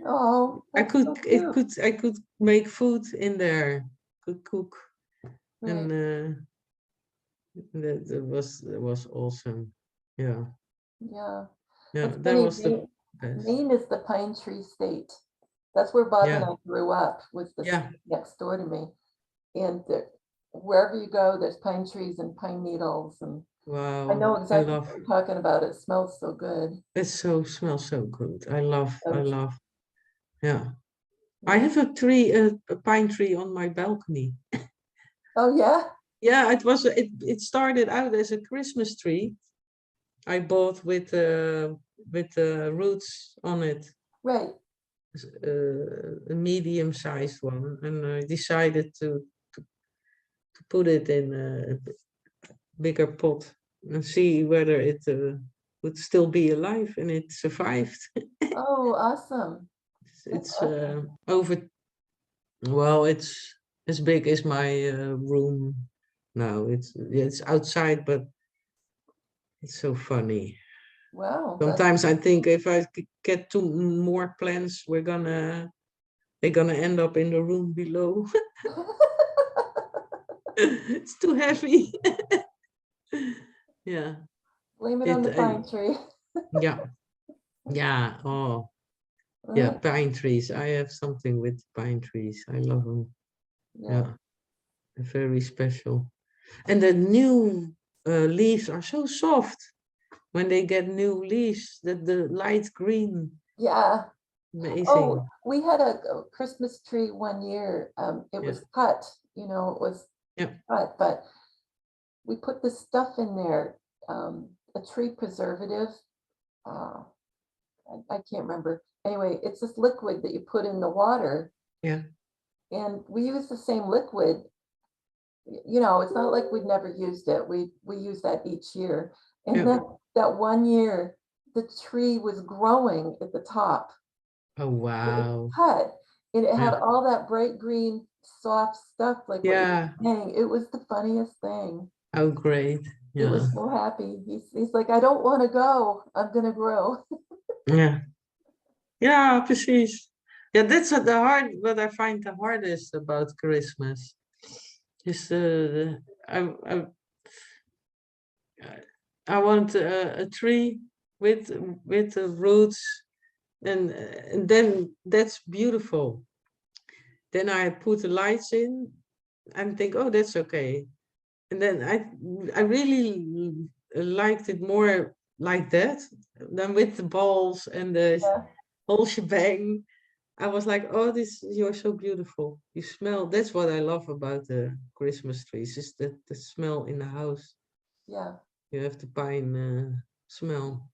oh, that's so cute. I could make food in there, could cook, and Right. that was awesome. Yeah, Yeah. yeah, It's that funny, was the best. Maine is the pine tree state. That's where Bob and Yeah, I grew up, was the yeah. state next door to me. And wherever you go, there's pine trees and pine needles. And I Wow, know I exactly love what you're talking about. It smells so good. it. So smells so good. I So, love. Yeah, I yeah. have a pine tree on my balcony. Oh, yeah. Yeah, it started out as a Christmas tree I bought with roots on it, Right. a medium-sized one, and I decided to put it in a bigger pot and see whether it would still be alive, and it survived. Oh, awesome. That's It's awesome. over. Well, it's as big as my room now. It's outside, but it's so funny. Wow. That's Sometimes I think if I get two more plants, they're gonna end up in the room below. It's too heavy. Yeah. blame it on It the pine tree. yeah. Yeah. Oh yeah, pine trees. I have something with pine trees. I love them. Yeah. Yeah. They're very special. And the new leaves are so soft when they get new leaves, the light green. Yeah. Oh, Amazing. we had a Christmas tree one year. It Yeah. was cut, it was Yeah. cut, but we put this stuff in there, a tree preservative. Uh, I can't remember. Anyway, it's this liquid that you put in the water, Yeah. and we use the same liquid. It's not like we'd never used it. We use that each year. And Yeah. then that one year, the tree was growing at the top. Oh It was wow. cut, and it had Yeah. all that bright green, soft stuff, like what you're Yeah. saying. It was the funniest thing. Oh great. He Yeah. was so happy. He's like, I don't want to go. I'm gonna grow. Yeah. Ja, precies. Ja, that's what I find the hardest about Christmas. Is I I want a tree with the roots, and then that's beautiful. Then I put the lights in and think, oh, that's okay. And then I really liked it more like that than with the balls and the Yeah, whole shebang. I was like, oh, you're so beautiful. You smell. That's what I love about the Christmas trees, is the smell in the house. yeah, You have the pine smell.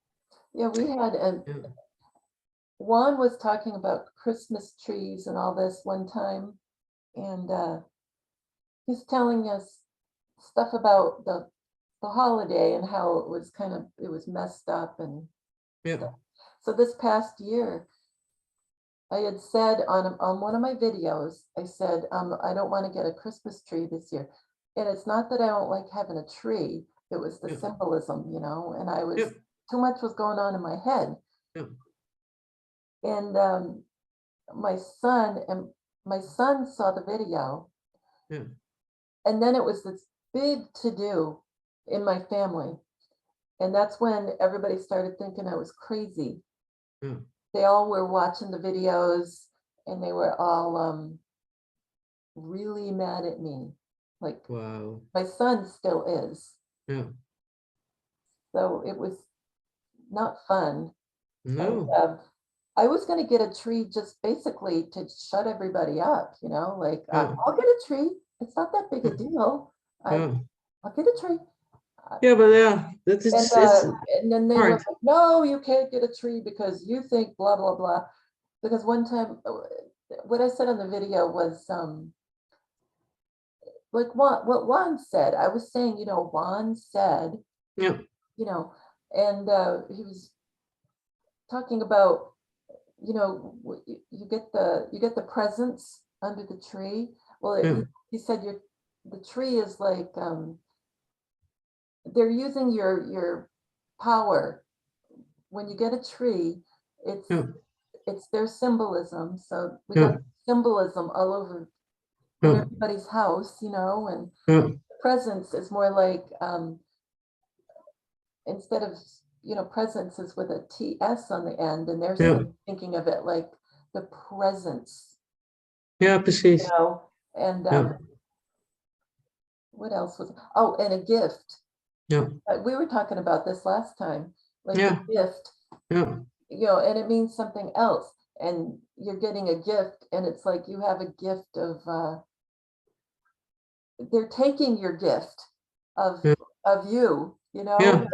yeah. We had Yeah, Juan was talking about Christmas trees and all this one time, and he's telling us stuff about the holiday and how it was messed up and yeah, stuff. So this past year, I had said on one of my videos, I said, I don't want to get a Christmas tree this year. And it's not that I don't like having a tree, it was the yeah, symbolism, and yeah, too much was going on in my head. yeah, And my son and my son saw the video, yeah, and then it was this big to do in my family. And that's when everybody started thinking I was crazy. yeah. They all were watching the videos, and they were all really mad at me. Like Wow. my son still is. Yeah, So it was not fun. And No. I was going to get a tree just basically to shut everybody up, you know, like Yeah. I'll get a tree. It's not that big a deal. Yeah. I'll get a tree. Yeah, but yeah, that it's And then they were hard. like, no, you can't get a tree because you think blah, blah, blah. Because one time, what I said on the video was like what Juan said. I was saying, you know, Juan said, Yeah. you know, and he was talking about, you know, you get the presents under the tree. Well, Yeah. he said the tree is like they're using your power. When you get a tree, it's Yeah. it's their symbolism. So we Yeah. got symbolism all over in Yeah. everybody's house, you know, and Yeah. presence is more like instead of, you know, presence is with a TS on the end, and they're Yeah. thinking of it like the presence, Ja, you precies. know, and Ja. what else was, oh, and a gift. Ja. We were talking about this last time, like the Ja. gift, Ja. you know, and it means something else. And you're getting a gift, and it's like you have a gift of they're taking your gift of Ja. you, you know, Ja.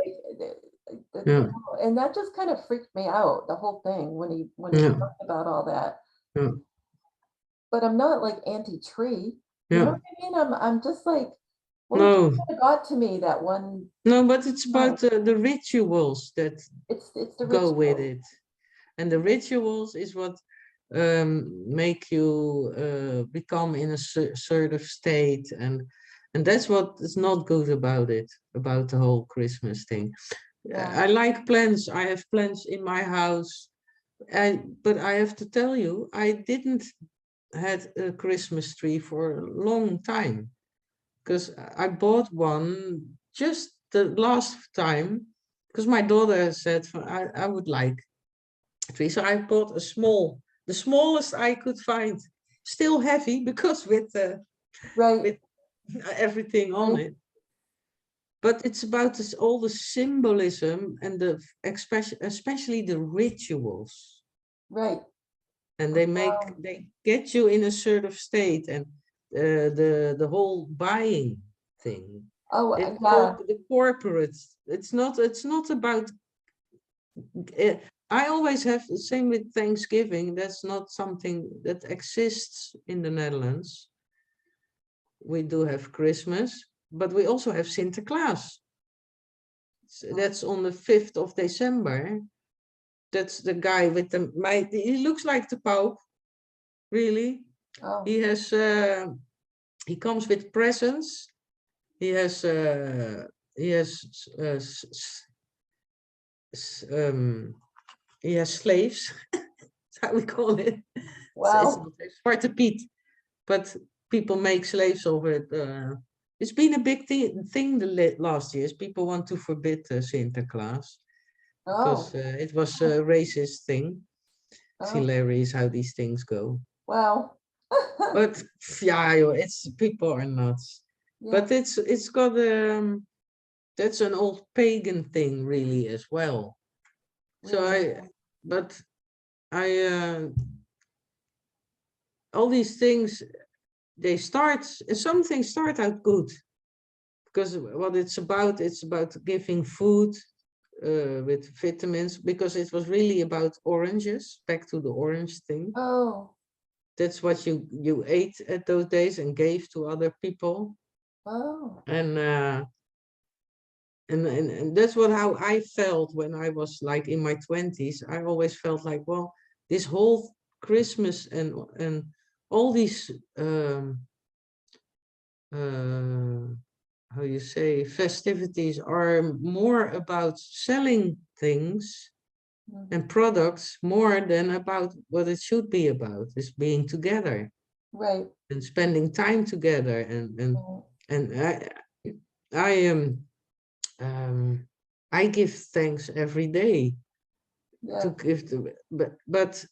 Ja. and that just kind of freaked me out, the whole thing when he Ja. talked about all that. Ja. But I'm not like anti-tree, you know Ja. what I mean? I'm just like, well, it just No. kind of got to me that one No, but it's time. about the rituals that It's the go with ritual, it. And the rituals is what make you become in a sort of state, and that's what is not good about it, about the whole Christmas thing. yeah, I like plants. I have plants in my house, but I have to tell you, I didn't had a Christmas tree for a long time because I bought one just the last time because my daughter said I would like a tree. So I bought the smallest I could find, still heavy because right, with everything on right, it. But it's about this all the symbolism and the especially the rituals, right. and Wow. they get you in a sort of state, and the whole buying thing, Oh, it's all yeah, the corporate. It's not about uh, I always have the same with Thanksgiving. That's not something that exists in the Netherlands. We do have Christmas, but we also have Sinterklaas. That's on the 5th of December. That's the guy with he looks like the Pope, really. oh, He has he comes with presents. He has he has uh, he has slaves. That's how we call it. It's wow. not Zwarte Piet, but people make slaves over it. It's been a big thing the last years. People want to forbid Sinterklaas because Oh, it was a racist thing. It's oh, hilarious how these things go. wow. But yeah, it's people are nuts. Yeah, But it's got that's an old pagan thing really as well. So really. but I all these things some things start out good because what it's about giving food with vitamins, because it was really about oranges, back to the orange thing. Oh, That's what you ate at those days and gave to other people. oh, And and that's what how I felt when I was like in my 20s. I always felt like, well, this whole Christmas and all these uh, how you say festivities are more about selling things and mhm, products more than about what it should be about, is being together right. and spending time together. Right. And I am um, I give thanks every day to Yeah, give to, but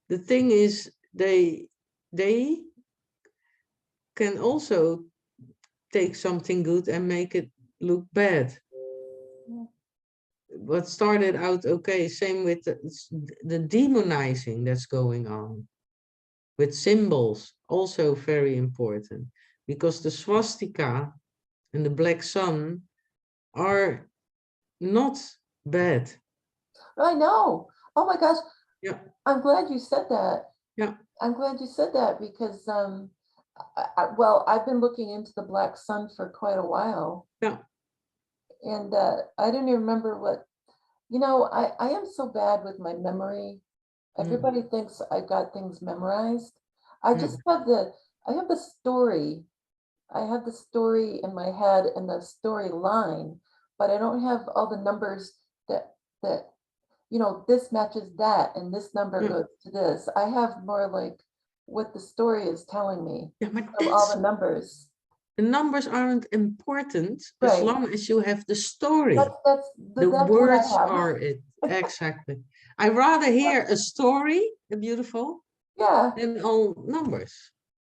the thing is they can also take something good and make it look bad. yeah, what started out okay, same with the demonizing that's going on with symbols, also very important, because the swastika and the black sun are not bad. I know. Oh my gosh. Yeah. I'm glad you said that. Yeah. I'm glad you said that because, well, I've been looking into the black sun for quite a while. Yeah. And I don't even remember what, I am so bad with my memory. Everybody thinks I got things memorized. I just have I have the story. I have the story in my head and the storyline, but I don't have all the numbers that this matches that and this number goes to this. I have more like what the story is telling me Yeah, but from all the numbers. the numbers aren't important as Right. long as you have the story. That's The what I words have. are it. Exactly. I rather hear a story, a beautiful, Yeah, than all numbers.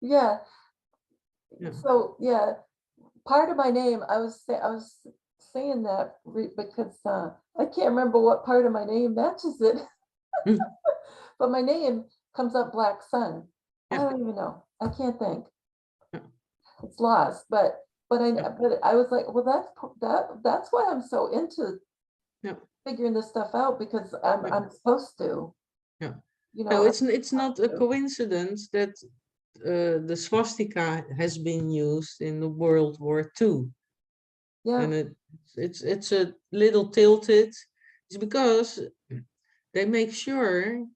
yeah. Yeah. So yeah, part of my name, I was saying that because I can't remember what part of my name matches it, but my name comes up Black Sun. I Yeah. don't even know. I can't think. Yeah. It's lost, but Yeah. I was like, well, that's why I'm so into Yeah. figuring this stuff out because Yeah. I'm supposed to. Yeah. You No, know, it's not a coincidence that the swastika has been used in the World War II. yeah, And it's a little tilted. It's because they make sure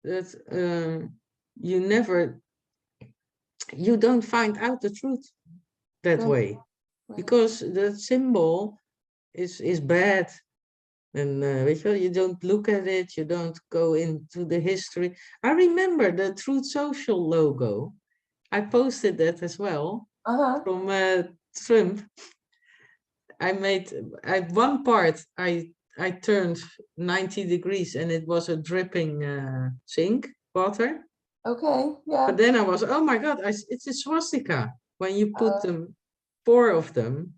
that you don't find out the truth that right, way, right. because the symbol is bad. And you don't look at it, you don't go into the history. I remember the Truth Social logo. I posted that as well from Trump. One part I turned 90 degrees and it was a dripping sink water. Okay, yeah. But then I was, oh my God, it's a swastika when you put them, 4 of them.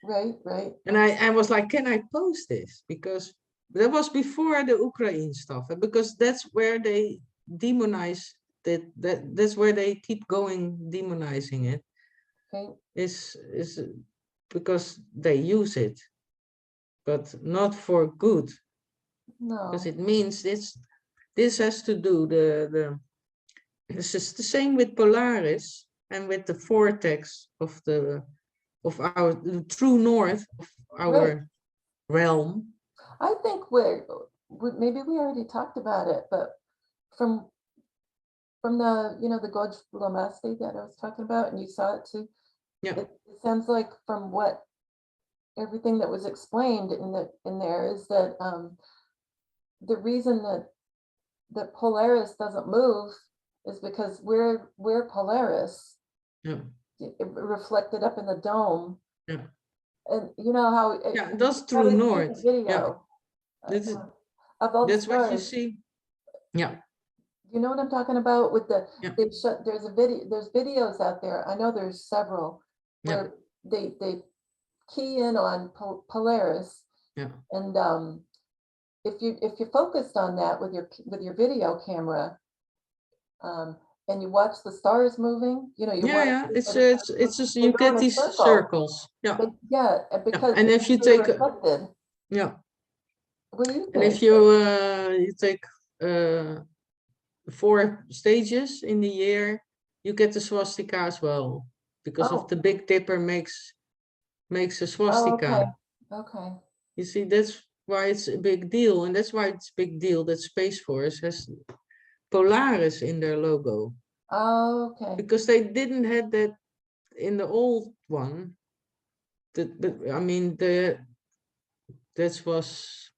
Right. And I was like, can I post this? Because that was before the Ukraine stuff, and because that's where they demonize that's where they keep going demonizing it. Okay. Is because they use it, but not for good. No. Because it means this has to do this is the same with Polaris and with the vortex of our the true north of our realm. I think maybe we already talked about it, but from the the Gorge Lamaste that I was talking about, and you saw it too. Yeah. It sounds like from what everything that was explained in there is that the reason that Polaris doesn't move is because we're Polaris. Yeah. It reflected up in the dome. Yeah. And you know how that's true north. Video of all the That's what you stars. see. Yeah. You know what I'm talking about with there's videos out there. I know there's several where they key in on Polaris. Yeah. And if you focused on that with your video camera, and you watch the stars moving, you watch it's just you go in get a these circle. circles. Yeah. Because and if you they're take reflected. What do you and if think? you take 4 stages in the year, you get the swastika as well, because of the Big Dipper makes a swastika. Okay. You see, that's why it's a big deal, and that's why it's a big deal that Space Force has Polaris in their logo. Okay. Because they didn't have that in the old one. But I mean, that was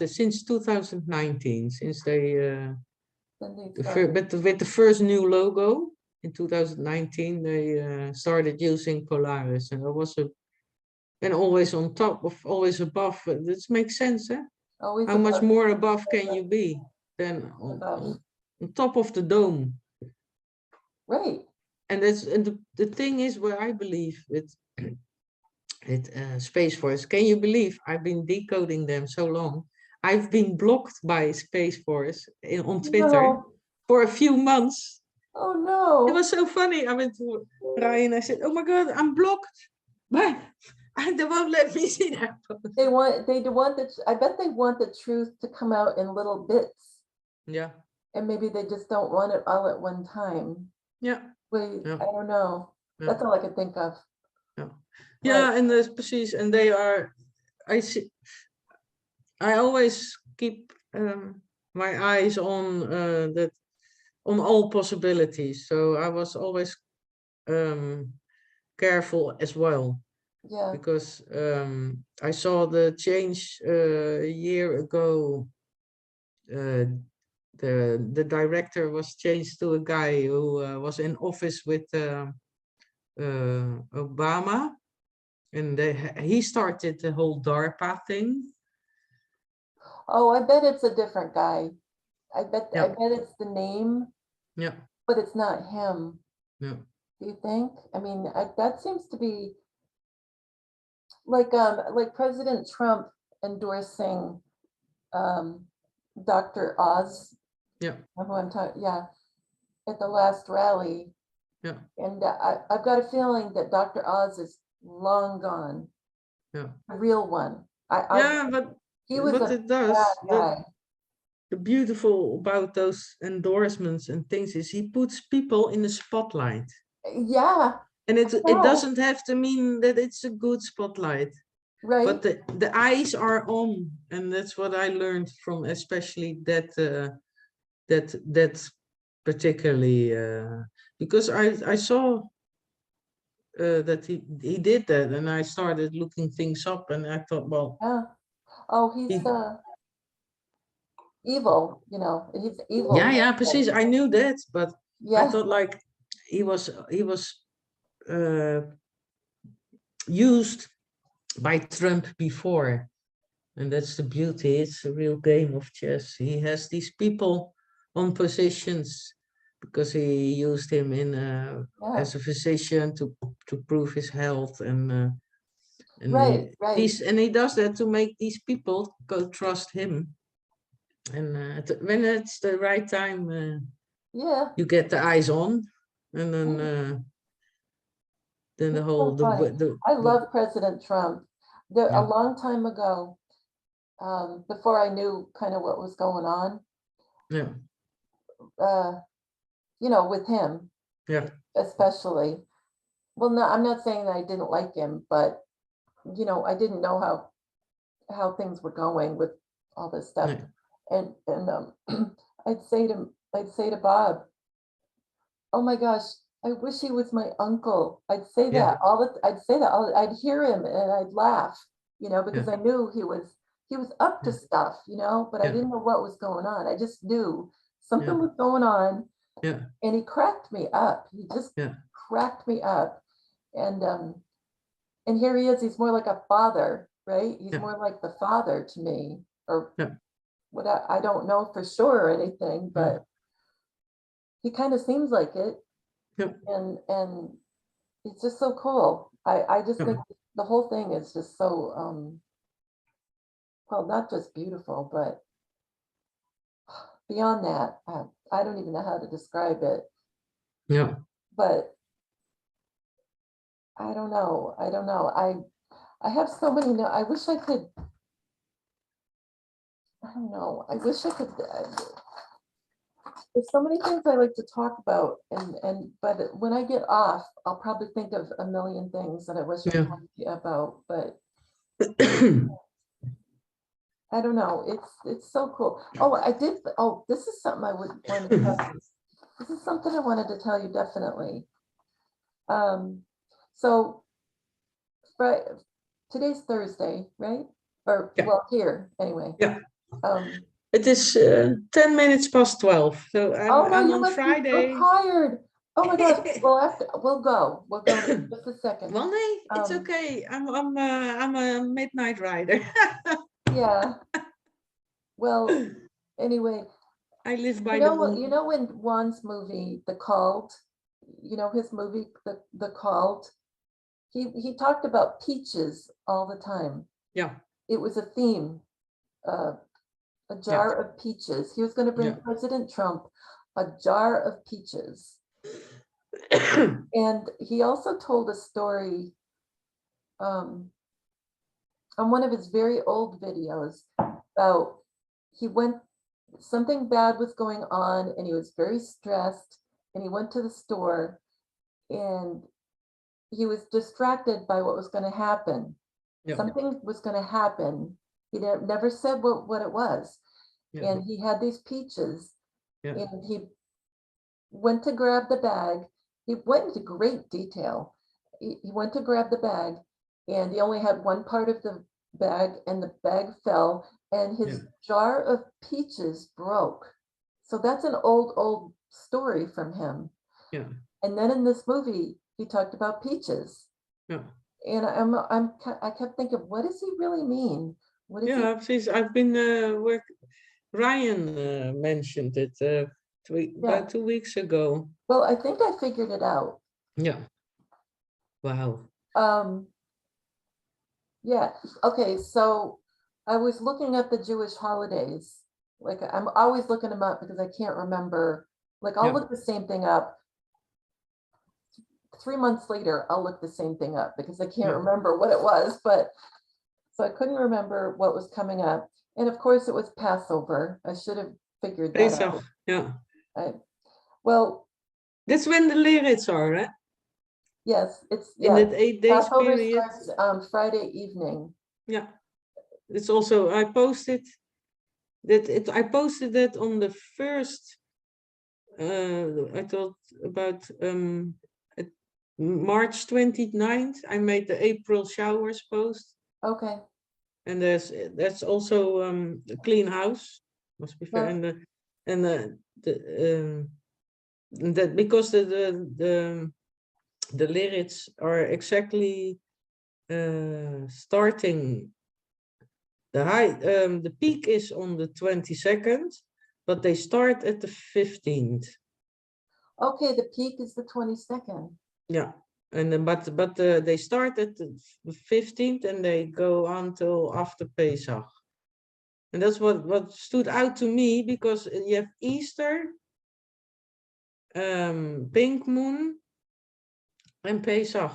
since 2019, since they with the first new logo in 2019, they started using Polaris, and it was and always on top of, always above. This makes sense, eh? Always How much above. more above can you be than on top of the dome? Right. the thing is where I believe with Space Force. Can you believe I've been decoding them so long? I've been blocked by Space Force on Twitter No. for a few months. Oh It no. was so funny. I went to Ryan. I said, "Oh my God, I'm blocked." But they won't let me see that. They want I bet they want the truth to come out in little bits. Yeah. And maybe they just don't want it all at one time. Yeah. Wait, Yeah. I don't know. Yeah. That's all I can think of. Yeah. Yeah, and precies. And they are. I see. I always keep my eyes on that on all possibilities. So I was always careful as well, Yeah. because I saw the change a year ago. The director was changed to a guy who was in office with Obama, and he started the whole DARPA thing. Oh, I bet it's a different guy. I bet Yeah. it's the name, Yeah. but it's not him. Yeah. Do you think? I mean, that seems to be like President Trump endorsing Dr. Oz. Yeah. Who I'm talking, yeah, at the last rally. Yeah. And I've got a feeling that Dr. Oz is long gone. Yeah. The real one. Yeah, but He was what a it does, bad guy. the beautiful about those endorsements and things is he puts people in the spotlight. Yeah, And it no, doesn't have to mean that it's a good spotlight, right. but the eyes are on, and that's what I learned from especially that particularly because I saw that he did that, and I started looking things up, and I thought, well, Yeah. Oh, he's he, evil, he's evil. yeah, precies. I knew that, but I Yeah, thought like he was used by Trump before, and that's the beauty. It's a real game of chess. He has these people on positions because he used him in yeah. as a physician to prove his health, and Right, right. he does that to make these people go trust him. And when it's the right time, Yeah. you get the eyes on, and then the It's whole so funny. I love President Trump. A yeah, long time ago, before I knew kind of what was going on, yeah, uh, with him yeah, especially. Well, no, I'm not saying that I didn't like him, but I didn't know how things were going with all this stuff. yeah, And I'd say to Bob, "Oh my gosh, I wish he was my uncle." I'd say yeah, that I'd hear him and I'd laugh, yeah, because I knew he was up to stuff, but I yeah, didn't know what was going on. I just knew yeah, something was going on, yeah, and he cracked me up. He just yeah, cracked me up. And here he is. He's more like a father, right? He's yeah, more like the father to me, or yeah, what I don't know for sure or anything, yeah, but he kind of seems like it. yeah, And it's just so cool. I just think yeah. the whole thing is just so well, not just beautiful, but beyond that, I don't even know how to describe it. Yeah. But I don't know. I don't know. I have so many. No, I wish I could. I don't know. I wish I could. There's so many things I like to talk about, but when I get off, I'll probably think of a million things that I wish I Yeah. talked to you about. But I don't know. It's so cool. Oh, I did. Oh, this is something I would want to tell you. This is something I wanted to tell you definitely. So today's Thursday, right? Or Yeah. well, here anyway. Yeah. Um, It is 10 minutes past 12. So oh no, I'm you on must be so Friday. tired. Oh my gosh. We'll go. We'll go in just a second. Well, no, it's Um, okay. I'm a midnight rider. yeah. Well, anyway, I live by the moon. when Juan's movie, The Called, you know, his movie, The Called, he talked about peaches all the time. Yeah. It was a theme, a jar of peaches. He was going to bring President Trump a jar of peaches. And he also told a story on one of his very old videos about something bad was going on and he was very stressed and he went to the store and he was distracted by what was going to happen. Something was going to happen. He never said what it was. And he had these peaches and he went to grab the bag. He went into great detail. He went to grab the bag and he only had one part of the bag and the bag fell and his jar of peaches broke. So that's an old story from him. And then in this movie, he talked about peaches. And I kept thinking, what does he really mean? What is I've been Ryan mentioned it about 2 weeks ago. Well, I think I figured it out. Wow. Okay, so I was looking at the Jewish holidays. Like I'm always looking them up because I can't remember. Like I'll look the same thing up. 3 months later, I'll look the same thing up because I can't remember what it was. But so I couldn't remember what was coming up. And of course, it was Passover. I should have figured that out. Well, that's when the lyrics are, right? Yes, it's in that 8 days Passover period. Starts Friday evening. It's also I posted that on the first. I thought about March 29th. I made the April showers post. Okay. And that's also a clean house. Must be fair. And that because the lyrics are exactly starting. The peak is on the 22nd, but they start at the 15th. Okay, the peak is the 22nd. And then but they start at the 15th and they go on till after Pesach. And that's what stood out to me, because you have Easter, pink moon, and Pesach.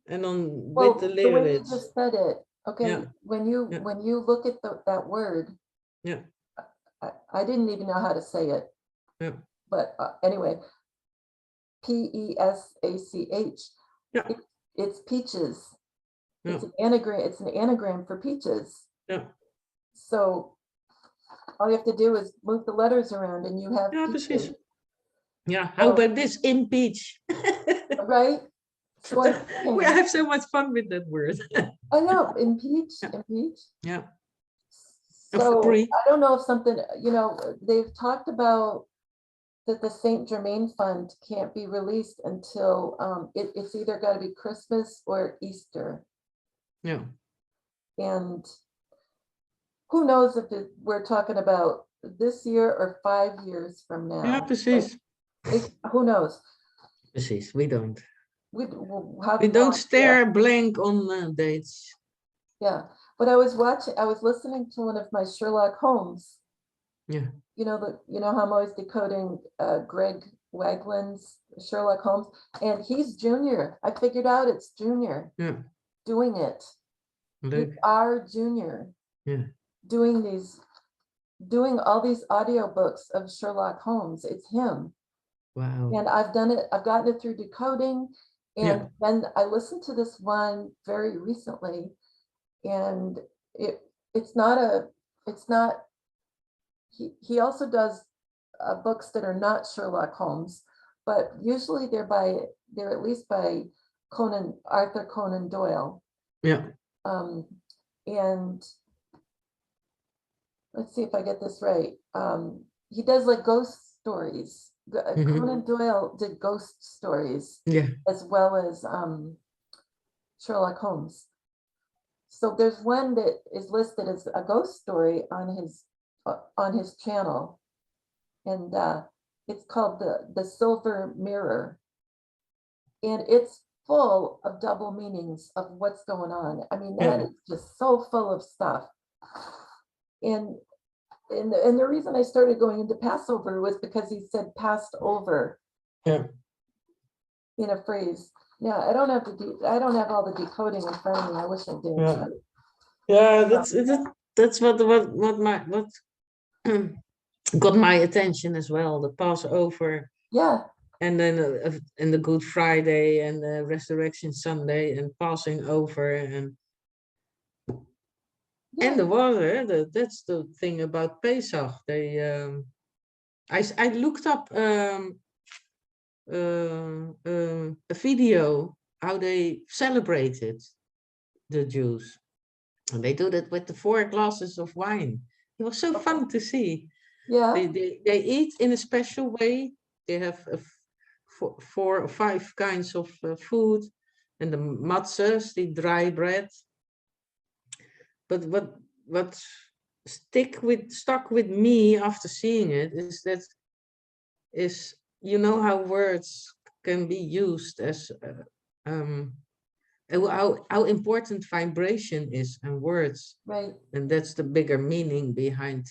And with the lyrics. The way you just said it, okay, when you look at that word, I didn't even know how to say it. But anyway, P-E-S-A-C-H. It's peaches. It's an anagram. It's an anagram for peaches. So all you have to do is move the letters around, and you have peaches. How about this? Impeach. Right. So we have so much fun with that word. I know, impeach. So I don't know if something, they've talked about that the St. Germain Fund can't be released until it's either got to be Christmas or Easter. And who knows if we're talking about this year or 5 years from now. Who knows? We don't. We don't stare blank on dates. But I was listening to one of my Sherlock Holmes. You know how I'm always decoding Greg Wagland's Sherlock Holmes, and he's Junior. I figured out it's Junior doing it. You are Junior doing all these audiobooks of Sherlock Holmes. It's him. Wow. And I've done it. I've gotten it through decoding, and then I listened to this one very recently, and it's not. He also does books that are not Sherlock Holmes, but usually they're at least by Arthur Conan Doyle. And let's see if I get this right. He does like ghost stories. Conan Doyle did ghost stories as well as Sherlock Holmes. So there's one that is listed as a ghost story on his channel, and It's called the Silver Mirror. And it's full of double meanings of what's going on. I mean, that Yeah. is just so full of stuff. And the reason I started going into Passover was because he said passed over Yeah. in a phrase. Yeah, I don't have I don't have all the decoding in front of me. I wish I did. Yeah. But, Yeah, that's what got my attention as well. The Passover, yeah, and then and the Good Friday and the Resurrection Sunday and passing over and yeah. the water. That's the thing about Pesach. They I looked up a video how they celebrated the Jews, and they do that with the 4 glasses of wine. It was so fun to see. Yeah. They eat in a special way. They have 4 or 5 kinds of food, and the matzahs, the dry bread. But what stuck with me after seeing it is you know how words can be used as how important vibration is and words, Right. and that's the bigger meaning behind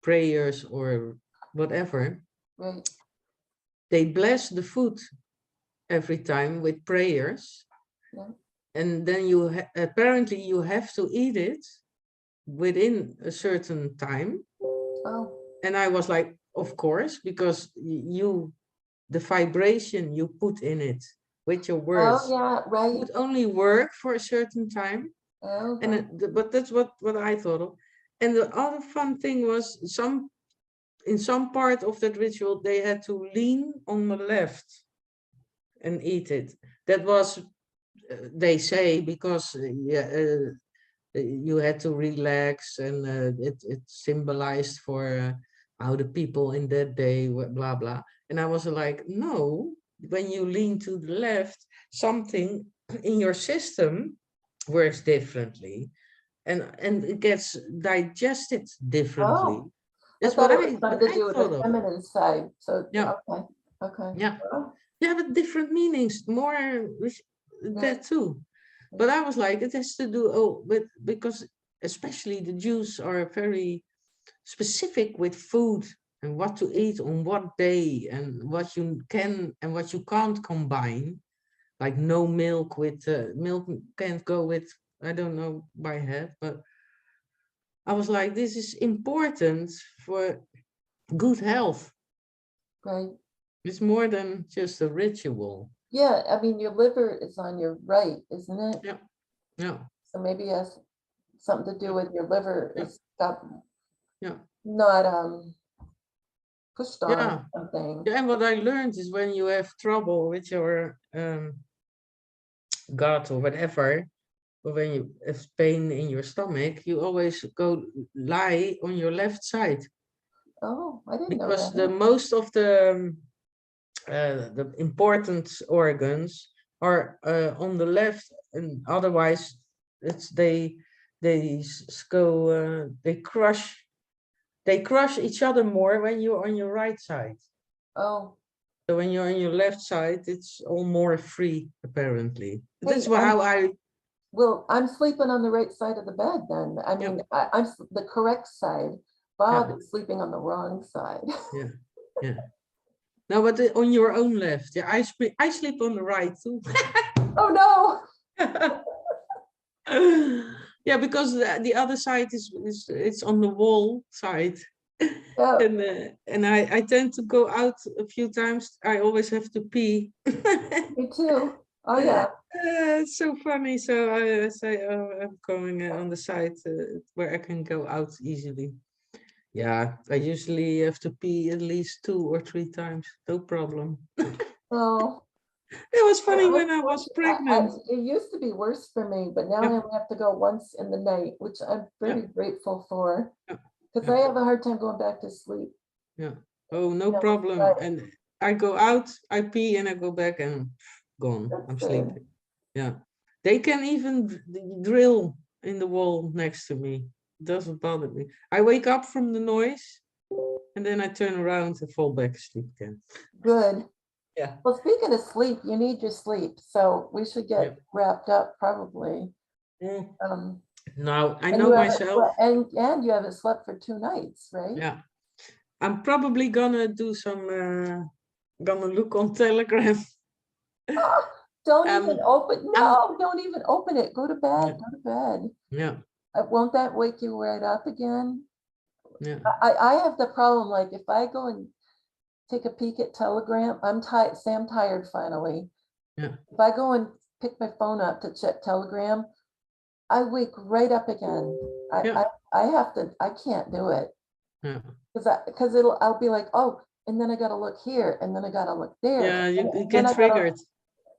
prayers or whatever. Right. They bless the food every time with prayers, Yeah. and then apparently you have to eat it within a certain time. Oh. And I was like, of course, because the vibration you put in it with your Oh words yeah. Right. would only work for a certain time. Oh. And but that's what I thought of. And the other fun thing was in some part of that ritual they had to lean on the left and eat it. That was they say because you had to relax, and it symbolized for how the people in that day were blah blah. And I was like, no, when you lean to the left, something in your system works differently, and it gets digested differently. Oh. I That's thought what it was what something to I do with thought the of. feminine side. So Yeah, okay. Okay. yeah, Oh, yeah, but different meanings, more right. that too. But I was like, it has to do with, because especially the Jews are very specific with food and what to eat on what day and what you can and what you can't combine. Like no milk with milk can't go with, I don't know by head, but I was like, this is important for good health. Right. It's more than just a ritual. Yeah. I mean, your liver is on your right, isn't it? Yeah, yeah, So maybe it has something to do with your liver yeah, is got yeah, not pushed on yeah. something. Yeah, and what I learned is when you have trouble with your gut or whatever, or when you have pain in your stomach, you always go lie on your left side, Oh, I didn't know because the that. most of the important organs are on the left, and otherwise it's they go they crush each other more when you're on your right side. Oh, So when you're on your left side, it's all more free, apparently. That's hey, how I, I'm sleeping on the right side of the bed then. I yeah, mean, I'm the correct side. yeah, Bob is sleeping on the wrong side. yeah, yeah. No, but on your own left. Yeah, I sleep on the right too. Oh no. Yeah, because the other side is it's on the wall side. Yeah, And I tend to go out a few times. I always have to pee. me too. Oh yeah. It's so funny. So I say, oh, I'm going on the side where I can go out easily. Yeah, I usually have to pee at least 2 or 3 times. No problem. Oh, It was funny when I was I, pregnant. it used to be worse for me, but now I Yeah, only have to go once in the night, which I'm yeah, very grateful for yeah, because yeah, I have a hard time going back to sleep. yeah. Oh, no Yeah, problem. right. And I go out, I pee, and I go back and gone. That's I'm good. sleeping. Yeah. They can even drill in the wall next to me. It doesn't bother me. I wake up from the noise and then I turn around and fall back asleep again. Good. Yeah. Well, speaking of sleep, you need your sleep. So we should get Yep. wrapped up probably. Now I And know you haven't myself. slept, and you haven't slept for 2 nights, right? Yeah. I'm probably gonna do some gonna look on Telegram. Oh, don't even open. I'm No, don't even open it. Go to bed. yeah, Go to bed. yeah, Won't that wake you right up again? yeah, I have the problem, like if I go and take a peek at Telegram, I'm tired, say I'm tired finally. yeah, If I go and pick my phone up to check Telegram, I wake right up again. yeah, I have to, I can't do it. yeah. Because I'll be like, oh, and then I gotta look here, and then I gotta look there. Yeah, you And then get I gotta, triggered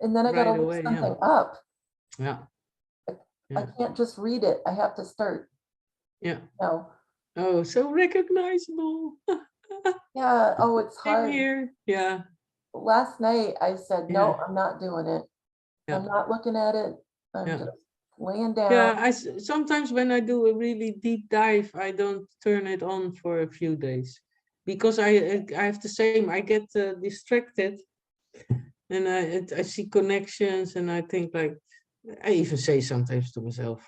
and then I gotta right look away. Yeah, something up. yeah, I yeah, can't just read it. I have to start, yeah. no. Oh, so recognizable. Yeah, oh, it's Same hard. here. Yeah, Last night I said, no, yeah, I'm not doing it. I'm yeah, not looking at it. I'm yeah. just laying down. Yeah, sometimes when I do a really deep dive, I don't turn it on for a few days because I have the same. I get distracted, and I see connections, and I think like I even say sometimes to myself,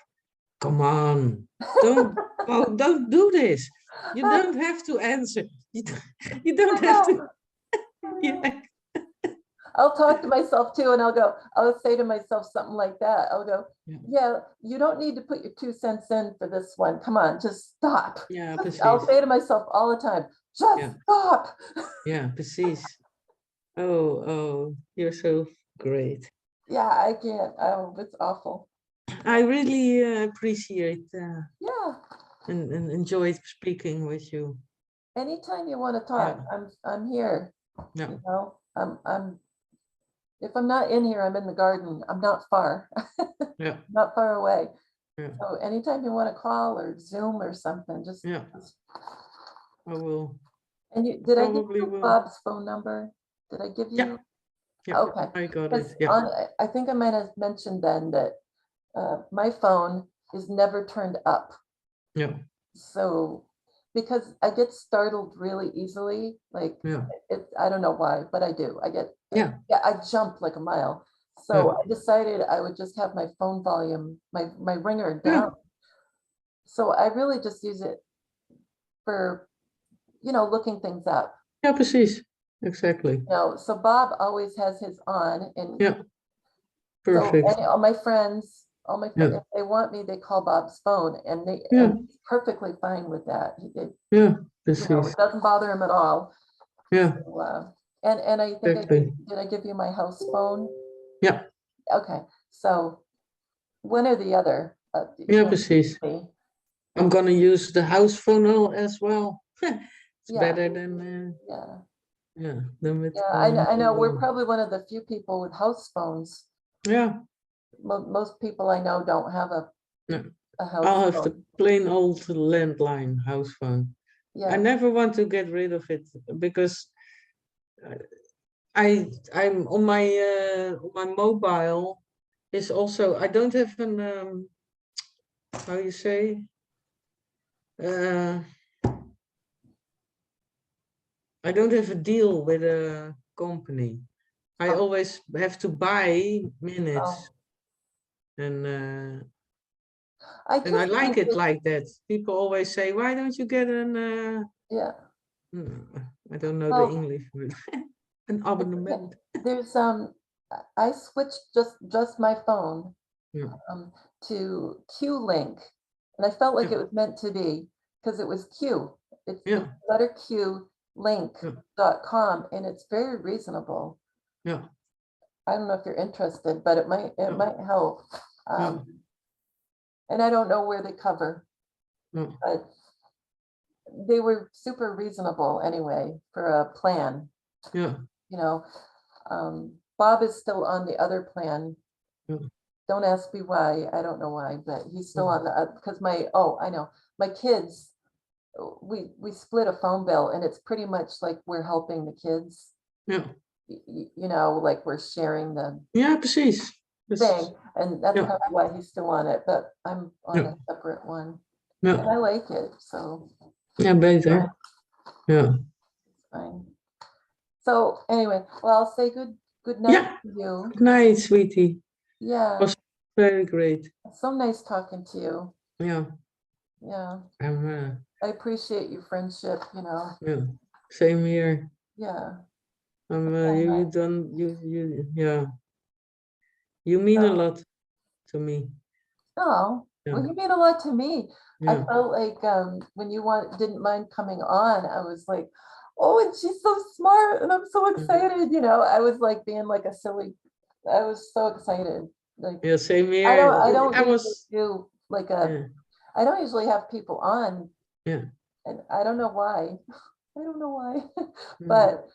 "Come on, don't do this. You don't have to answer. You don't I have to." know. Yeah, I'll talk to myself too, and I'll say to myself something like that. I'll go, yeah, yeah, you don't need to put your 2 cents in for this one. Come on, just stop. yeah, I'll precies. say to myself all the time, just Yeah, stop. yeah, precies. Oh, you're so great. Yeah, I can't. Oh, it's awful. I really appreciate Yeah. and enjoyed speaking with you. Anytime you want to Yeah, talk, I'm here. yeah, You know, I'm if I'm not in here, I'm in the garden. I'm not far, yeah, not far away. yeah, So anytime you want to call or Zoom or something, just yeah. I will and did I give probably you will. Bob's phone number? Did I give Yeah, you? yeah. Okay, I got because it. Yeah, I think I might have mentioned then that my phone is never turned up. yeah, So because I get startled really easily, like yeah, I don't know why, but I do. yeah, Yeah, I jump like a mile. yeah, So I decided I would just have my phone volume, my ringer yeah, down. So I really just use it for, looking things up. yeah. Precies. Exactly. So Bob always has his on, and Yeah, so perfect. all my friends, Yeah, if they want me, they call Bob's phone, and yeah, he's perfectly fine with that. yeah. It Precies. doesn't bother him at all. Yeah, So, and I think exactly. did I give you my house phone? Yeah, Okay, so one or the other. yeah. Precies. Me. I'm gonna use the house phone as well. It's Yeah, better than yeah, yeah, than with yeah. I know we're mobile. probably one of the few people with house phones. Yeah, Most people I know don't have yeah. a house I'll have the phone. plain old landline house phone. I Yeah. never want to get rid of it because I'm on my mobile is also I don't have an how you say uh, I don't have a deal with a company. I Oh, always have to buy minutes oh. and I and I just like think it that, like that. People always say, "Why don't you get an?" yeah. I don't know the Well, English word. An okay. abonnement. There's I switched just my phone Yeah, to Q Link, and I felt like yeah, it was meant to be because it was Q. It's yeah, letter Q yeah, link.com, and it's very reasonable. yeah, I don't know if you're interested, but it yeah, might help. yeah, And I don't know where they cover, yeah, but they were super reasonable anyway for a plan. yeah, You know, Bob is still on the other plan. yeah, Don't ask me why. I don't know why, but he's still yeah, on the because I know my kids. We split a phone bill, and it's pretty much like we're helping the kids. yeah, Like we're sharing the yeah, precies. thing, and that's Yeah, probably why he's still on it. But I'm on yeah, a separate one, and yeah, I like it. So yeah, beter. Yeah. Fine. So anyway, well, I'll say good night Yeah. to you. Good night, sweetie. Yeah, Was very great. so nice talking to you. Yeah. Yeah, I'm, I appreciate your friendship, yeah. Same here. Yeah. You done yeah. You mean a lot to me. Oh, Yeah. well, you mean a lot to me. I Yeah. felt like when you didn't mind coming on, I was like, oh, and she's so smart, and I'm so excited. I was like being like a silly. I was so excited. Like Yeah, same I here. don't I usually was do like yeah. I don't usually have people on, Yeah. and I don't know why. I don't know why, Mm, but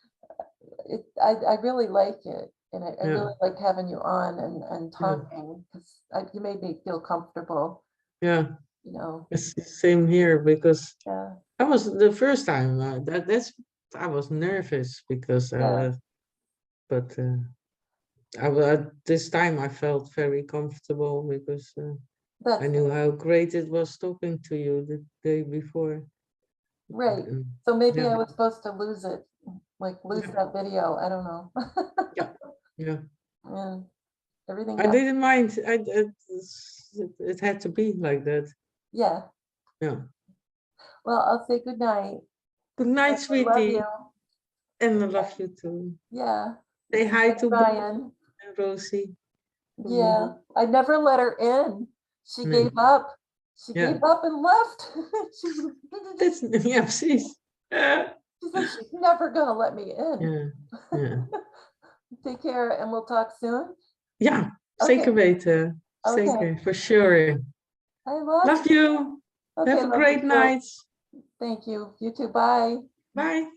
I really like it, and I yeah. really like having you on and Yeah. talking because you made me feel comfortable. Yeah. You know, It's the same here because yeah, I was the first time that's I was nervous because yeah, but this time I felt very comfortable because I that's knew how great it was talking to you the day before. right. And, So maybe yeah, I was supposed to lose it, like lose yeah, that video. I don't know. yeah, yeah. Yeah, everything I happened. didn't mind. It had to be like that. Yeah. Yeah. Well, I'll say good night. Good night, I love you. sweetie, and I love you too. Yeah. Say hi to Brian. and Rosie for me. Yeah. I never let her in. She Nee. gave up. She Yeah. gave up and left. That's, ja, precies. Ja. She's like, she's never gonna let me in. Ja. Ja. Take care and we'll talk soon. Ja, Okay. zeker weten. Okay. Zeker, for sure. I love Love you. Okay, Have a love you great too. night. Thank you. You too. Bye. Bye.